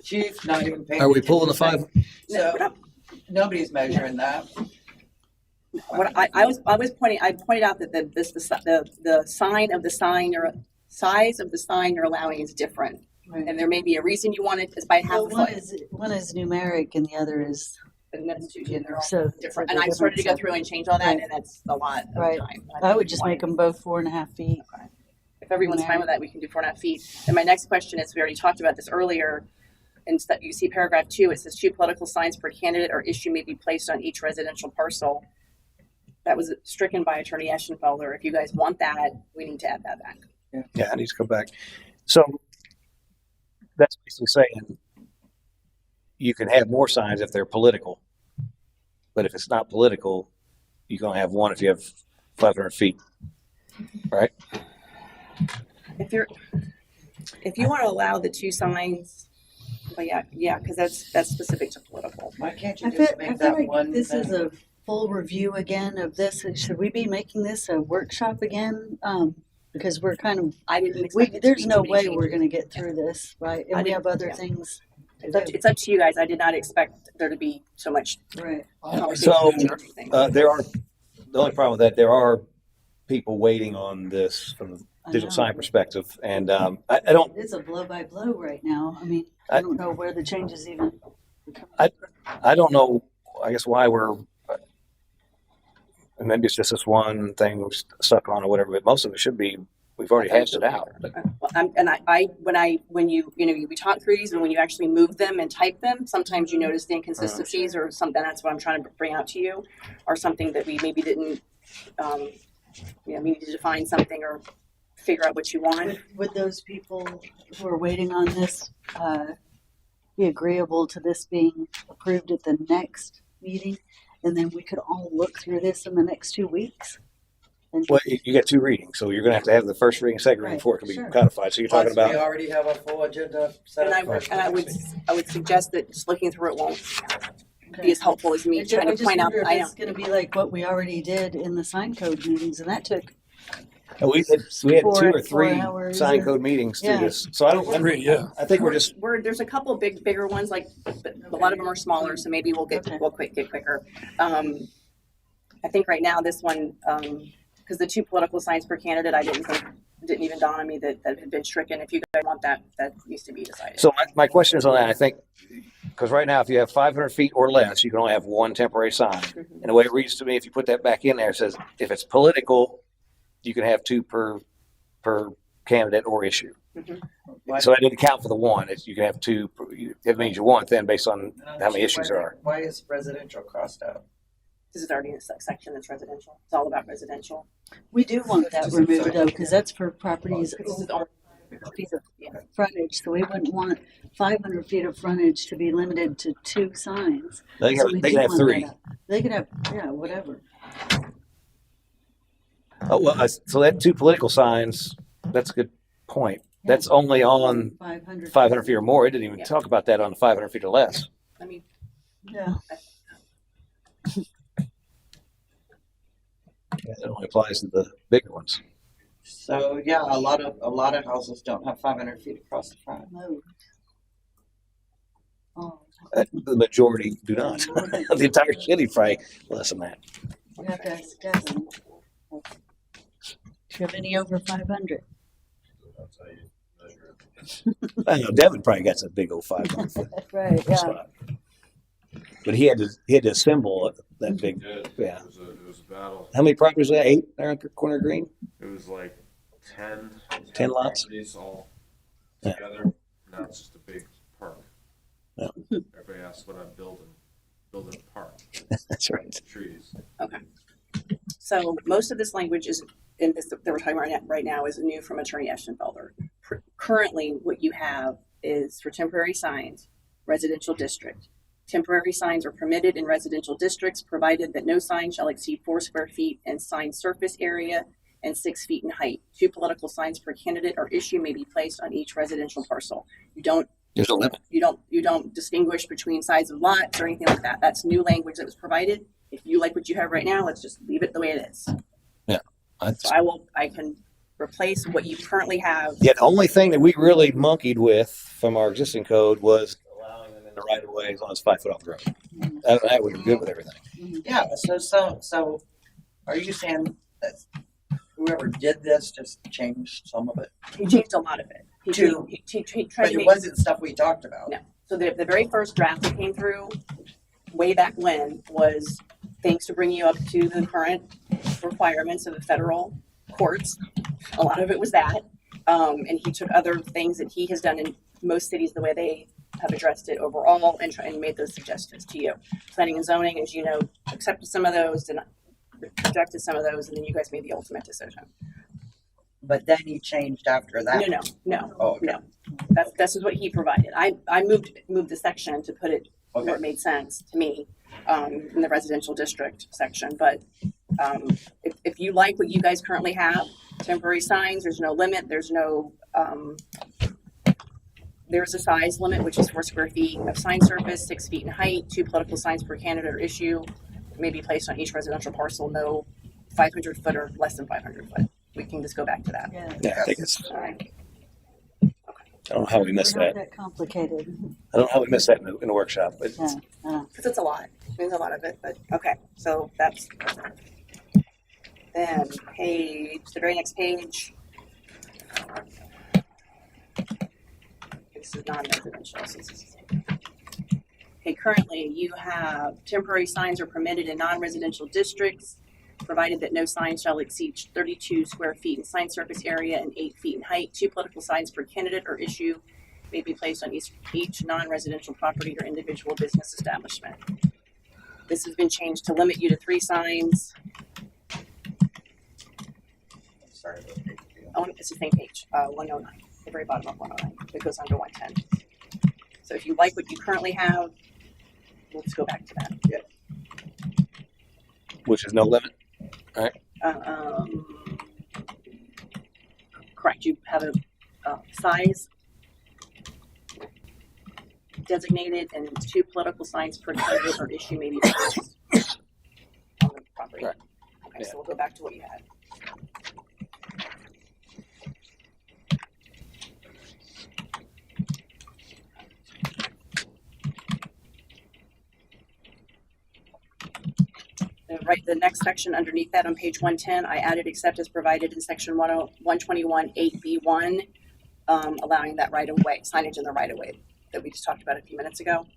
Chief's not even paying. are we pulling the 5? So nobody's measuring that. What I pointed out that the sign of the sign or size of the sign you're allowing is different. Right. And there may be a reason you want it, it's by half Well, a one foot. is numeric and the other is And that's two, and they're all so different. so And I started to go different. through and change all that, Right. and that's a lot of Right. time. I would just make them both 4.5 feet. Okay. If everyone's fine with that, we can do 4.5 feet. And my next question is, we already talked about this earlier. And you see paragraph 2, it says 2 political signs per candidate or issue may be placed on each residential parcel. That was stricken by Attorney Eschenfelder. If you guys want that, we need to add that back. Yeah, it needs to go back. So that's basically saying you can have more signs if they're political, but if it's not political, you can only have one if you have 500 feet, right? If you want to allow the 2 signs, but yeah, because that's specific to political. Why can't you I just feel make that like one? this is then? a full review again of this. Should we be making this a workshop again? Because we're kind of, I didn't expect it to there's be no too many way changes. we're going to get through this, right? I And we didn't- have other yeah. things. It's up to you guys. I did not expect there to be so much Right. conversation. So and everything. there are, the only problem with that, there are people waiting on this from the I digital know. sign perspective. And I don't, It's a blow by blow right now. I mean, I- I don't know where the changes even. I don't know, I guess why and maybe it's just this one thing we're stuck on or whatever, but most of it should be, we've already hashed it out. But Well, when we talk through these and when you actually move them and type them, sometimes you notice the inconsistencies or something. That's what I'm trying to bring out to you, or something that we maybe didn't, we need to define something or figure out what you want. Would those people who are waiting on this be agreeable to this being approved at the next meeting? And then we could all look through this in the next 2 weeks? And well, you got 2 readings, so you're going to have the first reading, second reading Right, before it can be sure. codified. So you're talking Plus, we about, already have a full agenda set And up. I would suggest that just looking through it won't be as helpful as me trying to point out. I I wonder if know. it's going to be like what we already did in the sign code meetings, and that took we had 2 or 3 hours sign or- code meetings through Yeah. this. So I don't, I think we're just, There's a couple bigger ones, like, but a lot of them are smaller, so maybe we'll get quicker. I think right now this one, because the 2 political signs per candidate, I didn't even dawn on me that had been stricken. If you guys want that needs to be decided. so my question is on that, I think, because right now, if you have 500 feet or less, you can only have 1 temporary sign. Mhm. And the way it reads to me, if you put that back in there, it says if it's political, you can have 2 per candidate or issue. Mhm. So I didn't account for the 1. You can have 2. It means you want then based on how many issues there are. Why is residential crossed out? This is already in a section that's residential. It's all about residential. We do want that removed though, because that's for properties This is all, yeah. frontage, so we wouldn't want 500 feet of frontage to be limited to 2 signs. They So can we they do can have want 3. that. They could have, yeah, whatever. Oh, well, so that 2 political signs, that's a good point. That's only on 500 feet or more. It didn't even talk about that on 500 feet or less. I mean, Yeah. It only applies to the bigger ones. So yeah, a lot of houses don't have 500 feet across the front. No. Oh, The majority do not. The entire city probably less than that. you have to ask Devin. Do you have any over 500? I know Devin probably got some big old 500 foot Right, yeah. spot, but he had to assemble that big. Yeah. It was a battle. How many properties was that? 8 there on Corner Green? It was like 10 lots? properties all Yeah. together. Now it's just a big park. Yeah. Everybody asks what I'm building. Building a park. That's right. Trees. Okay. So most of this language is in this that we're talking about right now is new from Attorney Eschenfelder. Currently, what you have is for temporary signs, residential district. Temporary signs are permitted in residential districts, provided that no sign shall exceed 4 square feet in sign surface area and 6 feet in height. 2 political signs per candidate or issue may be placed on each residential parcel. There's no limit. You don't distinguish between size of lots or anything like that. That's new language that was provided. If you like what you have right now, let's just leave it the way it is. Yeah. So I can replace what you currently have. Yeah, the only thing that we really monkeyed with from our existing code was allowing them in the right of way as long as 5 foot off the road. That would be good with everything. Yeah, so are you saying that whoever did this just changed some of it? He changed a lot of it. He tried But to it make, wasn't stuff we talked about. no. So the very first draft that came through way back when was things to bring you up to the current requirements of the federal courts. A lot of it was that. And he took other things that he has done in most cities the way they have addressed it overall and made those suggestions to you. Planning and zoning, as you know, accepted some of those, rejected some of those, and then you guys made the ultimate decision. But then he changed after that. No. Oh, okay. No. This is what he provided. I moved the section to put it where it made sense to me, in the residential district section. But if you like what you guys currently have, temporary signs, there's no limit, there's a size limit, which is 4 square feet of sign surface, 6 feet in height, 2 political signs per candidate or issue may be placed on each residential parcel, no 500 foot or less than 500 foot. We can just go back to that. Yeah, I think it's. All right. I don't know how we missed We're not that. that complicated. I don't know how we missed that in the workshop, but Because it's a lot. There's a lot of it, but okay. So that's then the very next page. This is non-residential. Okay, currently you have temporary signs are permitted in non-residential districts, provided that no sign shall exceed 32 square feet in sign surface area and 8 feet in height. 2 political signs per candidate or issue may be placed on each non-residential property or individual business establishment. This has been changed to limit you to 3 signs. Sorry. Oh, it's the same page, 109, the very bottom of 109. It goes under 110. So if you like what you currently have, let's go back to that. Yeah. which is no limit. All right. Correct. You have a size designated and 2 political signs per candidate or issue may be placed on the property. Right. Okay, so we'll go back to what you had. Right, the next section underneath that on page 110, I added except as provided in section 121 8B1, allowing that right of way, signage in the right of way that we just talked about a few minutes ago.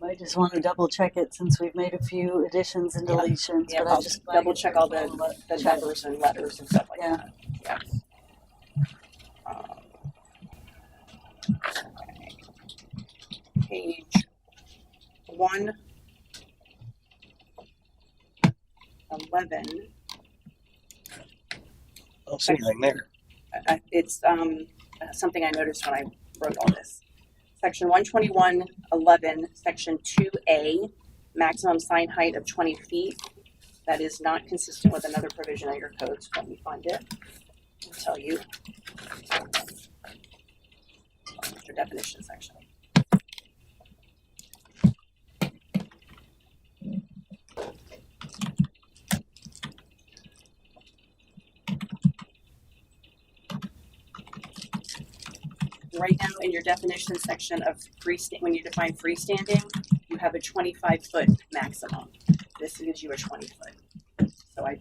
I just want to double check it since we've made a few additions and deletions. Yeah, but I'll I just double check all the numbers and letters and stuff like that. Yeah. Okay. Page 111. I don't see anything there. It's something I noticed when I wrote all this. Section 121.11, section 2A, maximum sign height of 20 feet. That is not consistent with another provision of your code. So let me find it. I'll tell you. Your definition section. Right now in your definition section of when you define freestanding, you have a 25-foot maximum. This gives you a 20-foot. So I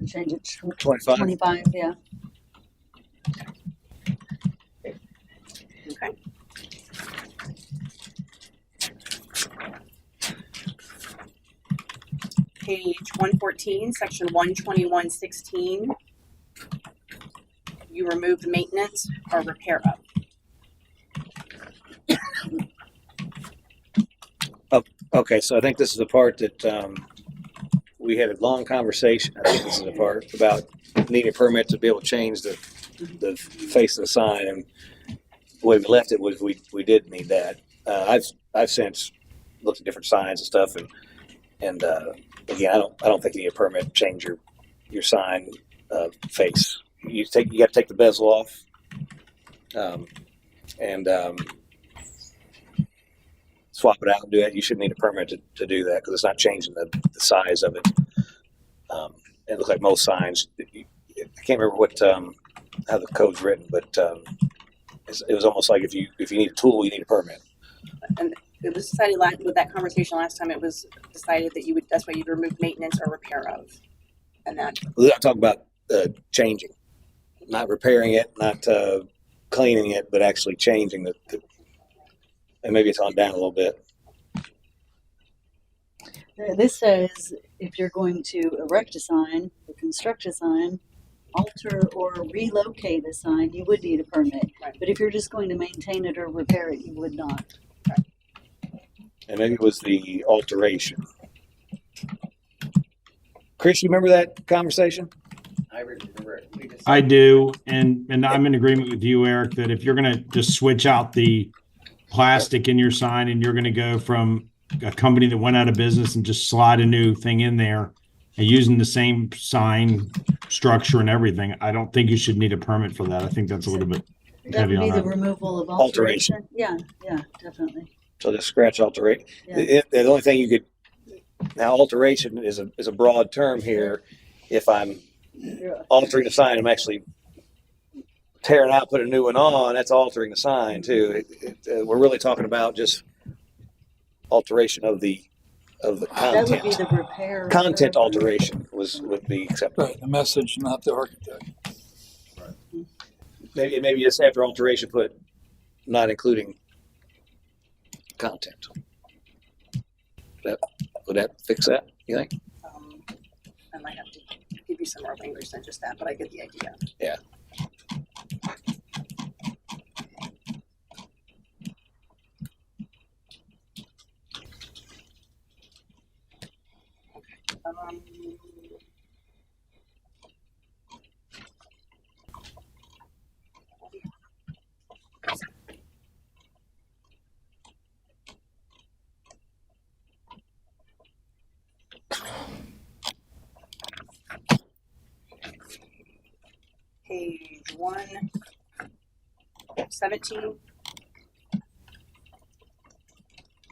change it to 25. 25, yeah. Page 114, section 12116. You removed maintenance or repair of. Okay, so I think this is the part that we had a long conversation. I think this is the part about needing a permit to be able to change the face of the sign, and the way we left it was we did need that. I've since looked at different signs and stuff, and again, I don't think you need a permit to change your sign face. You got to take the bezel off, and swap it out and do it. You shouldn't need a permit to do that because it's not changing the size of it. It looks like most signs. I can't remember what how the code's written, but it was almost like if you need a tool, you need a permit. And it was decided with that conversation last time. It was decided that that's why you'd remove maintenance or repair of, and that. I'm talking about changing, not repairing it, not cleaning it, but actually changing the and maybe it's on down a little bit. This says if you're going to erect a sign or construct a sign, alter or relocate a sign, you would need a permit. Right. But if you're just going to maintain it or repair it, you would not. And maybe it was the alteration. Chris, you remember that conversation? I remember it. We just- I do, and I'm in agreement with you, Eric, that if you're gonna just switch out the plastic in your sign and you're gonna go from a company that went out of business and just slide a new thing in there and using the same sign structure and everything, I don't think you should need a permit for that. I think that's a little bit That heavy would be on the that. removal of Alteration. alteration. Yeah, definitely. So just scratch alterate. Yeah. The only thing you could now alteration is a broad term here. If I'm altering the sign, I'm actually tearing out, put a new one on. That's altering the sign too. We're really talking about just alteration of the That content. would be the repair. Content alteration would be acceptable. Right, the message, not the architect. Maybe just after alteration, put not including content. Would that fix that? You think? I might have to give you some more language than just that, but I get the idea. Yeah. Page 117.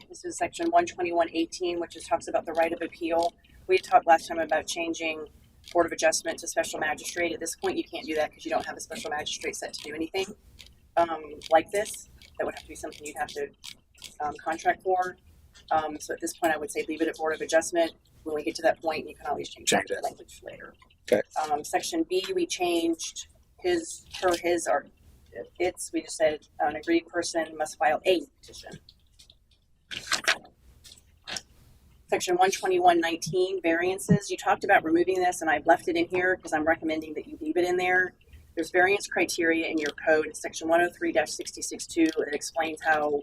This is section 12118, which talks about the right of appeal. We talked last time about changing Board of Adjustment to special magistrate. At this point, you can't do that because you don't have a special magistrate set to do anything like this. That would have to be something you'd have to contract for. So at this point, I would say leave it at Board of Adjustment. When we get to that point, you can always change that language later. Okay. Section B, we changed his, or its. We just said an aggrieved person must file a petition. Section 12119, variances. You talked about removing this, and I've left it in here because I'm recommending that you leave it in there. There's variance criteria in your code, section 103-66.2. It explains how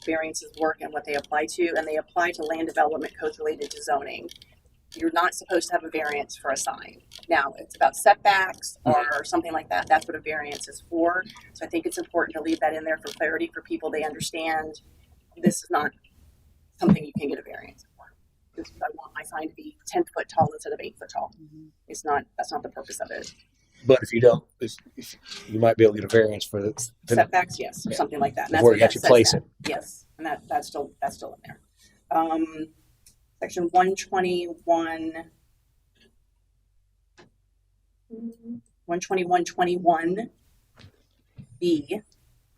variances work and what they apply to, and they apply to land development codes related to zoning. You're not supposed to have a variance for a sign. Now, it's about setbacks or something like that. That's what a variance is for. So I think it's important to leave that in there for clarity for people. They understand this is not something you can get a variance for. Because I want my sign to be 10 foot tall instead of 8 foot tall. It's not, that's not the purpose of it. But if you don't, if you might be able to get a variance for the Setbacks, yes, or something like that. And that's Before what you that actually says place that. Yes, and that's still in there. Section 121.21 B.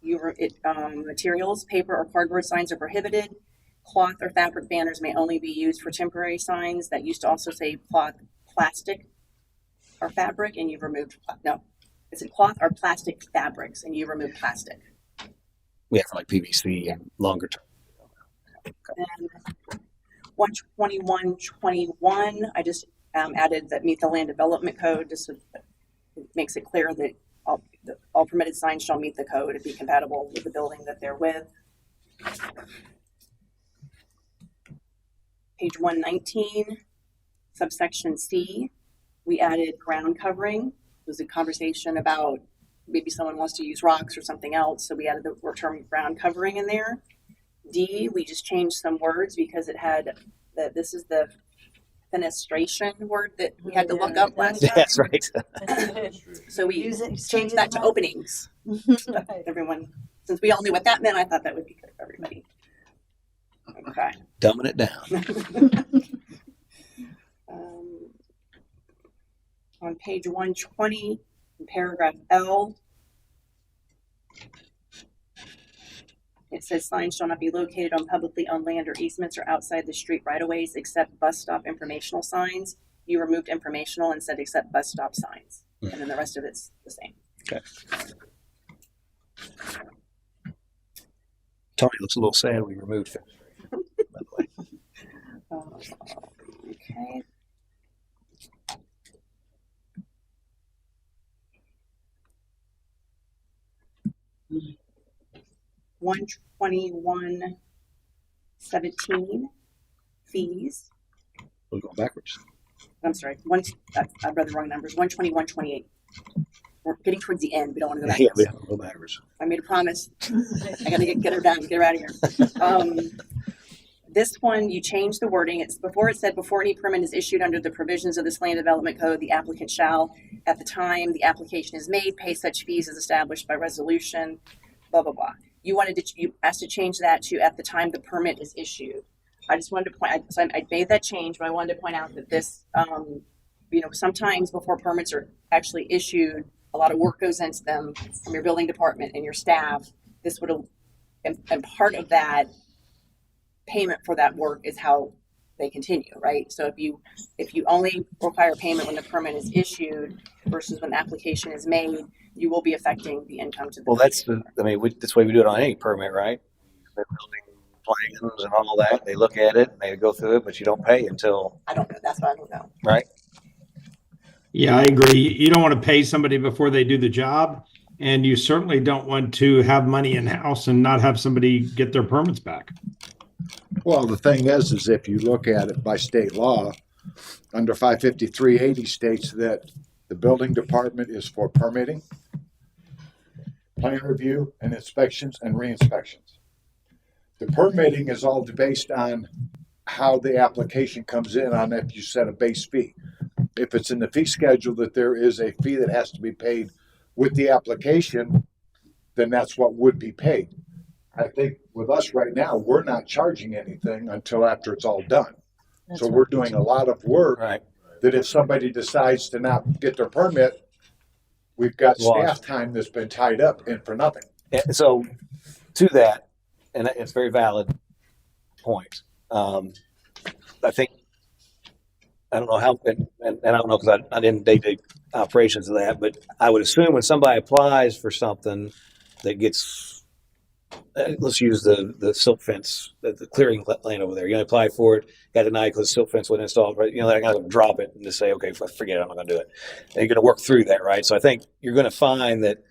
Materials, paper or cardboard signs are prohibited. Cloth or fabric banners may only be used for temporary signs. That used to also say cloth, plastic, or fabric, and you've removed is it cloth or plastic fabrics, and you removed plastic. Yeah, for like PVC and longer term. And 12121, I just added that meet the land development code, just so it makes it clear that all permitted signs shall meet the code and be compatible with the building that they're with. Page 119, subsection C, we added ground covering. It was a conversation about maybe someone wants to use rocks or something else, so we added the term ground covering in there. D, we just changed some words because it had this is the fenestration word that we had to look up last time. That's right. So we changed that to openings. Everyone, since we all knew what that meant, I thought that would be good for everybody. Okay. Dumbing it down. On page 120, in paragraph L, it says signs shall not be located on publicly owned land or easements or outside the street right-of-ways except bus stop informational signs. You removed informational and said except bus stop signs. And then the rest of it's the same. Okay. Tony looks a little sad we removed it. By the way. Okay. Mm-hmm. 12117 fees. We're going backwards. I'm sorry. I've read the wrong numbers. 12128. We're getting towards the end. We don't want to go backwards. Yeah, we have to go backwards. I made a promise. I got to get her done. Get her out of here. This one, you changed the wording. It said before any permit is issued under the provisions of this land development code, the applicant shall, at the time the application is made, pay such fees as established by resolution, blah, blah, blah. You asked to change that to at the time the permit is issued. I just wanted to I made that change, but I wanted to point out that this, sometimes before permits are actually issued, a lot of work goes into them from your building department and your staff. This would have, and part of that payment for that work is how they continue, right? So if you only require payment when the permit is issued versus when the application is made, you will be affecting the income to the. Well, that's the way we do it on any permit, right? They're building plans and all that. They look at it, and they go through it, but you don't pay until. I don't know. That's what I don't know. Right. Yeah, I agree. You don't want to pay somebody before they do the job, and you certainly don't want to have money in house and not have somebody get their permits back. Well, the thing is if you look at it by state law, under 55380 states that the building department is for permitting, plan review, and inspections and re-inspections. The permitting is all based on how the application comes in on if you set a base fee. If it's in the fee schedule that there is a fee that has to be paid with the application, then that's what would be paid. I think with us right now, we're not charging anything until after it's all done. So we're doing a lot of work that if somebody decides to not get their permit, we've got staff time that's been tied up in for nothing. And so to that, and it's a very valid point. I think, I don't know how, and I don't know because I didn't day-to-day operations of that, but I would assume when somebody applies for something that gets, let's use the silt fence, the clearing land over there. You apply for it, got denied because the silt fence wasn't installed, right? They're going to drop it and just say, okay, forget it, I'm not going to do it. And you're going to work through that, right? So I think you're going to find that,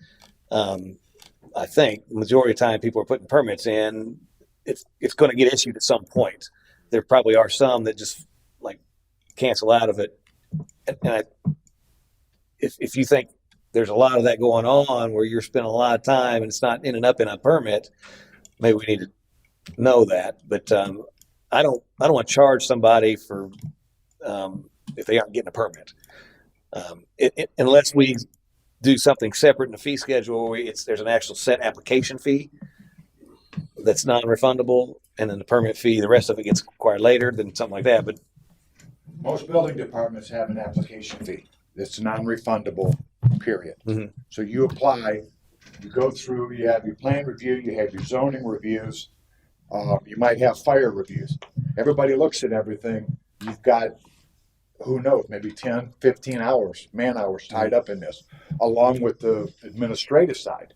I think the majority of the time people are putting permits in, it's going to get issued at some point. There probably are some that just like cancel out of it. And if you think there's a lot of that going on where you're spending a lot of time and it's not ending up in a permit, maybe we need to know that. But I don't want to charge somebody for if they aren't getting a permit, unless we do something separate in the fee schedule where there's an actual set application fee that's non-refundable, and then the permit fee, the rest of it gets acquired later, then something like that. But most building departments have an application fee that's non-refundable, period. Mm-hmm. So you apply, you go through, you have your plan review, you have your zoning reviews, you might have fire reviews. Everybody looks at everything. You've got, who knows, maybe 10, 15 hours, man hours tied up in this, along with the administrative side.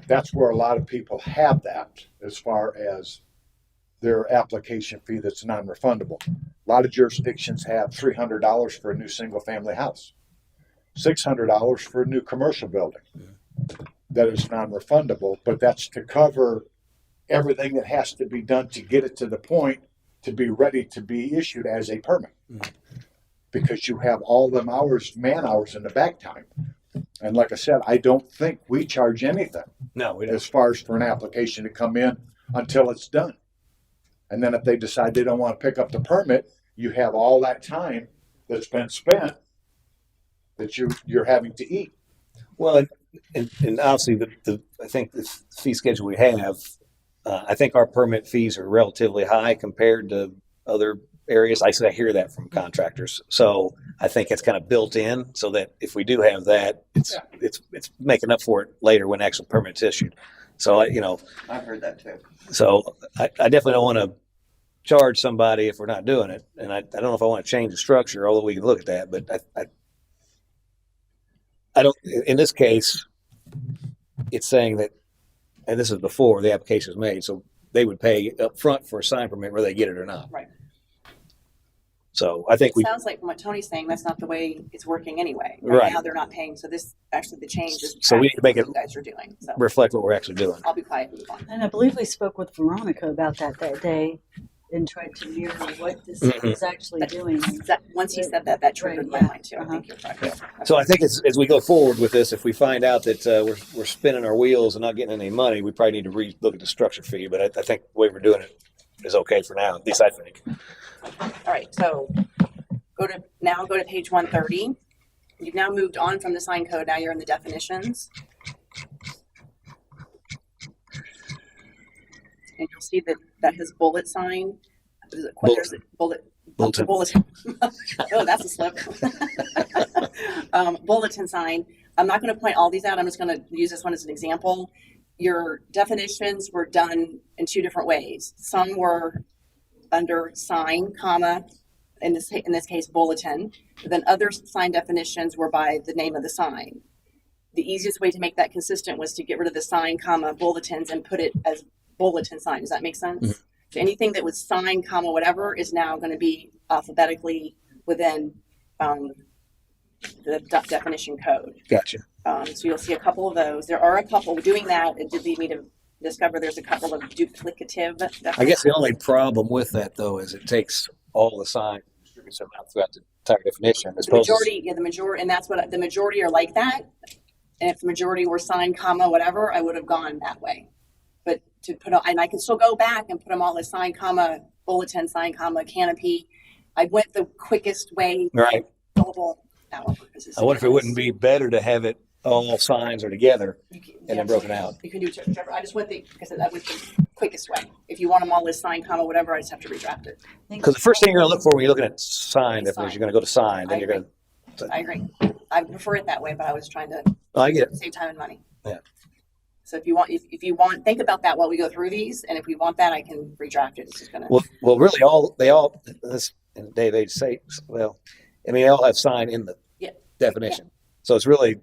That's where a lot of people have that as far as their application fee that's non-refundable. A lot of jurisdictions have $300 for a new single-family house, $600 for a new commercial building. That is non-refundable, but that's to cover everything that has to be done to get it to the point to be ready to be issued as a permit. Because you have all them hours, man hours in the back time. And like I said, I don't think we charge anything. No, we don't. As far as for an application to come in until it's done. And then if they decide they don't want to pick up the permit, you have all that time that's been spent that you're having to eat. Well, and obviously, I think the fee schedule we have, I think our permit fees are relatively high compared to other areas. I hear that from contractors. So I think it's kind of built in so that if we do have that, it's making up for it later when actual permit's issued. So I've heard that too. So I definitely don't want to charge somebody if we're not doing it. And I don't know if I want to change the structure, although we can look at that. But I don't, in this case, it's saying that, and this is before the application is made, so they would pay up front for a sign permit whether they get it or not. Right. So I think It sounds like from what Tony's saying, that's not the way it's working anyway. Right. Now they're not paying, so this, actually the change is. So we need to make it what you guys are doing, so reflect what we're actually doing. I'll be quiet and move on. And I believe we spoke with Veronica about that day and tried to mirror what this is actually doing. Once you said that triggered my mind too. I think you're correct. So I think as we go forward with this, if we find out that we're spinning our wheels and not getting any money, we probably need to look at the structure fee. But I think the way we're doing it is okay for now. At least I think. All right, so go to page 130. You've now moved on from the sign code. Now you're in the definitions. And you'll see that his bullet sign. There's a bulletin. Oh, that's a slip. Bulletin sign. I'm not going to point all these out. I'm just going to use this one as an example. Your definitions were done in two different ways. Some were under sign, comma, in this case, bulletin. Then other sign definitions were by the name of the sign. The easiest way to make that consistent was to get rid of the sign, comma, bulletins and put it as bulletin sign. Does that make sense? Mm-hmm. So anything that was sign, comma, whatever is now going to be alphabetically within the definition code. Gotcha. So you'll see a couple of those. There are a couple. Doing that, it did lead me to discover there's a couple of duplicative definitions. I guess the only problem with that, though, is it takes all the signs and distributes them out throughout the entire definition. The majority, and that's what the majority are like that. And if the majority were sign, comma, whatever, I would have gone that way. But to put, and I can still go back and put them all as sign, comma, bulletin, sign, comma, canopy. I went the quickest way. Right. Global. I wonder if it wouldn't be better to have it all signs are together and then broken out. You can do whichever. I just went because that was the quickest way. If you want them all as sign, comma, whatever, I just have to redraft it. Because the first thing you're going to look for when you're looking at sign definition, you're going to go to sign. Then you're going to. I agree. I prefer it that way, but I was trying to I get it. save time and money. Yeah. So if you want, think about that while we go through these, and if we want that, I can redraft it. It's just gonna. Well, really, they all this in the day of age say well, I mean, they all have sign in the definition, so it's really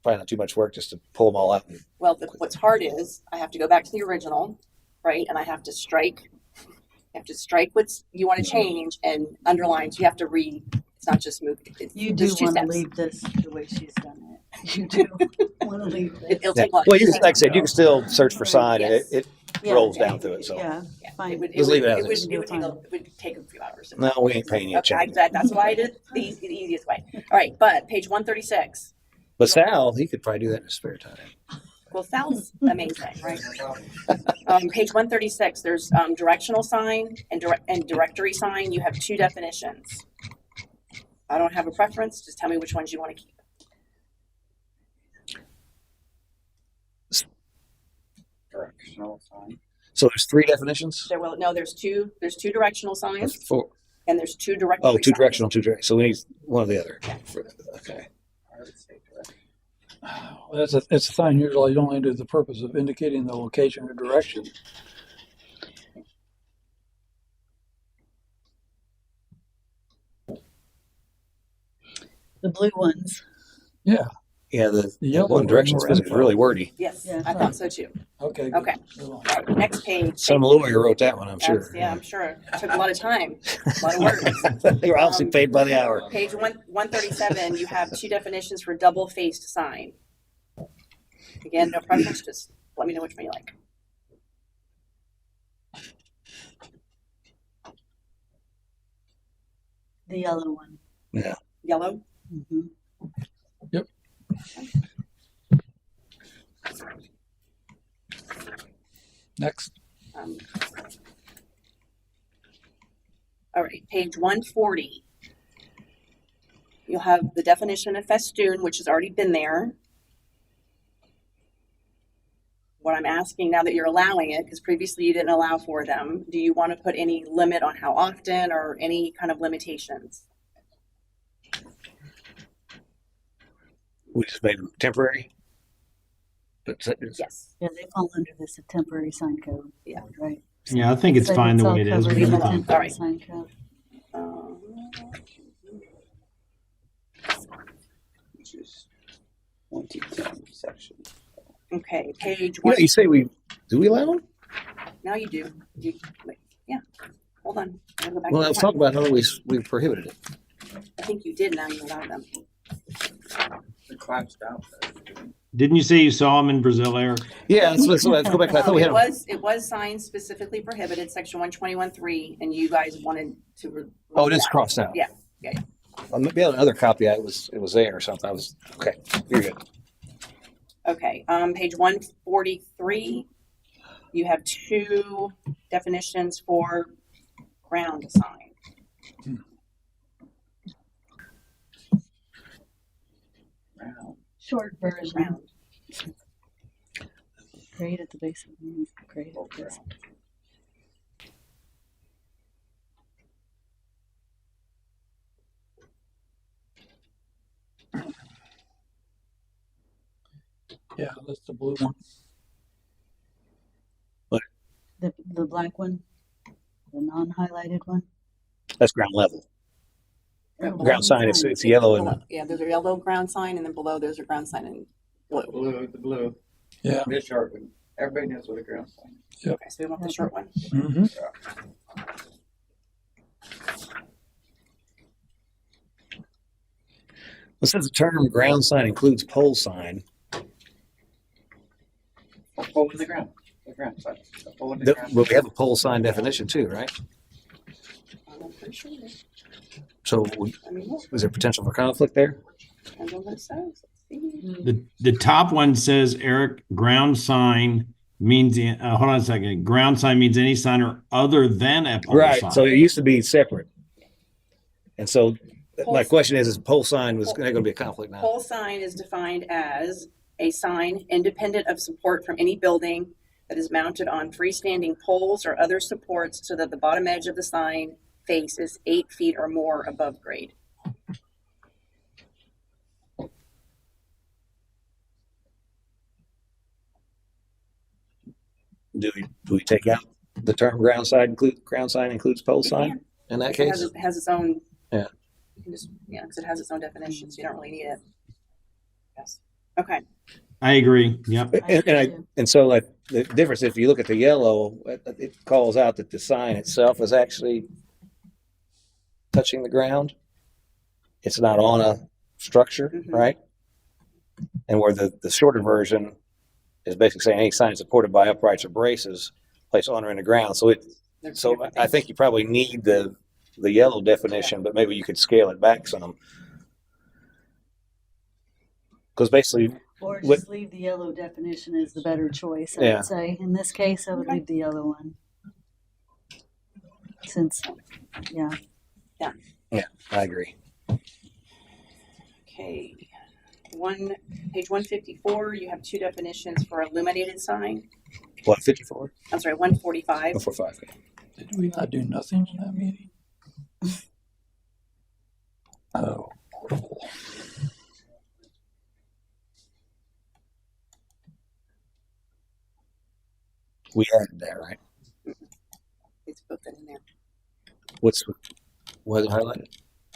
probably not too much work just to pull them all out. Well, what's hard is I have to go back to the original, right, and I have to strike. You have to strike what you want to change and underline. So you have to read. It's not just move. You do want to leave this the way she's done it. You do want to leave this. It'll take. Well, like I said, you can still search for sign, and it rolls down through it. So fine. It would take a few hours. No, we ain't paying you. Okay, that's why I did the easiest way. All right, but page 136. But Sal, he could probably do that in his spare time. Well, Sal's amazing, right? Page 136. There's directional sign and directory sign. You have two definitions. I don't have a preference. Just tell me which ones you want to keep. Directional sign. So there's three definitions? There's two directional signs. Four. And there's two directory two directional, two direct. So we need one or the other. Okay. Well, it's a sign usually only to the purpose of indicating the location or direction. The blue ones. Yeah. Yeah, the yellow one directions more physics is really wordy. Yes, Yeah. I thought so too. Okay. Okay. Good. All right, next page. Some lawyer wrote that one, I'm That's- sure. Yeah, I'm sure. It took a lot of time, a lot of words. They were obviously paid by the hour. Page 137, you have two definitions for double-faced sign. Again, no preference, just let me know which one you like. The yellow one. Yeah. Yellow? Mm-hmm. Yep. Next. All right, page 140. You'll have the definition of festoon, which has already been there. What I'm asking now that you're allowing it, because previously you didn't allow for them, do you want to put any limit on how often or any kind of limitations? We just made them temporary. But Yes. Yeah, they fall under this temporary sign code. Yeah. Right. Yeah, I think it's So fine the all way it is. covered We in the don't- temporary All right. sign code. Which is 2010 section. Okay, page you one. know, you say do we allow them? Now you do. Wait, yeah. Hold on. I'll go back Well, to I was the talking front. about how we prohibited it. I think you did. Now you allow them. It collapsed out. Didn't you say you saw them in Brazil, Eric? Yeah, let's go back. I thought we had them. It was signed specifically prohibited, section 121.3, and you guys wanted to. Oh, it is that. crossed out. Yeah. Yeah. Maybe another copy. It was there or something. Okay. You're good. Okay. Page 143. You have two definitions for ground sign. Short version. Round. Grade at the base of the roof. Grade at the base. Yeah, that's the blue one. The black one. The non-highlighted one. That's ground level. Ground sign is it's yellow and Yeah, there's a yellow ground sign, and then below there's a ground sign in blue. The blue. Yeah. The short one. Everybody knows what a ground sign is. Yep. Okay, so we want the short one. Mm-hmm. it says the term ground sign includes pole sign. A pole in the ground. The ground sign. A pole in the ground. But we have a pole sign definition too, right? I'm pretty sure it is. So I mean, look, is there potential for conflict there? depends on what it says. Let's see. The top one says, Eric, ground sign means, hold on a second. Ground sign means any sign or other than a pole Right. sign. So it used to be separate. And so Pole my sign. question is pole sign was going to be a conflict now? Pole sign is defined as a sign independent of support from any building that is mounted on freestanding poles or other supports so that the bottom edge of the sign face is 8 feet or more above grade. Do we take out the term ground sign includes pole sign in that case? It has its own. Yeah. You can just, yeah, because it has its own definition, so you don't really need it. Yes. Okay. I agree. Yep. And so like the difference, if you look at the yellow, it calls out that the sign itself is actually touching the ground. It's not on a structure, right? And where the shorter version is basically saying any sign supported by uprights or braces placed on or in the ground. So I think you probably need the yellow definition, but maybe you could scale it back some. Because basically, Or just leave the yellow definition is the better choice, I Yeah. would say. In this case, I would leave the yellow one. Since, yeah. yeah, I agree. Okay. Page 154, you have two definitions for illuminated sign. What, 54? I'm sorry, 145. 145. Did we not do nothing in that meeting? Oh. We added that, right? It's put that in there. What is highlighted?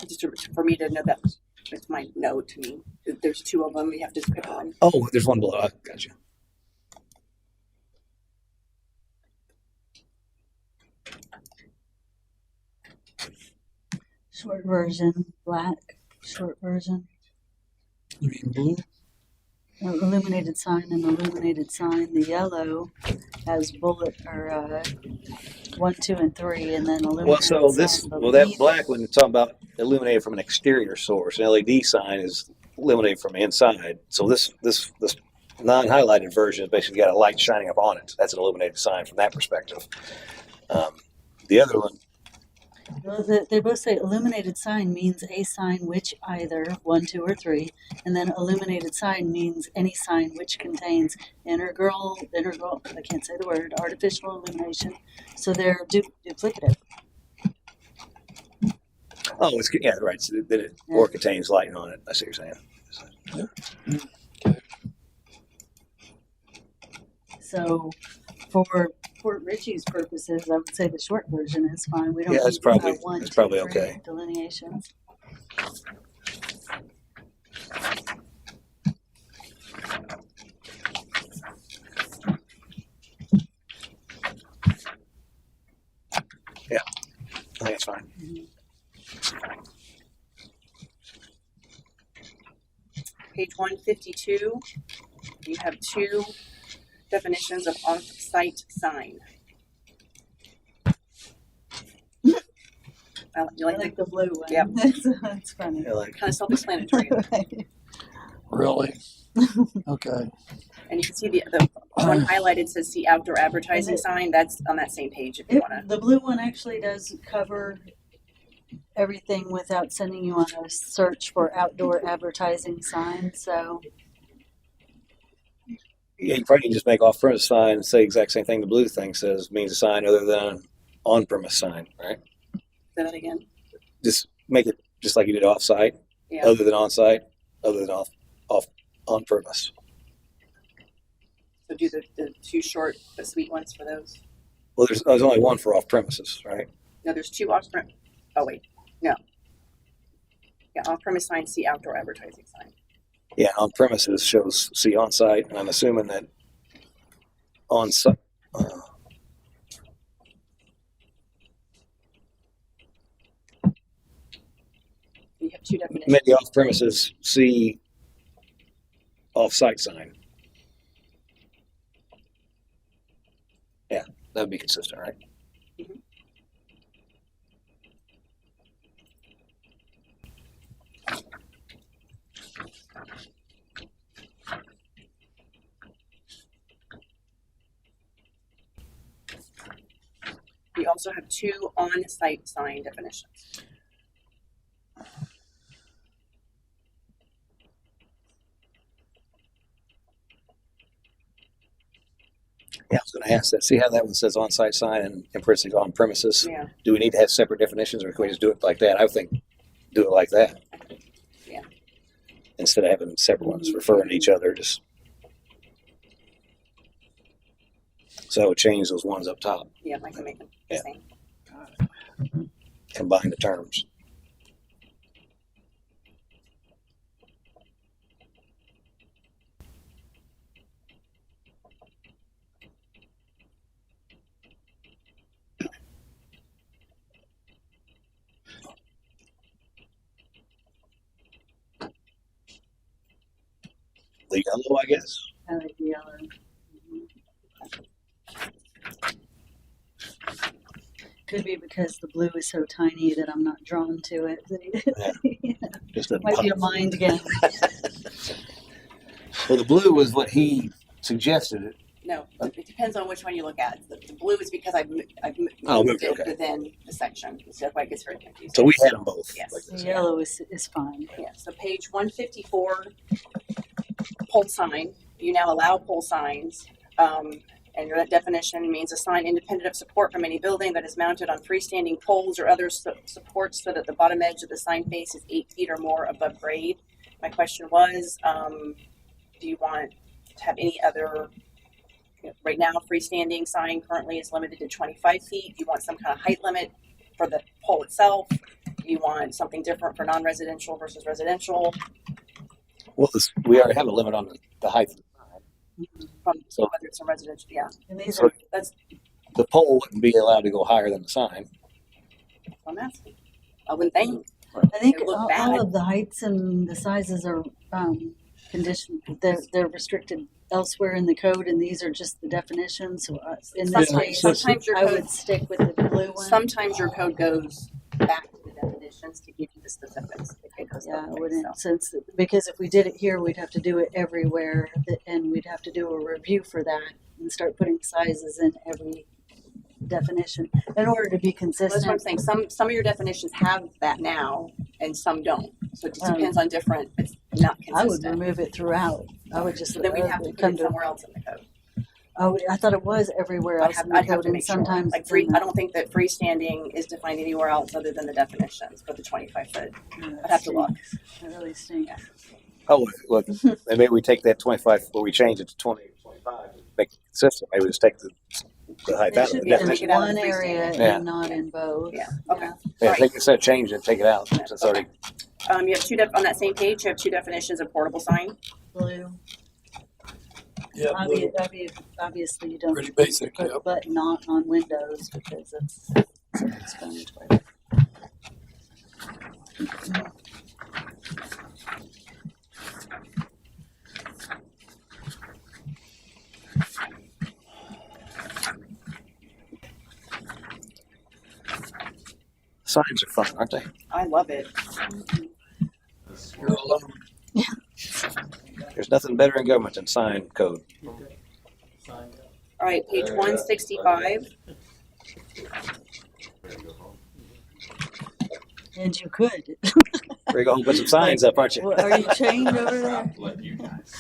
Just for me to know that It's my note to me. There's two of them. We have to pick one. Oh, there's one below. Gotcha. Short version, black, short version. You mean blue? Illuminated sign and illuminated sign. The yellow has bullet or 1, 2, and 3, and then illuminated Well, so this, sign well, that beneath black one, it's talking about illuminated from an exterior source. An LED sign is illuminated from inside. So this non-highlighted version has basically got a light shining up on it. That's an illuminated sign from that perspective. The other one, Well, they both say illuminated sign means a sign which either 1, 2, or 3, and then illuminated sign means any sign which contains integral, I can't say the word, artificial illumination. So they're duplicative. oh, it's, yeah, right. So that it, or contains light on it. I see what you're saying. So for Fort Ritchie's purposes, I would say the short version is fine. We don't Yeah, need it's probably, to have 1, it's 2, probably 3 okay. delineations. Yeah, I think it's fine. Page 152, you have two definitions of off-site sign. You I like like the blue one. Yep. That's funny. I like kind of self-explanatory. Really? Okay. And you can see the one highlighted says see outdoor advertising sign. That's on that same page if you want to. The blue one actually does cover everything without sending you on a search for outdoor advertising signs. So Yeah, you probably can just make off-premise sign and say the exact same thing the blue thing says, means a sign other than an on-premise sign, right? Say that again. Just make it just like you did off-site, Yeah. other than on-site, other than on-premise. So do the two short but sweet ones for those. Well, there's only one for off-premises, right? No, there's two off-premise. Oh wait, no. Yeah, off-premise sign. See outdoor advertising sign. Yeah, on-premises shows see on-site, and I'm assuming that on-site. You have two definitions. Maybe off-premises see off-site sign. Yeah, that would be consistent, right? Mhm. We also have two on-site sign definitions. Yeah, I was going to ask that. See how that one says on-site sign and in parentheses on premises? Yeah. Do we need to have separate definitions, or can we just do it like that? I would think do it like that. Yeah. Instead of having separate ones referring to each other, just so I would change those ones up top. Yeah, I can make them the Yeah. same. Combine the terms. The yellow, I guess. I like the yellow. Could be because the blue is so tiny that I'm not drawn to it. Just a Might be a mind game. Well, the blue was what he suggested. No, it depends on which one you look at. The blue is because I've moved moved it, it okay. within the section. So that's why it gets very confusing. So we had them both. Yes. Like The this. yellow is fine. Yeah, so page 154, pole sign. You now allow pole signs. And your definition means a sign independent of support from any building that is mounted on freestanding poles or other supports so that the bottom edge of the sign face is 8 feet or more above grade. My question was, do you want to have any other, right now freestanding sign currently is limited to 25 feet. Do you want some kind of height limit for the pole itself? You want something different for non-residential versus residential? Well, we already have a limit on the height of the sign. From So- whether it's a residential, yeah. And these So are, That's the pole wouldn't be allowed to go higher than the sign. what I'm asking. I wouldn't think. I think It would look all bad. of the heights and the sizes are conditioned. They're restricted elsewhere in the code, and these are just the definitions. So in this case, Sometimes your I code, would stick with the blue one. sometimes your code goes back to the definitions to give you the specifics. It goes Yeah, I both ways, wouldn't, so. since, because if we did it here, we'd have to do it everywhere, and we'd have to do a review for that and start putting sizes in every definition in order to be That's what I'm consistent. saying. Some of your definitions have that now, and some don't. So it just Um, depends on different. It's not I would consistent. remove it throughout. I would just. So then we'd have to put come it somewhere else in the code. Oh, I thought it was everywhere else in the I'd have code, to and make sure. sometimes Like it's in I don't think that freestanding is defined anywhere else other than the definitions for the 25 foot. I'd have to look. That really stinks. Oh, look, maybe we take that 25, or we change it to 20, 25, to make it consistent. Maybe just take the height It out of should the be in definition. one area Yeah. and not in both. Yeah, okay. Yeah, Right. take instead of changing it, take it out. It's already. You have on that same page, you have two definitions of portable sign. Blue. Yeah, blue. Obviously, you don't Pretty basic, put yeah. but not on windows because it's self-explanatory. Signs are fun, aren't they? I love it. You're alone. There's nothing better in government than sign code. All right, page 165. And you could. We're going to put some signs up, aren't you? Well, are you chained over there? Let you guys.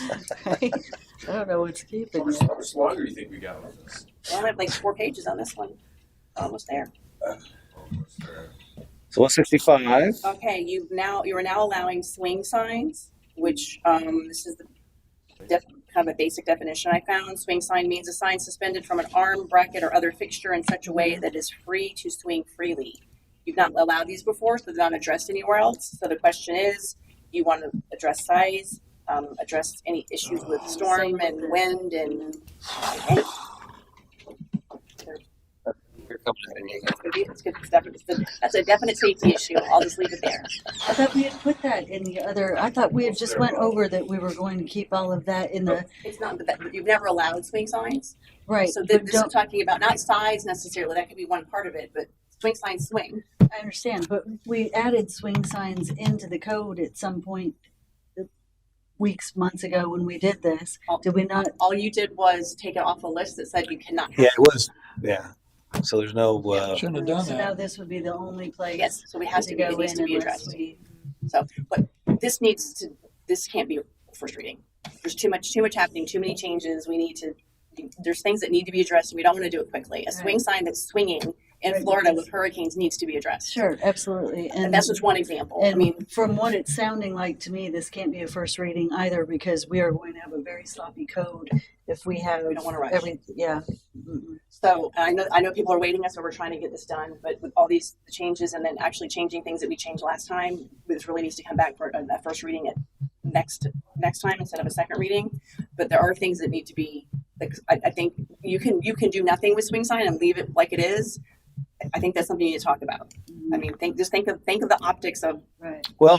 I don't know what's keeping you. How much longer do you think we got with this? We only have like 4 pages on this one. Almost there. So 165. Okay, you are now allowing swing signs, which this is the kind of a basic definition I found. Swing sign means a sign suspended from an arm, bracket, or other fixture in such a way that is free to swing freely. You've not allowed these before, so they're not addressed anywhere else. So the question is, you want to address size, address any issues with storm and wind and it's good. That's a definite safety issue. I'll just leave it there. I thought we had put that in the other, I thought we had just went over that we were going to keep all of that in the, It's not that you've never allowed swing signs. right. So but this is don't- talking about not size necessarily. That could be one part of it, but swing signs swing. I understand, but we added swing signs into the code at some point months ago when we did this. Did we not? All you did was take it off a list that said you cannot have. Yeah, it was. Yeah. So there's no. Shouldn't have done So now that. this would be the only place. Yes, so it has to be, it needs to be unless addressed. we- So, but this can't be first reading. There's too much happening, too many changes. There's things that need to be addressed and we don't want to do it quickly. A swing sign that's swinging in Florida with hurricanes needs to be addressed. Sure, absolutely. And that's just one example. And I mean, from what it's sounding like to me, this can't be a first reading either because we are going to have a very sloppy code if we have We don't wanna rush. yeah. so I know people are waiting us, so we're trying to get this done, but with all these changes and then actually changing things that we changed last time, this really needs to come back for a first reading at next time instead of a second reading. But there are things that need to be, like, I think you can do nothing with swing sign and leave it like it is. I think that's something you need to talk about. I mean, think of the optics of. Right. Well,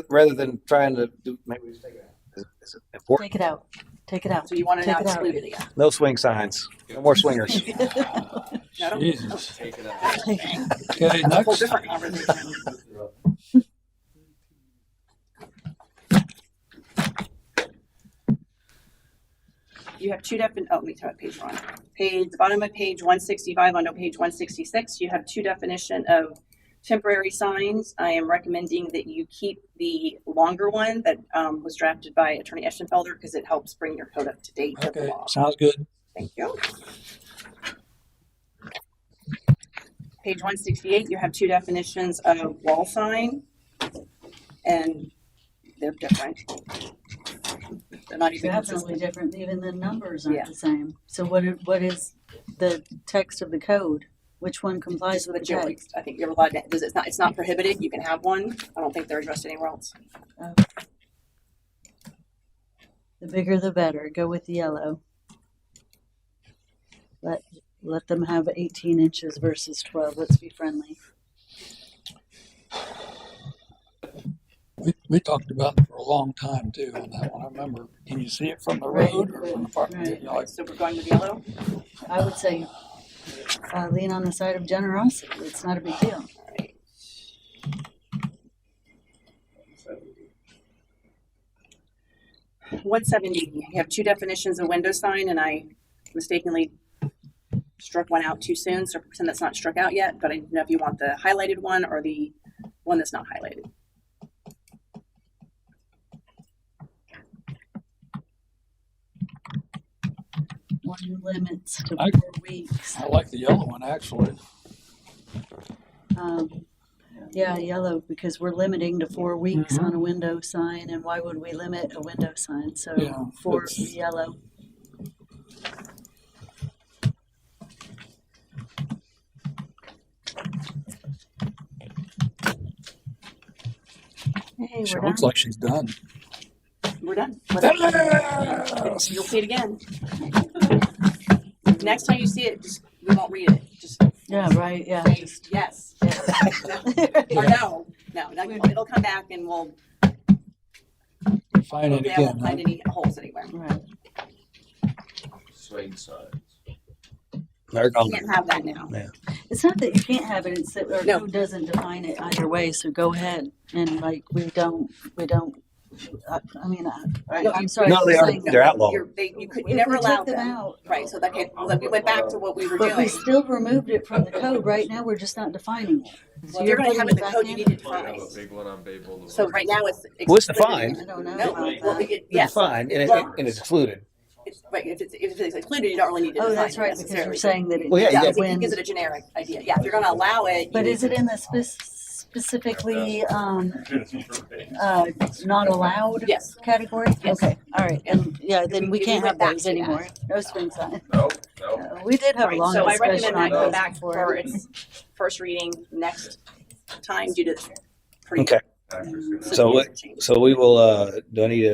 rather than trying to do, maybe we just take it out. Is it important? Take it out. Take it out. So you want to Take now it out. exclude it again? No swing signs. No more swingers. No, Jesus. Take it out. Okay, That's a whole next. different conversation. You have two let me tell what page we're on. The bottom of page 165 onto page 166, you have two definition of temporary signs. I am recommending that you keep the longer one that was drafted by Attorney Eschenfelder because it helps bring your code up to date with the Okay, law. sounds good. Thank you. Page 168, you have two definitions of wall sign, and they're different. They're not even Definitely consistent. different. Even the numbers aren't Yeah. the same. So what is the text of the code? Which one complies with The the jewelry, text? I think you're allowed to, it's not prohibited, you can have one. I don't think they're addressed anywhere else. The bigger the better. Go with the yellow. Let them have 18 inches versus 12. Let's be friendly. We talked about it for a long time too on that one. I remember. Can you see it from the road or from the park? Right. You know, like, So we're going with yellow? I would say lean on the side of generosity. It's not a big deal. 170, you have two definitions of window sign, and I mistakenly struck one out too soon, so pretend that's not struck out yet, but I don't know if you want the highlighted one or the one that's not highlighted. One limits to 4 weeks. I like the yellow one actually. Yeah, yellow, because we're limiting to 4 weeks on a window sign, and why would we limit a window sign? So Yeah, 4 that's- yellow. Hey, She we're looks done. like she's done. We're done. You'll see it again. Next time you see it, just we won't read it. Just Yeah, right. Yeah. say yes. Or no. It'll come back and we'll Find it they again. won't find any holes anywhere. Right. Swing sides. They're gone. You can't have that now. Yeah. It's not that you can't have it, it's that our No. code doesn't define it either way, so go ahead. And like, we don't, I'm sorry. No, they for are. saying that. They're outlawed. You could If never we allow took them them. out, Right. So that we went back to what we were but we doing. still removed it from the code. Right now, we're just not defining it. Well, if you're going to have it in the code, you need to define I have it. a big one on Bay Boulevard. So right now it's Well, it's excluded. defined. I don't know No, about well, that. It's yes. defined and, Well, and it's excluded. right. If it's excluded, you don't really need to Oh, define that's it right, because necessarily. you're saying that it Well, yeah, Yeah, you it when, gives it a generic idea. Yeah, if you're going to allow it. but is it in the specifically not allowed Yes. category? Yes. Okay, all right, and yeah, then we We can't went have back those to that. anymore. No swing sign. No. We did have a Right, long so I discussion recommend on that go those back before. for its first reading next time due to the pretty Okay. substantial change. So we will, do I need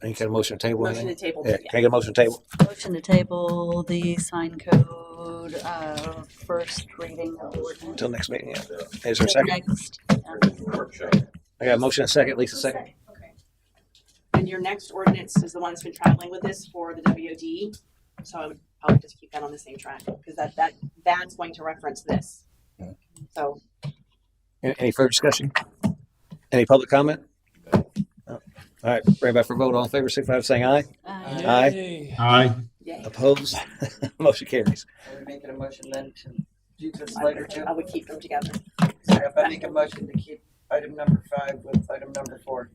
any kind of motion to table? Motion to anything? table. Yeah, can I get a motion to table? Motion to table the sign code, first reading of the ordinance. Until next meeting, yeah. Is there a second? Next. I got a motion and a second. Lisa, second. Okay. And your next ordinance is the one that's been traveling with this for the WOD. So I would probably just keep that on the same track because that's going to reference this. So Any further discussion? Any public comment? No. All right, bring it back for a vote. All in favor, signify by saying aye. Aye. Yay. Aye. yay. Opposed? Motion carries. Are we making a motion then to do this later too? I would keep them together. So if I make a motion to keep item number 5 with item number 4.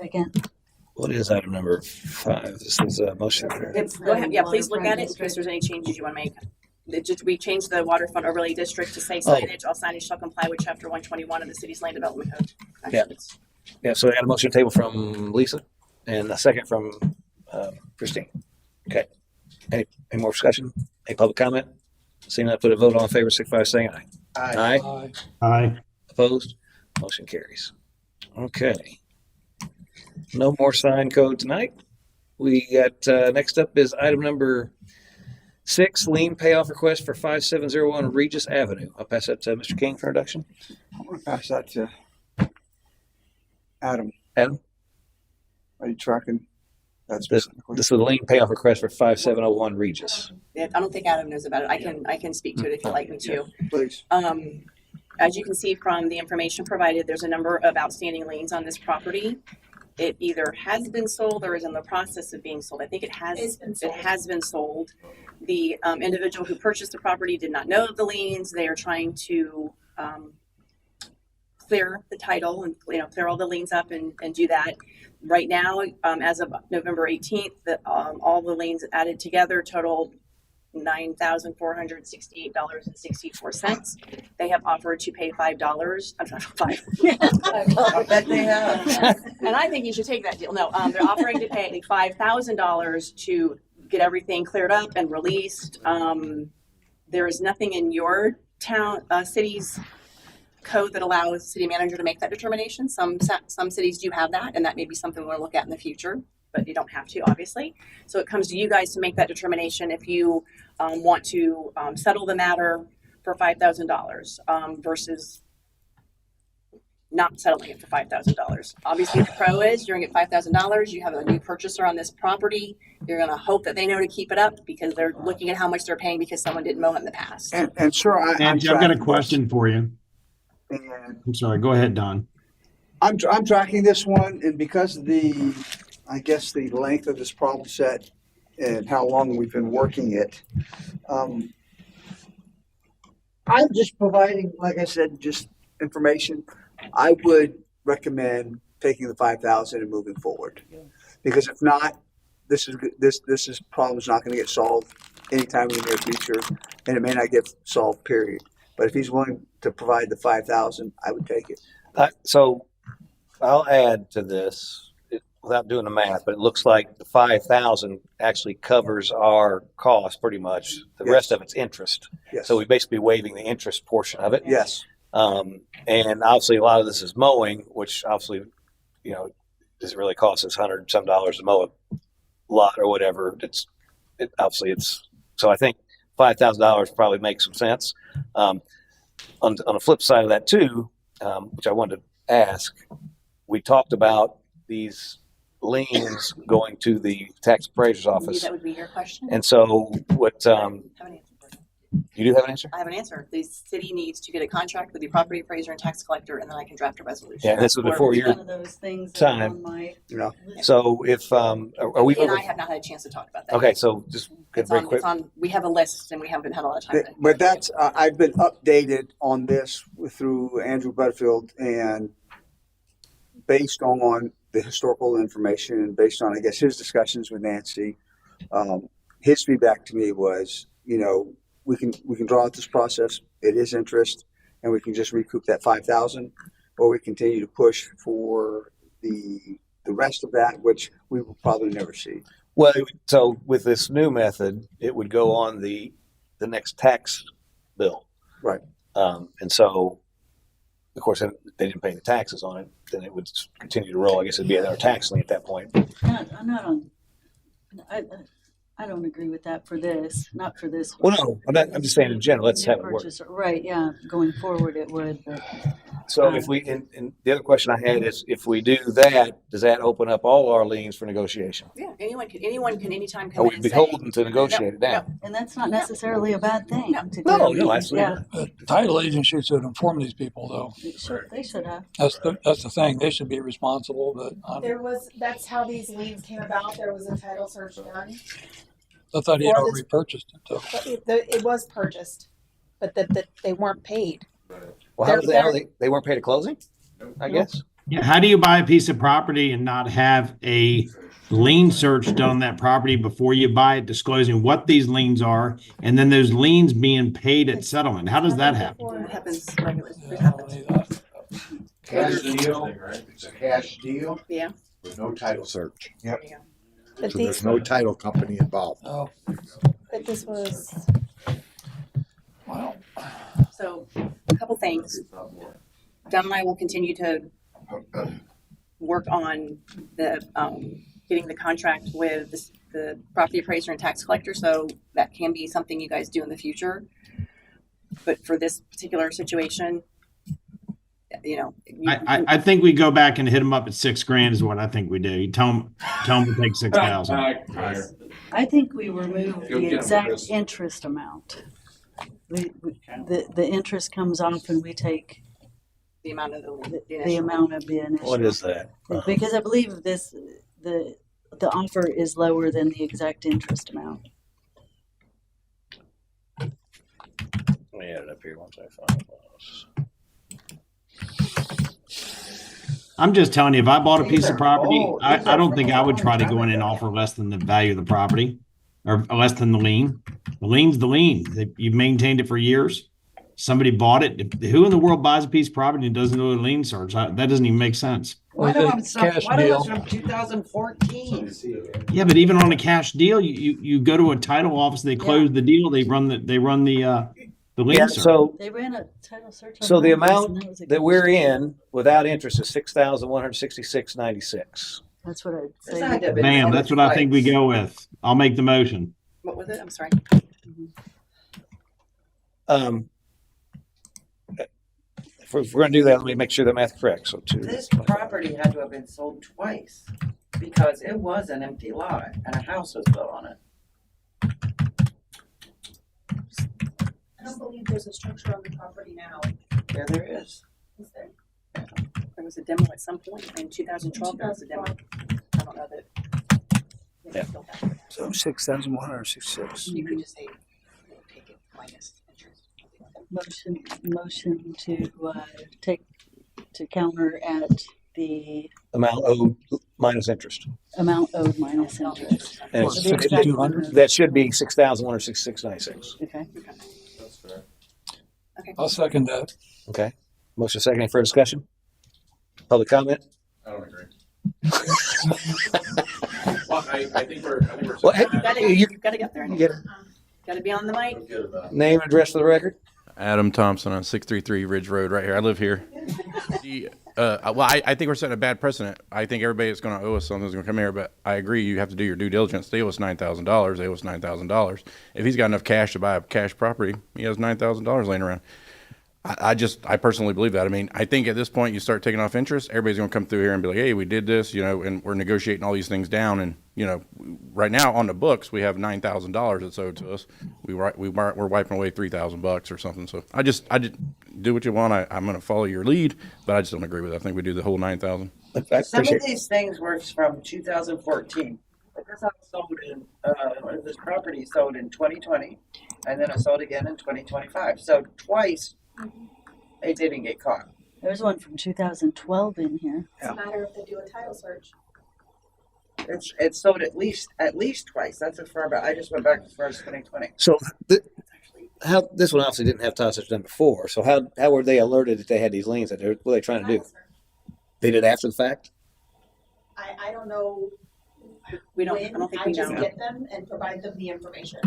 Second. What is item number 5? This is a motion. Go ahead. Yeah, please look at it in case there's any changes you want to make. We changed the waterfront overlay district to say signage. All signage shall comply with chapter 121 of the city's land development code. Yeah. Yeah, so I got a motion to table from Lisa and a second from Christine. Okay. Any more discussion? Any public comment? Seeing that, put a vote. All in favor, signify by saying aye. Aye. Aye. Aye. Opposed? Motion carries. Okay. No more sign code tonight. We got, next up is item number 6, lien payoff request for 5701 Regis Avenue. I'll pass that to Mr. King for introduction. I'm going to pass that to Adam. Adam, Are you tracking that this specifically? is the lien payoff request for 5701 Regis. Yeah, I don't think Adam knows about it. I can speak to it if you'd like me to. Please. As you can see from the information provided, there's a number of outstanding liens on this property. It either has been sold or is in the process of being sold. I think it has been sold. The individual who purchased the property did not know of the liens. They are trying to clear the title and clear all the liens up and do that. Right now, as of November 18th, all the liens added together total $9,468.64. They have offered to pay $5. I'm not $5. I bet they have. And I think you should take that deal. No, they're offering to pay $5,000 to get everything cleared up and released. there is nothing in your town, city's code that allows the city manager to make that determination. Some cities do have that, and that may be something we'll look at in the future, but you don't have to, obviously. So it comes to you guys to make that determination if you want to settle the matter for $5,000 versus not settling it for $5,000. Obviously, the pro is you're gonna get $5,000. You have a new purchaser on this property. You're gonna hope that they know to keep it up because they're looking at how much they're paying because someone didn't mow it in the past. And sir, Angie, I've got a question for you. And I'm sorry. Go ahead, Don. I'm tracking this one, and because of the, I guess, the length of this problem set and how long we've been working it, I'm just providing, like I said, just information. I would recommend taking the 5,000 and moving forward, because if not, this problem's not going to get solved anytime in the near future, and it may not get solved. Period. But if he's willing to provide the 5,000, I would take it. So I'll add to this without doing the math, but it looks like the 5,000 actually covers our cost pretty much. The rest of it's interest. Yes. So we basically waiving the interest portion of it. Yes. And obviously a lot of this is mowing, which obviously, does it really cost us $100 some to mow a lot or whatever? So I think $5,000 probably makes some sense. On the flip side of that too, which I wanted to ask, we talked about these liens going to the tax appraiser's office. That would be your question. And so what, you do have an answer? I have an answer. The city needs to get a contract with the property appraiser and tax collector, and then I can draft a resolution. Yeah, this was before your One of those things that are time. on my So if, are we? And I have not had a chance to talk about that. Okay, so just very quick. We have a list and we haven't had a lot of time. But that's, I've been updated on this through Andrew Butterfield, and based on the historical information and based on, I guess, his discussions with Nancy, his feedback to me was, we can draw out this process. It is interest, and we can just recoup that 5,000, or we continue to push for the rest of that, which we will probably never see. Well, so with this new method, it would go on the next tax bill. Right. And so, of course, if they didn't pay the taxes on it, then it would continue to roll. I guess it'd be our tax lien at that point. I don't agree with that for this, not for this Well, one. no, I'm just saying in general, let's have it work. Right, yeah, going forward it would, but. So if we, and the other question I had is, if we do that, does that open up all our liens for negotiation? Yeah, anyone can anytime Are come we in and say. beholden to negotiate it down? And that's not necessarily a bad thing. to No, do. no, absolutely. Yeah, The title agency should inform these people, though. they should have. That's the thing. They should be responsible, but That's how these liens came about. There was a title search done. I thought he had already purchased it, though. But it was purchased, but that they weren't paid. Well, how they weren't paid at closing? I guess. Yeah, how do you buy a piece of property and not have a lien search done on that property before you buy it, disclosing what these liens are, and then those liens being paid at settlement? How does that happen? It happens regularly. It happens. Cash deal, it's a cash deal Yeah. with no title search. Yep. But So there's no title company involved. Oh, But this was. wow. So a couple things. Don and I will continue to work on the getting the contract with the property appraiser and tax collector. So that can be something you guys do in the future. But for this particular situation, I think we go back and hit them up at $6,000 is what I think we do. You tell them to take 6,000. I think we remove the exact interest amount. The interest comes off and we take the amount of the amount of the initial. What is that? Because I believe the offer is lower than the exact interest amount. Let me add it up here once I find it. I'm just telling you, if I bought a piece of property, I don't think I would try to go in and offer less than the value of the property or less than the lien. The lien's the lien. You've maintained it for years. Somebody bought it. Who in the world buys a piece of property and doesn't do a lien search? That doesn't even make sense. Was Why do it I some, cash why do deal? from 2014? Yeah, but even on a cash deal, you go to a title office, they close the deal, they run the lien Yeah, search. so They ran a title search on so the Mondays, and amount that was a that cash we're deal. in without interest is $6,166.96. That's what I'd This say. had to have been Bam, sold that's what I think we twice. go with. I'll make the motion. What was it? I'm sorry. If we're going to do that, let me make sure the math is correct. So two. This property had to have been sold twice because it was an empty lot and a house was built on it. I don't believe there's a structure on the property now. Yeah, there is. Is there? There was a demo at some point in 2012. There was a demo. I don't know that. Yeah. So 6,166. You could just say take it minus interest. Motion to take to counter at the Amount owed minus interest. amount owed minus interest. And Was it's, it 6,200? that should be $6,166.96. Okay. That's fair. I'll second that. Okay. Motion second. Any further discussion? Public comment? I don't agree. Well, I think we're Well, hey, You gotta get there. you get it. Gotta be on the mic. good about it. Name and address for the record. Adam Thompson on 633 Ridge Road right here. I live here. I think we're setting a bad precedent. I think everybody that's going to owe us something is going to come here, but I agree you have to do your due diligence. They owe us $9,000. They owe us $9,000. If he's got enough cash to buy a cash property, he has $9,000 laying around. I personally believe that. I mean, I think at this point you start taking off interest, everybody's going to come through here and be like, hey, we did this, and we're negotiating all these things down. And, right now on the books, we have $9,000 that's owed to us. We're wiping away $3,000 or something. So I just do what you want. I'm going to follow your lead, but I just don't agree with it. I think we do the whole 9,000. Some of these things were from 2014. But this house sold in, this property sold in 2020, and then it sold again in 2025. So twice, it didn't get caught. There's one from 2012 in here. It's a matter if they do a title search. It's sold at least twice. That's as far back. I just went back as far as 2020. So how this one obviously didn't have title search done before. So how were they alerted that they had these liens? What were they trying to do? Title search. They did it after the fact. I don't know. We don't. I When don't think I we just know. get them and provide them the information.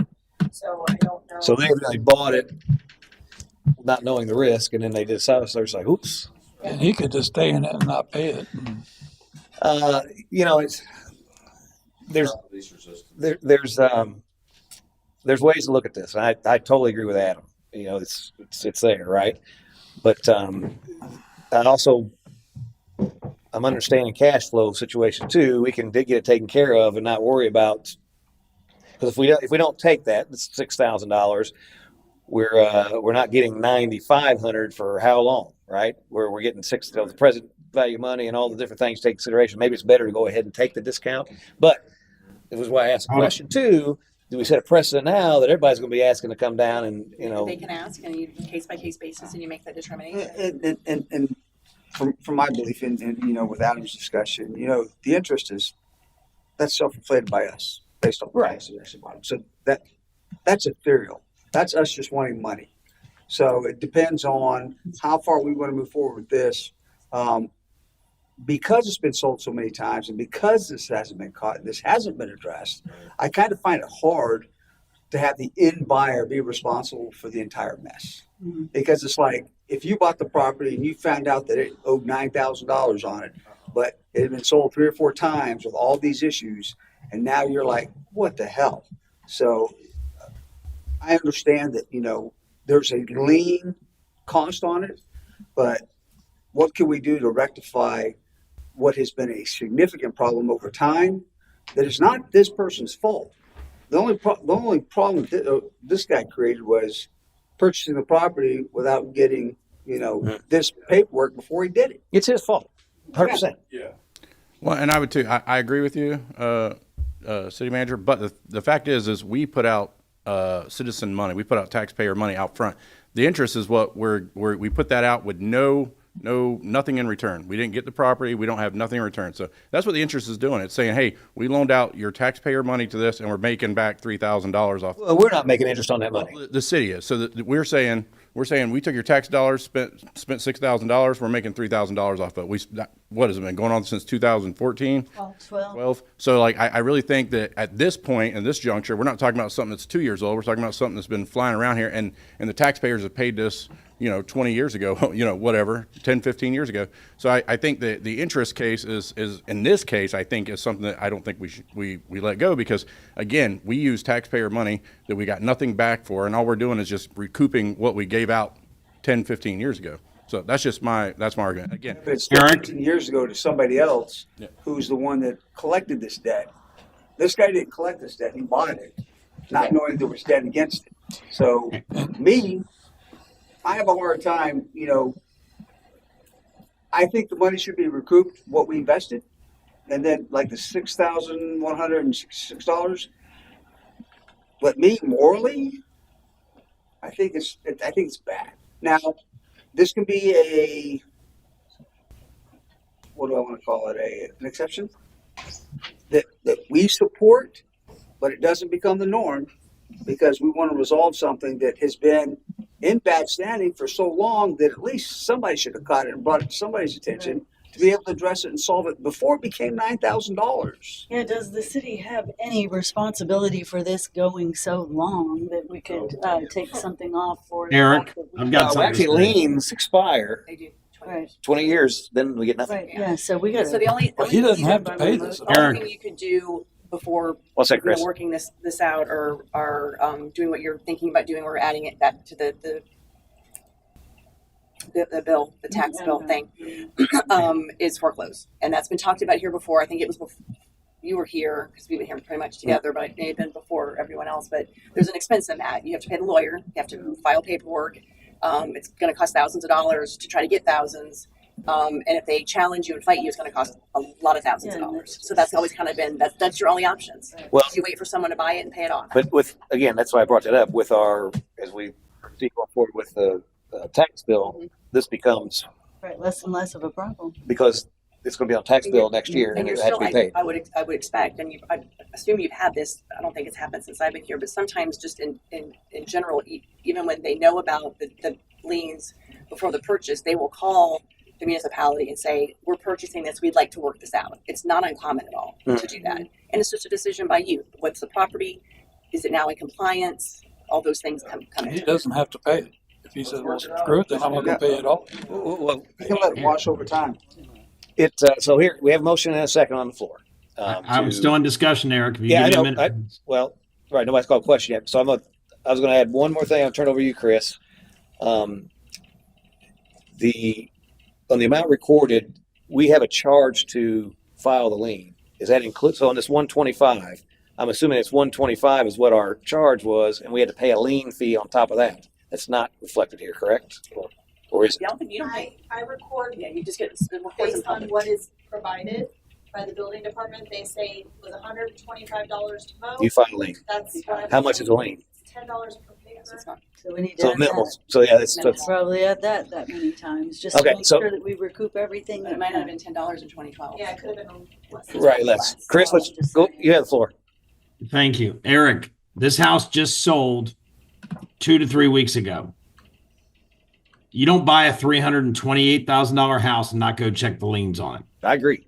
So I don't know. So they evidently bought it, not knowing the risk, and then they did a title search. Like, oops. And he could just stay in it and not pay it. It's there's ways to look at this. I totally agree with Adam. It's there, right? But I'm understanding cash flow situation too. We can get it taken care of and not worry about, because if we don't take that, it's $6,000. We're not getting $9,500 for how long, right? We're getting the present value money and all the different things to take consideration. Maybe it's better to go ahead and take the discount. But it was why I asked the question too. Do we set a precedent now that everybody's going to be asking to come down and They can ask, and you case by case basis, and you make that determination. And from my belief in with Adam's discussion, the interest that's self-inflated by us based on the price of the bottom. So that's ethereal. That's us just wanting money. So it depends on how far we want to move forward with this. Because it's been sold so many times and because this hasn't been caught and this hasn't been addressed, I kind of find it hard to have the end buyer be responsible for the entire mess. Mm-hmm. Because it's like, if you bought the property and you found out that it owed $9,000 on it, but it had been sold 3 or 4 times with all these issues, and now you're like, what the hell? So I understand that, there's a lien cost on it, but what can we do to rectify what has been a significant problem over time that is not this person's fault? The only problem this guy created was purchasing the property without getting, this paperwork before he did it. it's his fault, 100%. Yeah. Well, and I would too. I agree with you, city manager. But the fact is we put out citizen money. We put out taxpayer money out front. The interest is what we put that out with nothing in return. We didn't get the property. We don't have nothing in return. So that's what the interest is doing. It's saying, hey, we loaned out your taxpayer money to this, and we're making back $3,000 off. Well, we're not making interest on that money. The city is. So we're saying we're saying we took your tax dollars, spent $6,000, we're making $3,000 off of it. What has it been going on since 2014? 12. So like, I really think that at this point, in this juncture, we're not talking about something that's 2 years old. We're talking about something that's been flying around here, and the taxpayers have paid this, 20 years ago, whatever, 10, 15 years ago. So I think that the interest case is in this case, I think is something that I don't think we let go, because again, we use taxpayer money that we got nothing back for, and all we're doing is just recouping what we gave out 10, 15 years ago. So that's my argument. Again, But it's Eric? 15 years ago to somebody else who's the one that collected this debt. This guy didn't collect this debt, he bought it, not knowing there was debt against it. So me, I have a hard time, I think the money should be recouped, what we invested, and then like the $6,166. But me, morally, I think it's bad. Now, this can be what do I want to call it? An exception that we support, but it doesn't become the norm, because we want to resolve something that has been in bad standing for so long that at least somebody should have caught it and brought it to somebody's attention to be able to address it and solve it before it became $9,000. Yeah, does the city have any responsibility for this going so long that we could take something off for the Eric, fact that we- I've got something. Actually, liens expire They do. 20 years, then we get nothing. Right, yeah, so we got So the only Well, he doesn't have to pay this. the only thing you could do before What's that, Chris? working this out, or doing what you're thinking about doing, or adding it back to the bill, the tax bill thing, is foreclose. And that's been talked about here before. I think it was before you were here, because we've been here pretty much together, but it may have been before everyone else. But there's an expense in that. You have to pay the lawyer, you have to file paperwork. It's going to cost thousands of dollars to try to get thousands. And if they challenge you and fight you, it's going to cost a lot of thousands of dollars. So that's always kind of been, that's your only options. Well, you wait for someone to buy it and pay it off. But again, that's why I brought that up with as we proceed going forward with the tax bill, this becomes, right, less and less of a problem. because it's going to be on tax bill next year and it has to be paid. I would expect, and I assume you've had this. I don't think it's happened since I've been here, but sometimes just in general, even when they know about the liens before the purchase, they will call the municipality and say, "We're purchasing this. We'd like to work this out." It's not uncommon at all to do that, and it's just a decision by you. What's the property? Is it now in compliance? All those things come He in. doesn't have to pay it. If he says, well, screw it, then I'm not going to pay it all. Well, You can let it wash over time. So here we have a motion and a second on the floor. I'm still in discussion, Eric. If you Yeah, give I me a know. minute. Right. Nobody's called a question yet. So I was going to add one more thing. I'll turn it over to you, Chris. On the amount recorded, we have a charge to file the lien. Is that include? So on this 125, I'm assuming it's 125 is what our charge was, and we had to pay a lien fee on top of that. That's not reflected here, correct? Or is it? Yeah, I don't think you don't pay. I record Yeah, you just get the reports in based on public. what is provided by the building department. They say it was $125 to mow. You file a lien. That's what How much is a lien? $10 per paper. So we need to So add minimal. that. So yeah, that's Probably add that many times, just Okay, to make so- sure that we recoup everything. But it might not have been $10 in 2012. Yeah, it could have been less. right. Let's Chris. Let's go. You have the floor. Thank you. Eric, this house just sold 2 to 3 weeks ago. You don't buy a $328,000 house and not go check the liens on it. I agree.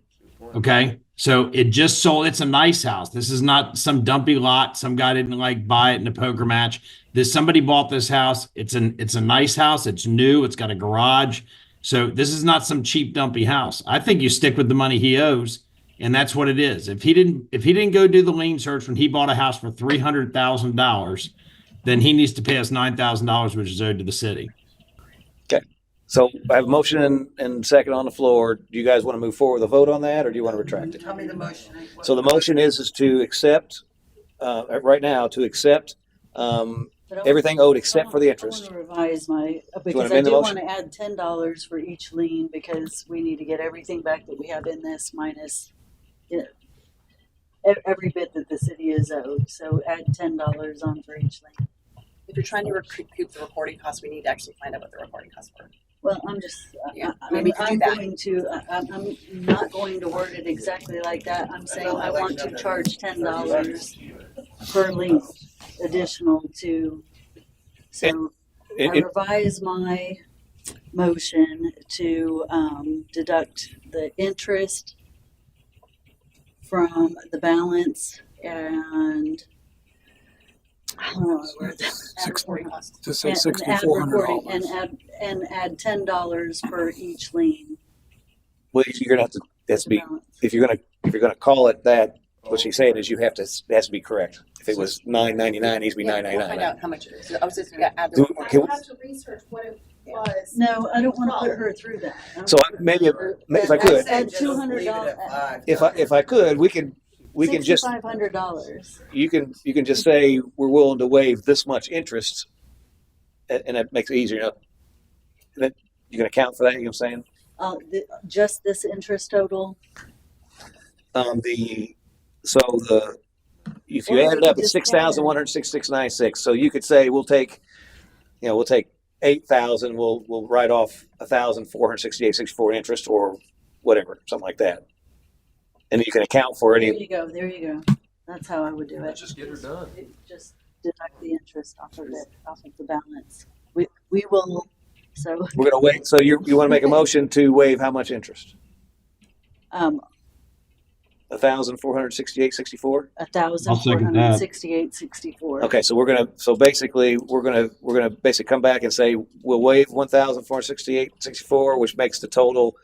Okay. So it just sold. It's a nice house. This is not some dumpy lot. Some guy didn't buy it in a poker match. Somebody bought this house. It's a nice house. It's new. It's got a garage. So this is not some cheap dumpy house. I think you stick with the money he owes, and that's what it is. If he didn't go do the lien search when he bought a house for $300,000, then he needs to pay us $9,000, which is owed to the city. Okay. So I have a motion and second on the floor. Do you guys want to move forward with a vote on that, or do you want to retract it? Tell me the motion. So the motion is to accept, right now, to accept everything owed except for the I interest. want to revise my, wanna because I amend the do want motion? to add $10 for each lien, because we need to get everything back that we have in this minus every bit that the city is owed. So add $10 on for each lien. If you're trying to recoup the recording costs, we need to actually find out what the recording costs were. Well, I'm just, Yeah, I mean, we can do I'm that. going to, I'm not going to word it exactly like that. I'm saying I want to charge $10 per lien additional to, so I revise my motion to deduct the interest from the balance and To say $6,400. and add $10 per each lien. Well, you're gonna have to. That's be if you're gonna call it that. What she's saying is it has to be correct. If it was $9.99, it needs to be We'll $9.99. find out how much it is. I was just gonna add the Do- report. can we- have to research what it was. No, I don't want to put her through that. So maybe if I could, Add $200. if I could, we can just $6,500. you can just say we're willing to waive this much interest, and that makes it easier. And then you can account for that. You know what I'm saying? Just this interest total. If you add it up, it's 6,166.96. So you could say we'll take 8,000. We'll write off 1,468.64 interest or whatever, something like that. And you can account for any. There you go. That's how I would do it. Just get her done. Just deduct the interest off of the balance. We will. So We're gonna wait. So you want to make a motion to waive how much interest? 1,468.64. 1,468.64. Okay, so basically we're gonna basically come back and say we'll waive 1,468.64, which makes the total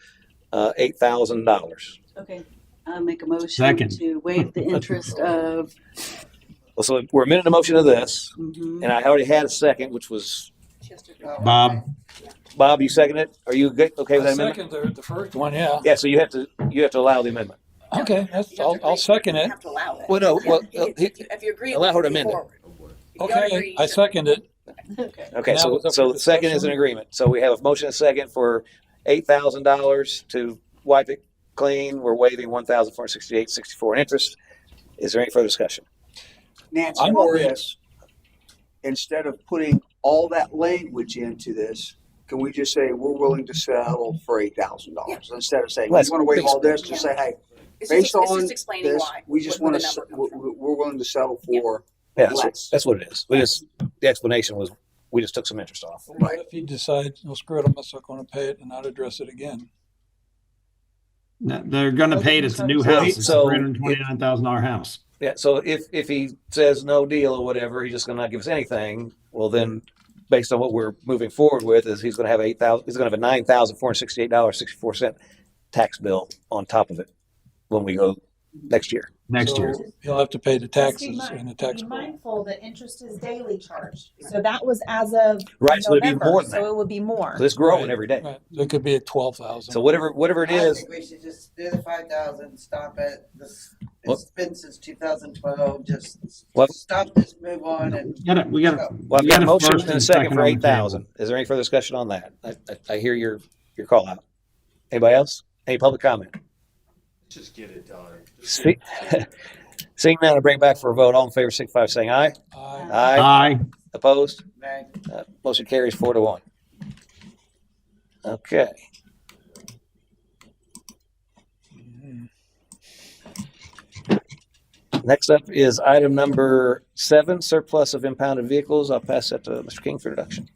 $8,000. Okay, I'll make a motion Second. to waive the interest of. Well, so we're amending the motion of this, Mhm. and I already had a second, which was Bob. Bob. You second it? Are you good? Okay with that amendment? Second, the first one, yeah. Yeah. So you have to allow the amendment. Okay, I'll second it. You have to allow it. Well, no. Well, If you agree, allow her to move amend it. forward. If you don't Okay, agree, I second it. Okay. Now So it's up so for the second is an discussion. agreement. So we have a motion and a second for $8,000 to wipe it clean. We're waiving 1,468.64 in interest. Is there any further discussion? Nancy, I'm on already- this, instead of putting all that language into this, can we just say we're willing to settle for $8,000 instead of saying we Let's- want to waive all this? Just say, hey, It's based just, it's on just explaining this, why. we just where want the to number comes from. we're willing to settle for Yeah, less. that's what it is. The explanation was we just took some interest off. What if he decides, well, screw it, I'm not going to pay it and not address it again? They're gonna pay it. It's a new So- house. It's a so- $329,000 house. Yeah. So if he says no deal or whatever, he's just going to not give us anything. Well, then, based on what we're moving forward with, is he's going to have $8,000. He's going to have a $9,468.64 tax bill on top of it when we go next year. Next So year. He'll have to pay the Just be taxes mi- and the tax be bill. mindful that interest is daily charged. So that was as of Right, so it'd be November, more than so that. it would be more. So it's growing Right, every day. Right, it could be at 12,000. So whatever it I is, think we should just do the 5,000, stop it. Well- It's been since 2012, just Well- stop this, move on and. We gotta. well, I've we got a gotta motion first and a second for on the table. 8,000. Is there any further discussion on that? I hear your call out. Anybody else? Any public comment? Just get it done. Seeing none, I bring it back for a vote. All in favor, signify by saying aye. Aye. Aye. Aye. Opposed? Nay. Motion carries 4-1. Okay. Next up is item number 7, surplus of impounded vehicles. I'll pass that to Mr. King for introduction.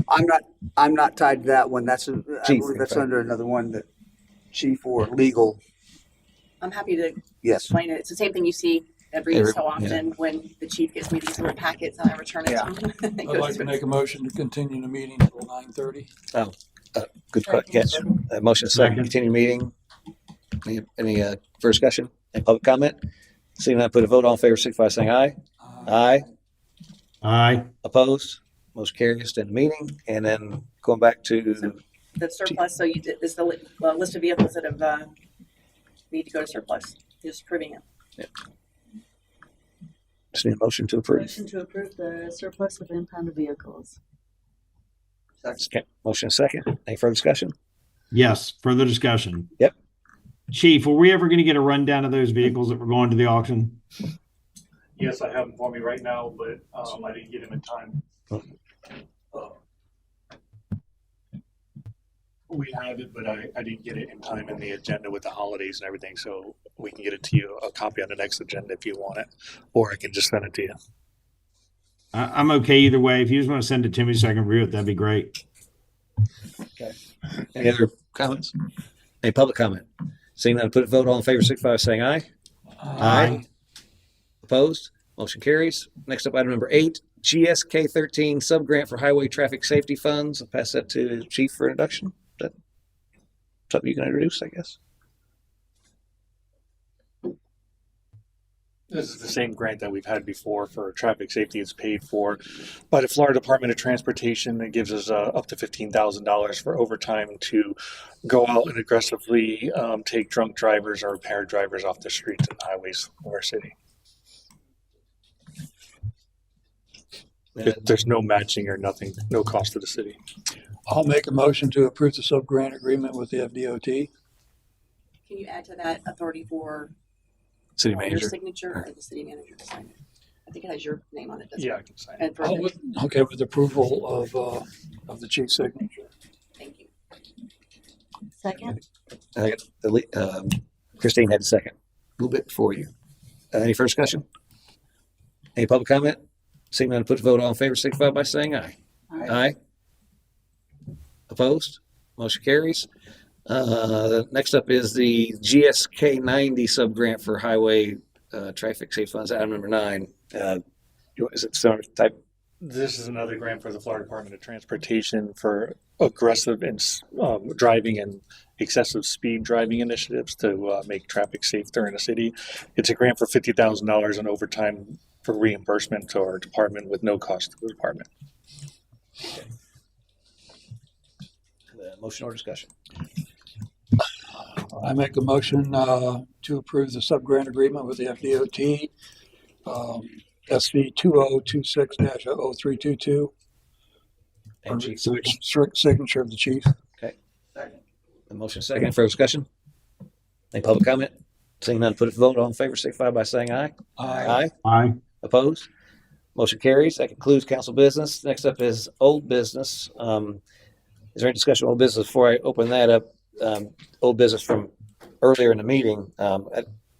I'm not tied to that one. I Chief, believe that's in fact. under another one that chief or legal. I'm happy to Yes. explain it. It's the same thing you see every Every- so often when the chief gives me these little packets and I return it to him. It I'd goes like to through. make a motion to continue the meeting until 9:30. Good catch. Motion is second. Continue meeting. Any further discussion? Any public comment? Seeing none, put a vote. All in favor, signify by saying aye. Aye. Aye. Opposed? Most carries to the meeting. And then going back to The surplus, so you did, is the list of vehicles that have need to go to surplus. Just proving it. just need a motion to approve. Motion to approve the surplus of impounded vehicles. Okay. Motion is second. Any further discussion? Yes, further discussion. Yep. Chief, were we ever gonna get a rundown of those vehicles that were going to the auction? Yes, I have them for me right now, but I didn't get them in time. We have it, but I didn't get it in time in the agenda with the holidays and everything, so we can get it to you, a copy on the next agenda if you want it, or I can just send it to you. I'm okay either way. If you just want to send it to me so I can review it, that'd be great. Okay. Any other comments? Any public comment? Seeing none, put a vote. All in favor, signify by saying aye. Aye. Opposed? Motion carries. Next up, item number 8, GSK 13 subgrant for highway traffic safety funds. I'll pass that to Chief for introduction. Is that something you can introduce, I guess? This is the same grant that we've had before for traffic safety. It's paid for by the Florida Department of Transportation. It gives us up to $15,000 for overtime to go out and aggressively take drunk drivers or impaired drivers off the streets and highways of our city. There's no matching or nothing, no cost to the city. I'll make a motion to approve the sub-grant agreement with the FDOT. Can you add to that authority for City your manager. signature or the city manager to sign it? I think it has your name on it, doesn't Yeah, it? I can sign And it. for the- Okay, with approval of the chief's signature. Thank you. Second? Christine had a second. A little bit before you. Any further discussion? Any public comment? Seeing none, put the vote. All in favor, signify by saying aye. Aye. Opposed? Motion carries. Next up is the GSK 90 subgrant for highway traffic safety funds, item number 9. Is it similar type? This is another grant for the Florida Department of Transportation for aggressive and driving and excessive speed driving initiatives to make traffic safe during the city. It's a grant for $50,000 in overtime for reimbursement to our department with no cost to the department. Motion or discussion? I make a motion to approve the sub-grant agreement with the FDOT, SV 2026-00322. And Chief. Signature of the chief. Okay. The motion second. Further discussion? Any public comment? Seeing none, put it to vote. All in favor, signify by saying aye. Aye. Aye. Opposed? Motion carries. That concludes council business. Next up is old business. Is there any discussion on old business before I open that up? Old business from earlier in the meeting. I've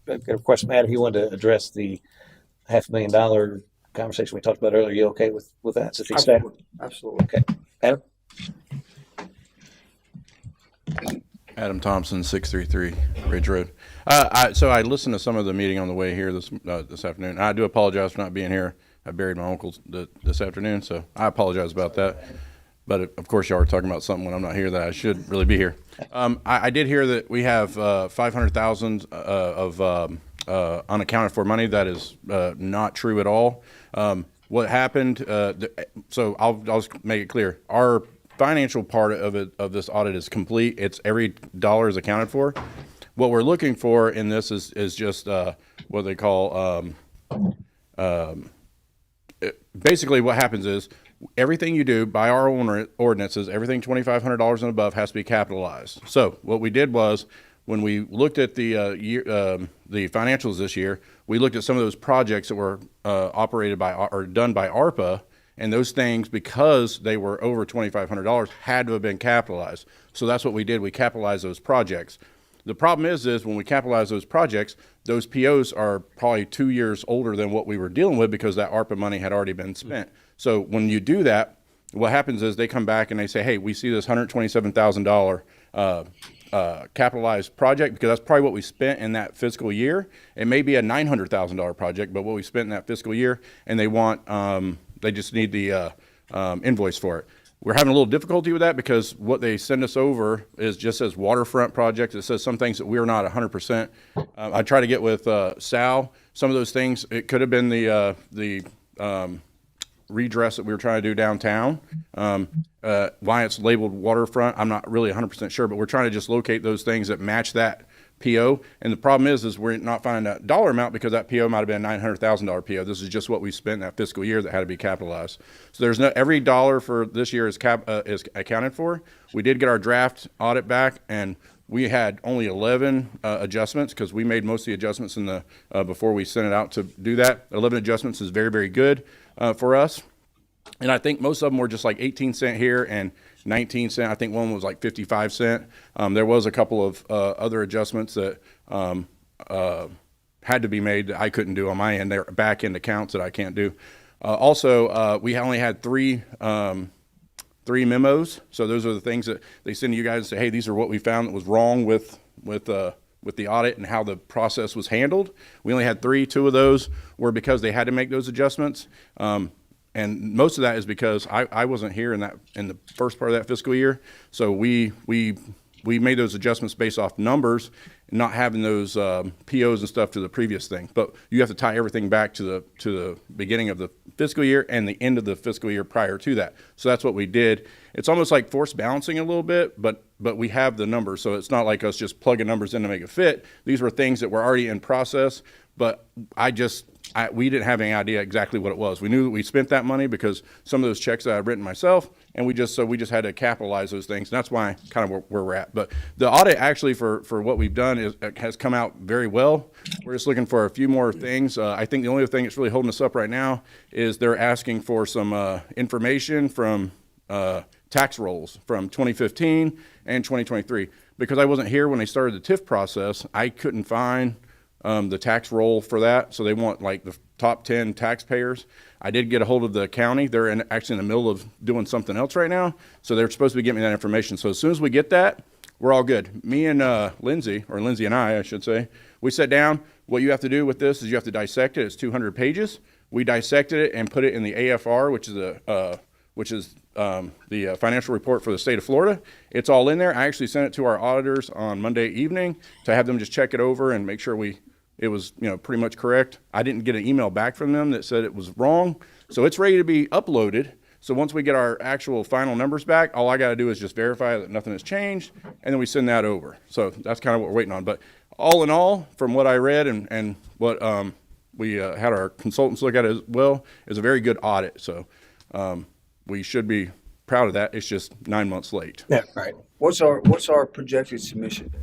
got a question, Matt, if you wanted to address the $500,000 conversation we talked about earlier. You okay with that? City staff? Absolutely. Okay. Adam? Adam Thompson, 633 Ridge Road. So I listened to some of the meeting on the way here this afternoon. I do apologize for not being here. I buried my uncle this afternoon, so I apologize about that. But of course, y'all are talking about something when I'm not here that I should really be here. I did hear that we have $500,000 of unaccounted for money. That is not true at all. What happened? So I'll just make it clear. Our financial part of this audit is complete. It's every dollar is accounted for. What we're looking for in this is just what they call basically what happens is everything you do by our own ordinances, everything $2,500 and above has to be capitalized. So what we did was when we looked at the financials this year, we looked at some of those projects that were operated by or done by ARPA. And those things, because they were over $2,500, had to have been capitalized. So that's what we did. We capitalized those projects. The problem is when we capitalize those projects, those POs are probably 2 years older than what we were dealing with because that ARPA money had already been spent. So when you do that, what happens is they come back and they say, hey, we see this $127,000 capitalized project because that's probably what we spent in that fiscal year. It may be a $900,000 project, but what we spent in that fiscal year, and they want they just need the invoice for it. We're having a little difficulty with that because what they send us over is just says waterfront projects. It says some things that we're not 100%. I try to get with Sal. Some of those things, it could have been the redress that we were trying to do downtown. Why it's labeled waterfront, I'm not really 100% sure, but we're trying to just locate those things that match that PO. And the problem is we're not finding that dollar amount because that PO might have been a $900,000 PO. This is just what we spent in that fiscal year that had to be capitalized. So there's no, every dollar for this year is accounted for. We did get our draft audit back and we had only 11 adjustments because we made most of the adjustments in the before we sent it out to do that. 11 adjustments is very, very good for us. And I think most of them were just like 18 cent here and 19 cent. I think one was like 55 cent. There was a couple of other adjustments that had to be made that I couldn't do on my end. They're back end accounts that I can't do. Also, we only had three memos. So those are the things that they send to you guys and say, hey, these are what we found that was wrong with the audit and how the process was handled. We only had three. Two of those were because they had to make those adjustments. And most of that is because I wasn't here in the first part of that fiscal year. So we made those adjustments based off numbers, not having those POs and stuff to the previous thing. But you have to tie everything back to the beginning of the fiscal year and the end of the fiscal year prior to that. So that's what we did. It's almost like force balancing a little bit, but we have the numbers. So it's not like us just plugging numbers in to make it fit. These were things that were already in process, but we didn't have any idea exactly what it was. We knew that we spent that money because some of those checks that I've written myself, and we just had to capitalize those things. And that's why kind of where we're at. But the audit actually for what we've done has come out very well. We're just looking for a few more things. I think the only thing that's really holding us up right now is they're asking for some information from tax rolls from 2015 and 2023. Because I wasn't here when they started the TIF process, I couldn't find the tax roll for that. So they want like the top 10 taxpayers. I did get a hold of the county. They're actually in the middle of doing something else right now. So they're supposed to be getting me that information. So as soon as we get that, we're all good. Me and Lindsay and I should say, we sat down. What you have to do with this is you have to dissect it. It's 200 pages. We dissected it and put it in the AFR, which is the financial report for the state of Florida. It's all in there. I actually sent it to our auditors on Monday evening to have them just check it over and make sure it was pretty much correct. I didn't get an email back from them that said it was wrong. So it's ready to be uploaded. So once we get our actual final numbers back, all I got to do is just verify that nothing has changed, and then we send that over. So that's kind of what we're waiting on. But all in all, from what I read and what we had our consultants look at as well, is a very good audit. So we should be proud of that. It's just 9 months late. Yeah, right. What's our projected submission?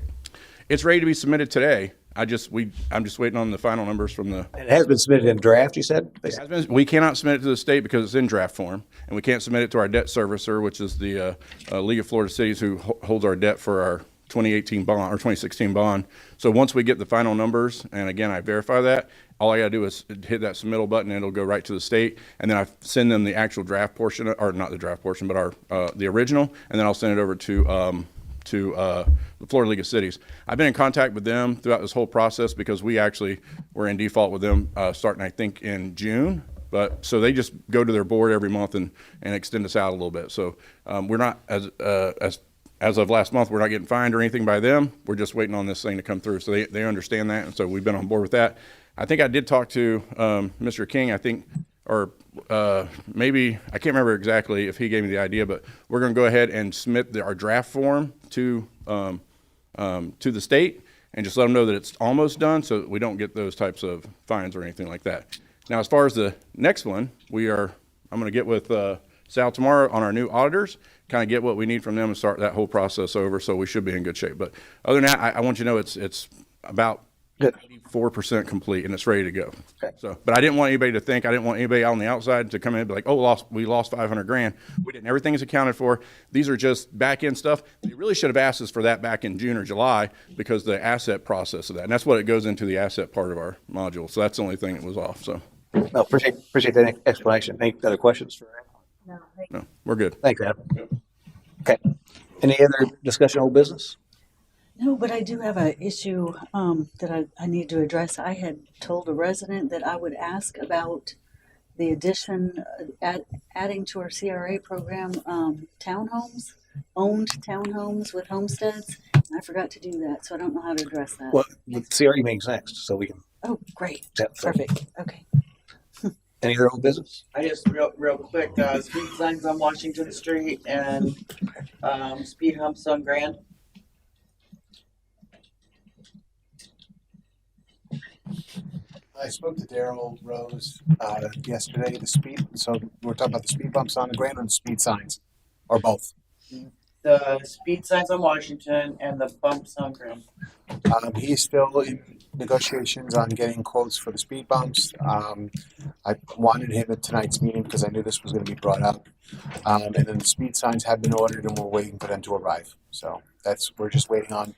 It's ready to be submitted today. I'm just waiting on the final numbers from the. It has been submitted in draft, you said? We cannot submit it to the state because it's in draft form, and we can't submit it to our debt servicer, which is the League of Florida Cities, who holds our debt for our 2018 bond or 2016 bond. So once we get the final numbers, and again, I verify that, all I got to do is hit that submittal button, and it'll go right to the state. And then I send them the actual draft portion, or not the draft portion, but the original, and then I'll send it over to the Florida League of Cities. I've been in contact with them throughout this whole process because we actually were in default with them starting, I think, in June. But so they just go to their board every month and extend us out a little bit. So we're not as of last month, we're not getting fined or anything by them. We're just waiting on this thing to come through. So they understand that, and so we've been on board with that. I think I did talk to Mr. King, I think, or maybe, I can't remember exactly if he gave me the idea, but we're going to go ahead and submit our draft form to the state and just let them know that it's almost done so that we don't get those types of fines or anything like that. Now, as far as the next one, I'm going to get with Sal tomorrow on our new auditors, kind of get what we need from them and start that whole process over, so we should be in good shape. But other than that, I want you to know it's about 84% complete and it's ready to go. Okay. So, but I didn't want anybody to think, I didn't want anybody on the outside to come in and be like, oh, we lost 500 grand. We didn't. Everything is accounted for. These are just back end stuff. They really should have asked us for that back in June or July because the asset process of that. And that's what it goes into the asset part of our module. So that's the only thing that was off. So. No, appreciate that explanation. Any other questions? No, we're good. Thanks, Adam. Okay. Any other discussion on business? No, but I do have an issue that I need to address. I had told a resident that I would ask about the addition, adding to our CRA program, townhomes, owned townhomes with homesteads. I forgot to do that, so I don't know how to address that. Well, the CRE meeting's next, so we can. Oh, great. Perfect. Okay. Any other old business? I just real quick, speed signs on Washington Street and speed humps on Grand. I spoke to Daryl Rose yesterday. So we're talking about the speed bumps on the Grand and the speed signs, or both. The speed signs on Washington and the bumps on Grand. He's still in negotiations on getting quotes for the speed bumps. I wanted him at tonight's meeting because I knew this was going to be brought up. And then the speed signs have been ordered and we're waiting for them to arrive. So we're just waiting on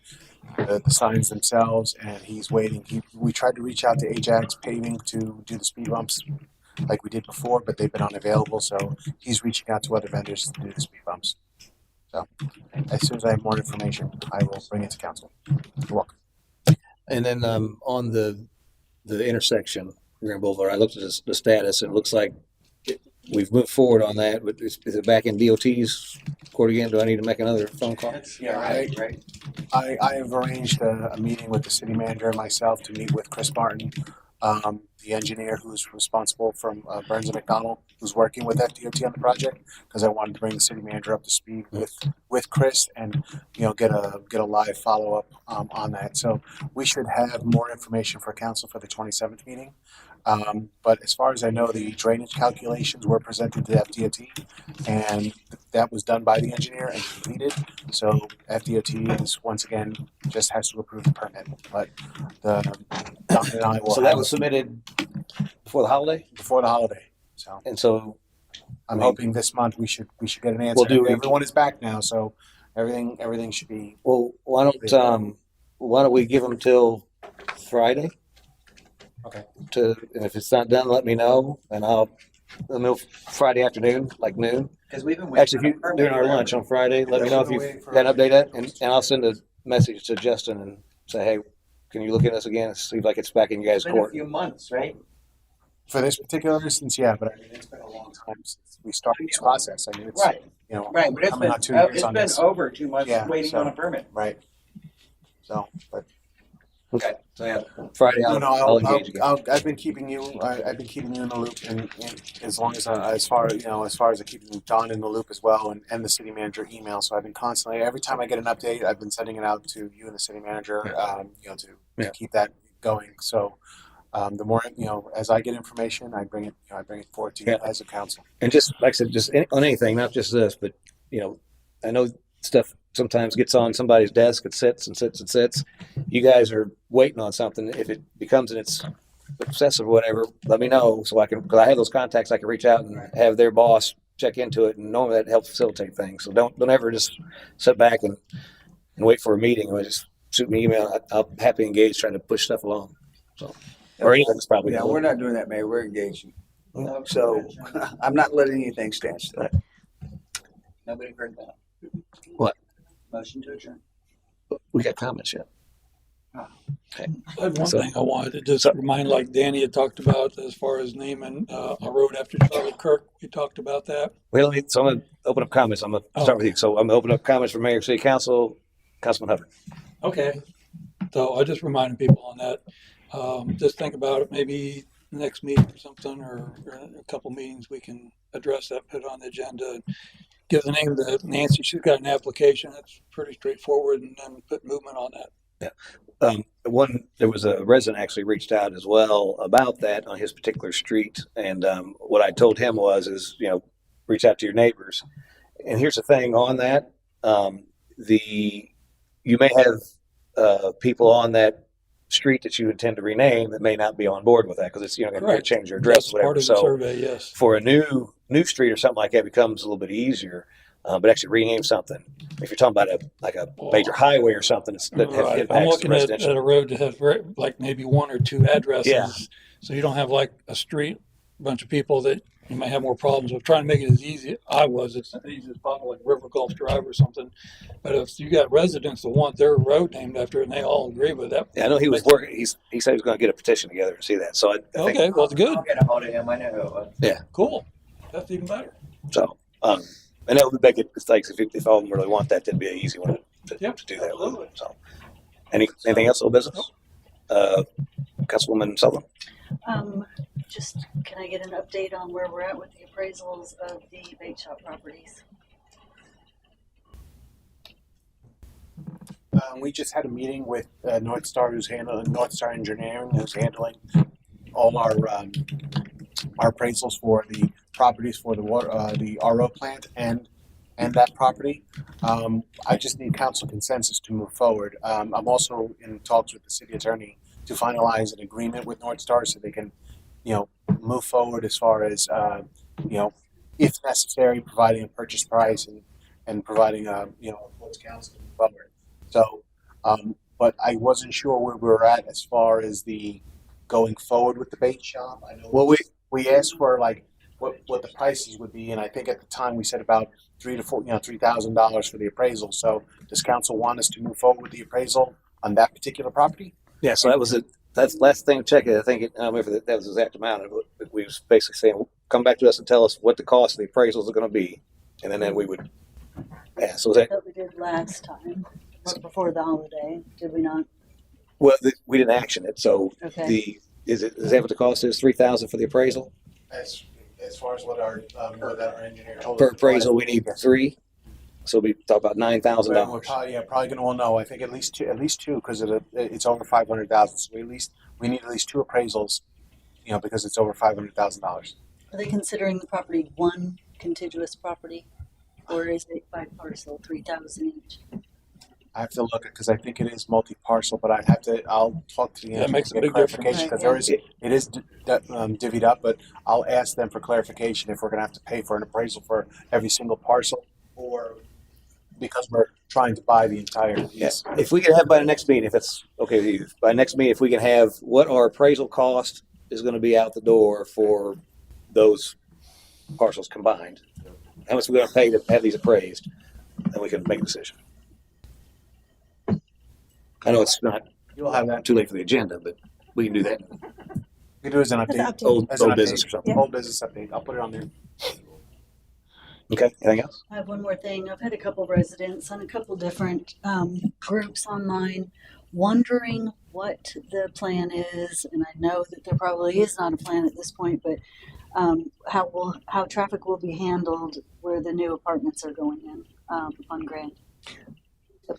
the signs themselves, and he's waiting. We tried to reach out to Ajax Paving to do the speed bumps. like we did before, but they've been unavailable. So he's reaching out to other vendors to do the speed bumps. So as soon as I have more information, I will bring it to council. You're welcome. And then on the intersection, Green Boulevard, I looked at the status, and it looks like we've moved forward on that. But is it back in DOT's court again? Do I need to make another phone call? Yeah, I have arranged a meeting with the city manager and myself to meet with Chris Martin, the engineer who's responsible from Burns and McDonald, who's working with FDOT on the project, because I wanted to bring the city manager up to speed with Chris and get a live follow up on that. So we should have more information for council for the 27th meeting. But as far as I know, the drainage calculations were presented to FDOT, and that was done by the engineer and completed. So FDOT is once again just has to approve the permit. But Don and I will. So that was submitted before the holiday. Before the holiday. So I'm hoping this month we should get an answer. Everyone is back now, so everything should be. Well, why don't we give them till Friday? Okay. And if it's not done, let me know, and I'll Friday afternoon, like noon. Because we've been waiting. Actually, if you during our lunch on Friday, let me know if you've got an update that, and I'll send a message to Justin and say, hey, can you look at this again? It seems like it's back in you guys' It's been court. a few months, right? For this particular instance, yeah, but I mean, it's been a long time since we started this process. I mean, it's Right. Right, but it's coming been, on 2 years it's on been this. over 2 months waiting on a permit. Right. So, but okay. So yeah, Friday. I'll engage again. I've been keeping you. I've been keeping you in the loop, and as long as far as keeping Don in the loop as well, and the city manager email. So I've been constantly. Every time I get an update, I've been sending it out to you and the city manager. To keep that going. So. The more as I get information, I bring it forward to you as a council. And just like I said, on anything, not just this, but I know stuff sometimes gets on somebody's desk. It sits and sits and sits. You guys are waiting on something. If it becomes and it's obsessive or whatever, let me know so I can, because I have those contacts. I can reach out and have their boss check into it, and normally that helps facilitate things. So don't ever just sit back and wait for a meeting. Or just shoot me an email. I'm happy to engage, trying to push stuff along. So. Or anything's probably. Yeah, we're not doing that, Mayor. We're engaging. So I'm not letting anything stand still. Nobody heard that. What? Motion to adjourn. We got comments yet. Okay. I have one thing I wanted to just remind, like Danny had talked about, as far as naming a road after Charlie Kirk. We talked about that. Well, so I'm going to open up comments. I'm going to start with you. So I'm going to open up comments for Mayor, City Council, Councilman Hubbard. Okay. So I just reminded people on that. Just think about it, maybe the next meeting or something, or a couple meetings, we can address that, put it on the agenda, and give the name to Nancy. She's got an application. That's pretty straightforward, and then put movement on that. Yeah. There was a resident actually reached out as well about that on his particular street. And what I told him is, reach out to your neighbors. And here's the thing on that. You may have people on that street that you intend to rename that may not be on board with that, because it's going to change your address. That's or whatever. part of the survey, yes. For a new street or something like that, becomes a little bit easier. But actually rename something. If you're talking about a major highway or something that I'm looking at a road that has like maybe 1 or 2 addresses. Yeah. So you don't have like a street, a bunch of people that you might have more problems with. Trying to make it as easy. It's as easy as possible, like River Gulf Drive or something. But if you got residents that want their road named after it, and they all agree with that. Yeah, I know he was working. He said he was going to get a petition together and see that. So I think, well, it's good. I'll get a hold of him. I know who it was. Yeah, cool. That's even better. So and that would make it like if all of them really want that, that'd be an easy one to do that. Absolutely. So anything else on business? Councilwoman Sutherland. Just can I get an update on where we're at with the appraisals of the bait shop properties? We just had a meeting with North Star Engineering, who's handling all our appraisals for the properties for the water, the RO plant and that property. I just need council consensus to move forward. I'm also in talks with the city attorney to finalize an agreement with North Star so they can, move forward as far as, if necessary, providing a purchase price and providing what's council to move forward. So, but I wasn't sure where we were at as far as the going forward with the bait shop. I know. Well, we asked for like what the prices would be, and I think at the time we said about $3,000 for the appraisal. So does council want us to move forward with the appraisal on that particular property? Yeah, so that was it. That's the last thing to check it. I think I remember that was the exact amount of it. We was basically saying, come back to us and tell us what the cost of the appraisals are going to be, and then we would. Yeah, so was that? That we did last time, before the holiday, did we not? Well, we didn't action it. So Okay. is that what the cost is? $3,000 for the appraisal. As far as what our engineer told us. Per appraisal, we need 3. So we talk about $9,000. We're probably gonna. Well, no, I think at least two, because it's over 500,000. So we need at least 2 appraisals, because it's over $500,000. Are they considering the property one contiguous property, or is it by parcel, 3,000 each? I have to look at, because I think it is multi-parcel, but I'll talk to the engineer makes a to get big clarification, difference. because it is divvied up, but I'll ask them for clarification if we're gonna have to pay for an appraisal for every single parcel, or because we're trying to buy the entire piece. Yes. If we can have by the next meeting, if it's okay with you, by next meeting, if we can have what our appraisal cost is going to be out the door for those parcels combined, how much we're going to pay to have these appraised, then we can make a decision. I know it's not You'll have that. too late for the agenda, but we can do that. We can do it as an update. Old As an business update. or something. Old business update. I'll put it on there. Okay. Anything else? I have one more thing. I've had a couple residents on a couple different groups online wondering what the plan is, and I know that there probably is not a plan at this point, but how traffic will be handled where the new apartments are going in on Grand.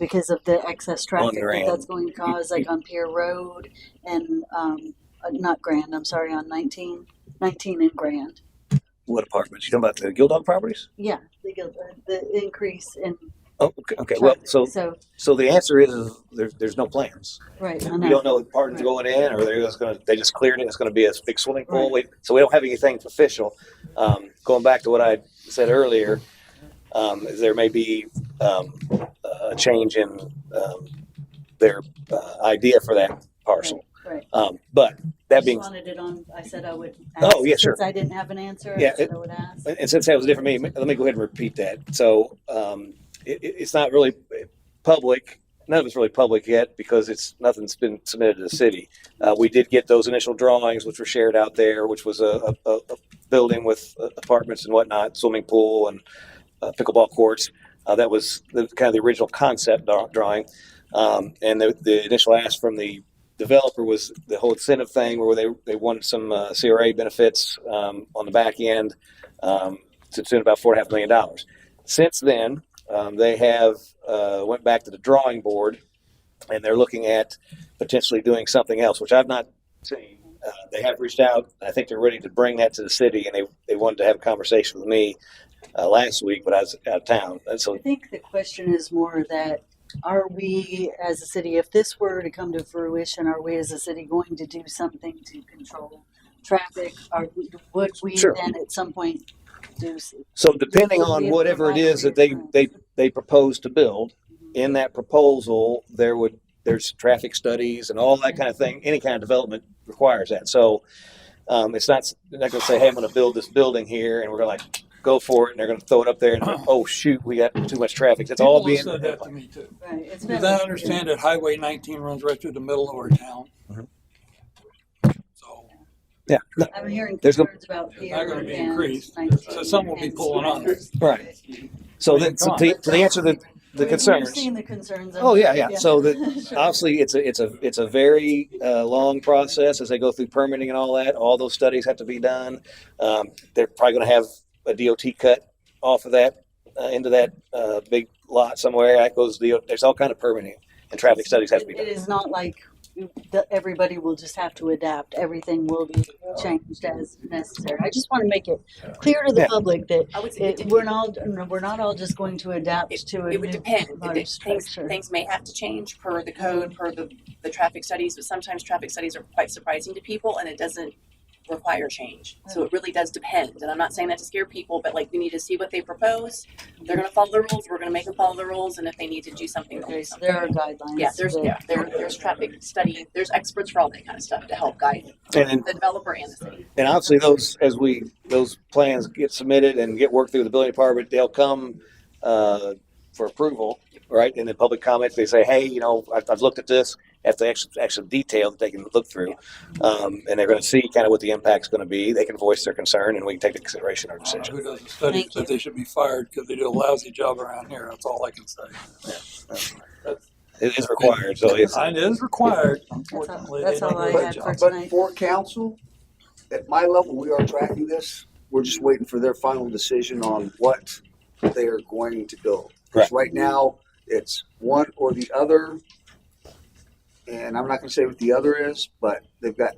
Because of the excess traffic that's going to cause, like on Pier Road and not Grand, I'm sorry, on 19 and Grand. What apartments? You talking about the Gildog properties? Yeah, the increase in Oh, okay. Well, traffic. so the answer is there's no plans. Right. We don't know if apartments are going in, or they just cleared it. It's going to be a big swimming pool. So we don't have anything official. Going back to what I said earlier, there may be a change in their idea for that parcel. Right. But that I being, wanted it on. I said I would ask. Oh, yeah, sure. Since I didn't have an answer, Yeah, I said I would ask. and since that was a different meeting, let me go ahead and repeat that. So it's not really public. None of it's really public yet because nothing's been submitted to the city. We did get those initial drawings, which were shared out there, which was a building with apartments and whatnot, swimming pool and pickleball courts. That was kind of the original concept drawing. And the initial ask from the developer was the whole incentive thing where they wanted some CRA benefits on the back end to the tune of about $4.5 million. Since then, they have went back to the drawing board, and they're looking at potentially doing something else, which I've not seen. They have reached out. I think they're ready to bring that to the city, and they wanted to have a conversation with me last week, but I was out of town. And so I think the question is more that are we as a city, if this were to come to fruition, are we as a city going to do something to control traffic? Would we then at some point do? So depending on whatever it is that they propose to build, in that proposal there's traffic studies and all that kind of thing. Any kind of development requires that. So it's not going to say, hey, I'm going to build this building here, and we're going to go for it, and they're going to throw it up there, and oh shoot, we got too much traffic. It's all being said that to me too. Right. Because I understand that Highway 19 runs right through the middle of our town. So yeah, I'm hearing there's concerns about it's not going to be and increased. 19 So some will be pulling on it. right. So to answer the concerns. You've seen the concerns. Oh yeah. So Sure. obviously it's a very long process as they go through permitting and all that. All those studies have to be done. They're probably going to have a DOT cut off of that into that big lot somewhere. That goes there's all kind of permitting and traffic studies have to be done. It is not like everybody will just have to adapt. Everything will be changed as necessary. I just want to make it clear to the public that we're not all just going to adapt to it. It would depend. Things may have to change per the code, per the traffic studies, but sometimes traffic studies are quite surprising to people, and it doesn't require change. So it really does depend. And I'm not saying that to scare people, but like we need to see what they propose. They're going to follow the rules. We're going to make them follow the rules. And if they need to do something, they'll do Okay, so something. there are guidelines. Yeah, there's traffic study. There's experts for all that kind of stuff to help guide And the developer and the city. And obviously, those plans get submitted and get worked through the building department, they'll come for approval, right? In the public comments, they say, "Hey, I've looked at this." If they actually detail that they can look through, and they're going to see kind of what the impact's going to be, they can voice their concern, and we can take into consideration our decision. Who does the study that they should be fired because they do a lousy job around here? That's all I can say. It is required, so it's. It is required. Unfortunately, That's they all don't I do a had good for job. tonight. For council, at my level, we are tracking this. We're just waiting for their final decision on what they are going to build. Because right now, it's one or the other. And I'm not going to say what the other is, but they've got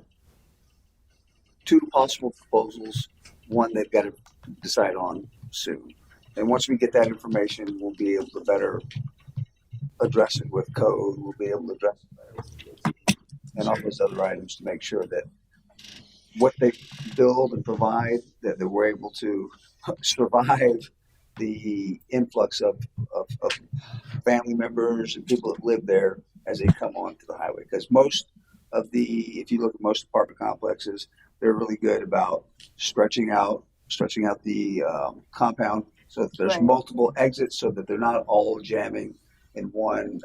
two possible proposals. One they've got to decide on soon. And once we get that information, we'll be able to better address it with code. We'll be able to address it better and all those other items to make sure that what they build and provide, that we're able to survive the influx of family members and people that live there as they come onto the highway. Because if you look at most apartment complexes, they're really good about stretching out the compound so that there's Right. multiple exits so that they're not all jamming in one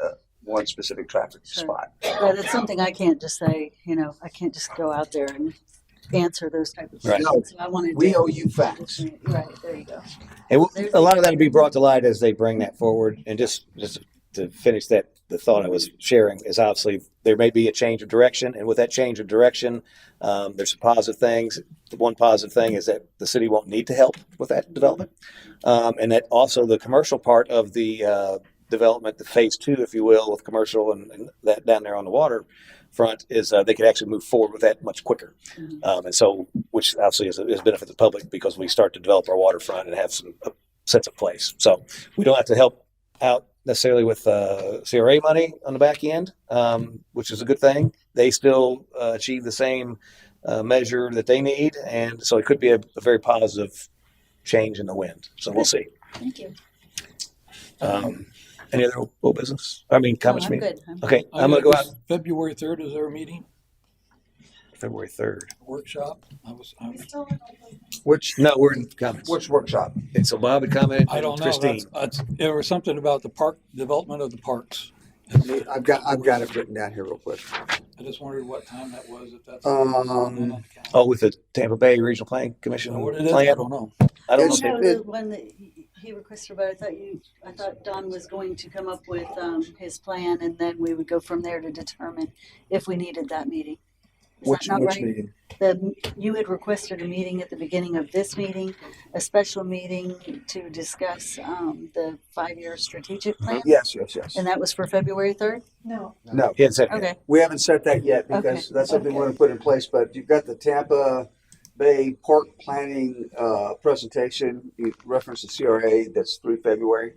specific traffic spot. But it's something I can't just say, I can't just go out there and answer those type of Right. questions. So I wanted We to- owe you facts. Right, there you go. And a lot of that will be brought to light as they bring that forward. And just to finish the thought I was sharing is obviously there may be a change of direction. And with that change of direction, there's some positive things. The one positive thing is that the city won't need to help with that development. And that also the commercial part of the development, the phase 2, if you will, with commercial and that down there on the water front is they could actually move forward with that much quicker. And so, which obviously is a benefit to the public because we start to develop our waterfront and have some sets of place. So we don't have to help out necessarily with CRA money on the back end, which is a good thing. They still achieve the same measure that they need. And so it could be a very positive change in the wind. So we'll see. Thank you. Any other old business? Comments? I'm me? good. Okay, I'm going to go out. February 3rd is our meeting, February 3rd. workshop. No, we're in comments. Which workshop? And so Bob had commented. I don't know. Christine. There was something about the park development of the parks. I've got it written down here real quick. I just wondered what time that was. If that's With the Tampa Bay Regional Planning Commission what it is, plan. I don't know. I don't You know. know the one that he requested, but I thought Don was going to come up with his plan, and then we would go from there to determine if we needed that meeting. Is Which that not right? meeting? You had requested a meeting at the beginning of this meeting, a special meeting to discuss the 5-year strategic plan, Yes. and that was for February 3rd? No. No, He hadn't said it yet. Okay. we haven't set that yet because Okay. that's something we're going to put in place. But you've got the Tampa Bay Park Planning presentation. You referenced the CRA. That's 3 February.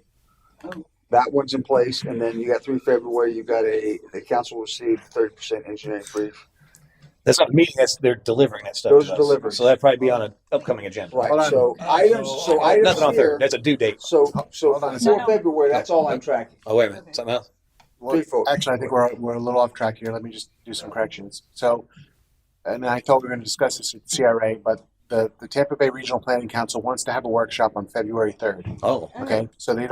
Oh. That one's in place, and then you got 3 February. You got the council received 30% engineering brief. That's not a meeting. They're delivering that stuff. Those to are us. delivered. So that'd probably be on an upcoming agenda. Right. Hold on. So items. Nothing on here. third. That's a due date. So Hold on a for second. February, that's all I'm tracking. Oh wait a minute. Something else. Well, 3-4. actually, I think we're a little off track here. Let me just do some corrections. So, and I thought we were going to discuss this at CRA, but the Tampa Bay Regional Planning Council wants to have a workshop on February 3rd. Oh. Okay, so they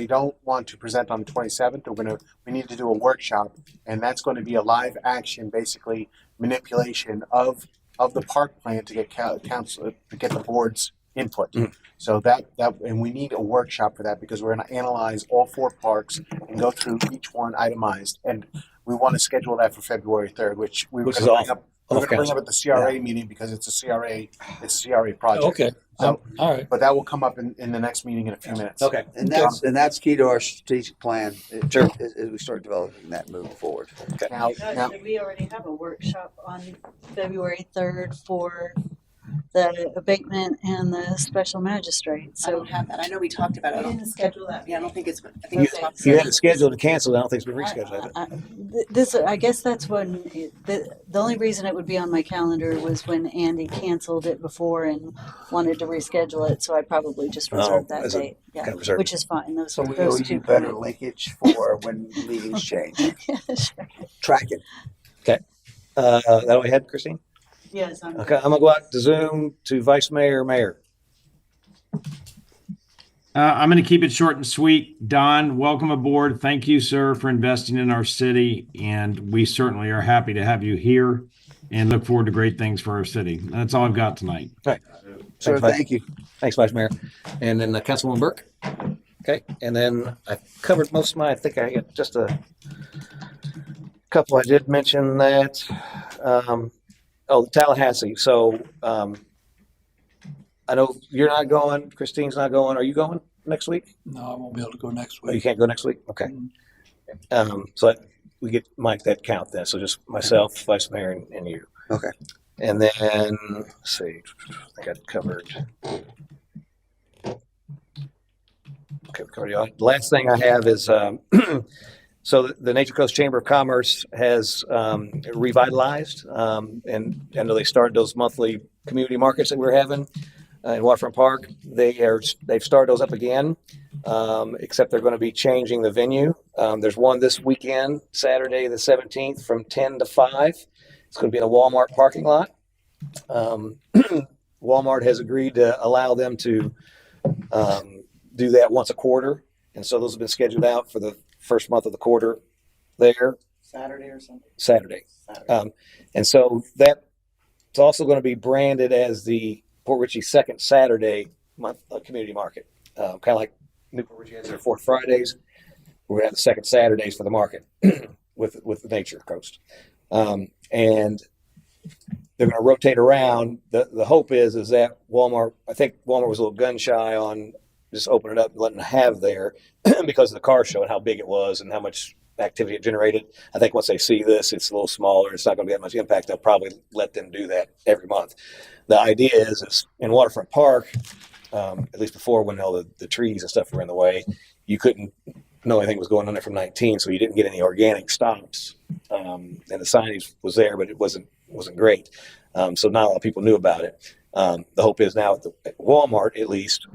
don't want to present on the 27th. We need to do a workshop, and that's going to be a live action, basically manipulation of the park plan to get council to get the board's input. So that and we need a workshop for that because we're going to analyze all 4 parks and go through each one itemized, and we want to schedule that for February 3rd, which we were Which going is to off. bring up. We're going to bring up at the CRA meeting because it's a CRA project. Okay. So, all right. but that will come up in the next meeting in a few minutes. Okay. And that's key to our strategic plan. Sure. As we start developing that moving forward. Now, Did we already have a workshop on February 3rd for the abatement and the special magistrate. I So don't have that. I know we talked about it. I We don't didn't schedule that. Yeah, I don't think it's. I think it's If you had it scheduled and canceled, I don't think it's been rescheduled. this, I guess that's when, the only reason it would be on my calendar was when Andy canceled it before and wanted to reschedule it, so I probably just reserved that as a date. Yeah, kind of reserve. which is fine. So we owe those you two better permit- linkage for when meetings change. Yeah, sure. Tracking. Okay. That all we had, Christine? Yes, I'm. Okay, I'm gonna go out to Zoom to Vice Mayor, Mayor. I'm going to keep it short and sweet. Don, welcome aboard. Thank you, sir, for investing in our city. And we certainly are happy to have you here and look forward to great things for our city. That's all I've got tonight. All right. Sir, Thanks, thank you. Thanks, Vice Mayor. And then Councilwoman Burke. Okay, and then I covered most of my, I think I got just a couple. I did mention that. Tallahassee. So I know you're not going, Christine's not going. Are you going next week? No, I won't be able to go next Oh, you week. can't go next week? Okay. So we get Mike that count then. So just myself, Vice Mayor, and you. Okay. And then, let's see, I got covered. Okay, we covered all. The last thing I have is, so the Nature Coast Chamber of Commerce has revitalized, and I know they started those monthly community markets that we're having in Waterfront Park. They've started those up again, except they're going to be changing the venue. There's one this weekend, Saturday the 17th, from 10 to 5. It's going to be in a Walmart parking lot. Walmart has agreed to allow them to do that once a quarter, and so those have been scheduled out for the first month of the quarter there. Saturday or Sunday? Saturday. And so that's also going to be branded as the Port Richey second Saturday month community market. Kind of like Newport Richey has their fourth Fridays. We're going to have the second Saturdays for the market with the Nature Coast. And they're going to rotate around. The hope is that Walmart, I think Walmart was a little gun shy on just opening it up and letting them have there because of the car show and how big it was and how much activity it generated. I think once they see this, it's a little smaller. It's not going to be that much impact. They'll probably let them do that every month. The idea is in Waterfront Park, at least before when all the trees and stuff were in the way, you couldn't know anything was going on there from 19, so you didn't get any organic stops. And the signage was there, but it wasn't great. So not a lot of people knew about it. The hope is now at Walmart, at least,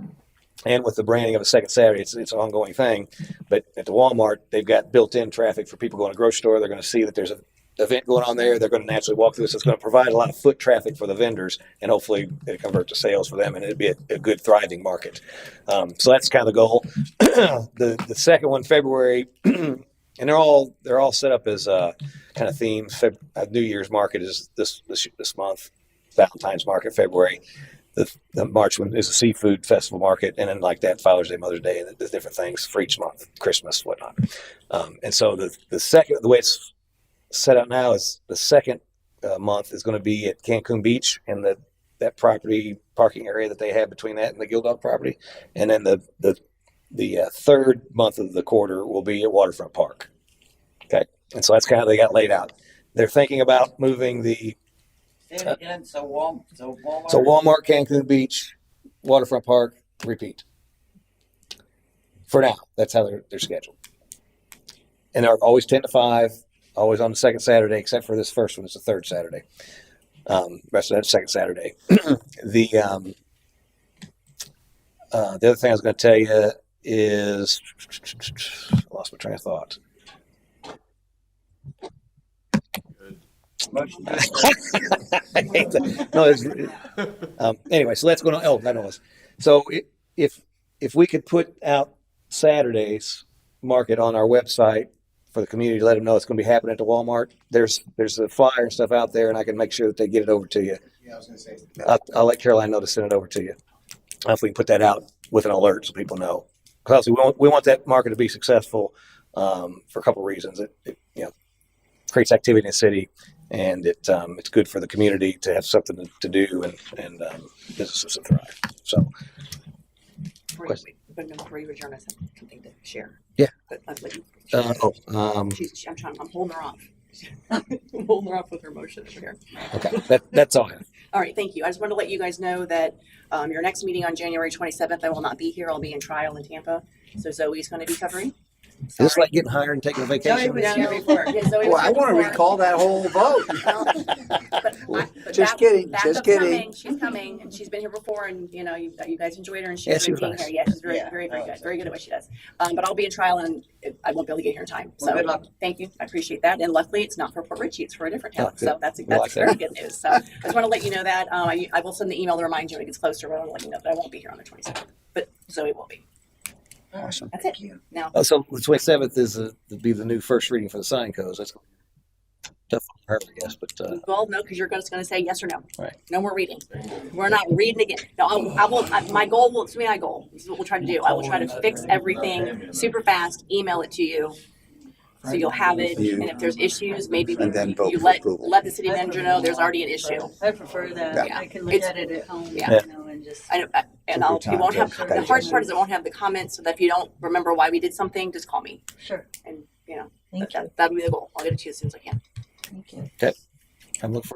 and with the branding of a second Saturday, it's an ongoing thing. But at the Walmart, they've got built-in traffic for people going to the grocery store. They're going to see that there's an event going on there. They're going to naturally walk through. So it's going to provide a lot of foot traffic for the vendors, and hopefully it convert to sales for them, and it'd be a good, thriving market. So that's kind of the goal. The second one, February, and they're all set up as kind of themes. New Year's market is this month. Valentine's market, February. The March one is a seafood festival market, and then like that, Father's Day, Mother's Day, and the different things for each month, Christmas, whatnot. And so the way it's set up now is the second month is going to be at Cancun Beach and that parking area that they have between that and the Gildog property, and then the third month of the quarter will be at Waterfront Park. Okay, and so that's kind of how they got laid out. They're thinking about moving the. Say it again. So Walmart. So Walmart, Cancun Beach, Waterfront Park, repeat. For now, that's how they're scheduled. And they're always 10 to 5, always on the second Saturday, except for this first one. It's the third Saturday. Rest of that second Saturday. The other thing I was going to tell you is, I lost my train of thought. I hate that. No, anyway, so that's going on. Oh, that was. So if we could put out Saturday's market on our website for the community to let them know it's going to be happening at the Walmart, there's a flyer and stuff out there, and I can make sure that they get it over to you. Yeah, I was going to say. I'll let Caroline know to send it over to you. If we can put that out with an alert so people know. Because we want that market to be successful for a couple of reasons. It creates activity in the city, and it's good for the community to have something to do and businesses to thrive. So, Before you adjourn, I have something to share. Yeah. But I'll let you. I'm I'm holding her off. holding her up with her motion over here. Okay, that's all. All right, thank you. I just wanted to let you guys know that your next meeting on January 27th, I will not be here. I'll be in trial in Tampa. So Zoe's going to be covering. Is this like getting hired and taking a vacation? Zoe was here before. Yeah, Zoe was Well, I here want to before. recall that whole vote. Just kidding, just kidding. Coming. She's coming, and she's been here before, and you know, you guys enjoyed her, and she's Yeah, she great being was nice. here. Yeah, she's very, very good, very good at what she does. But I'll be in trial, and I won't be able to get here in time. So Well, good luck. thank you, I appreciate that. And luckily, it's not for Port Richey; it's for a different town. Oh, So good. that's Well, like very that. good news. So I just want to let you know that I will send the email to remind you when it gets closer. But I want to let you know that I won't be here on the 27th, but Zoe will be. Awesome. That's it. Now, Oh, so the 27th is be the new first reading for the sign codes. That's tough for her, I guess. But well, no, because you're just going to say yes or no. right. No more reading. We're not reading again. No, I will. My goal will. It's my goal. This is what we'll try to do. I will try to fix everything super fast. Email it to you, so you'll have it. And if there's issues, maybe And then vote you for let approval. the city manager know there's already an issue. I prefer that. Yeah. I can look It's- at it at home, Yeah. you know, and just. I know, and it won't have. The hard part is it won't have the comments. So that if you don't remember why we did something, just call me. Sure. And Thank you. that'll be the goal. I'll get it to you as soon as I can. Thank you. Okay. I'm looking for.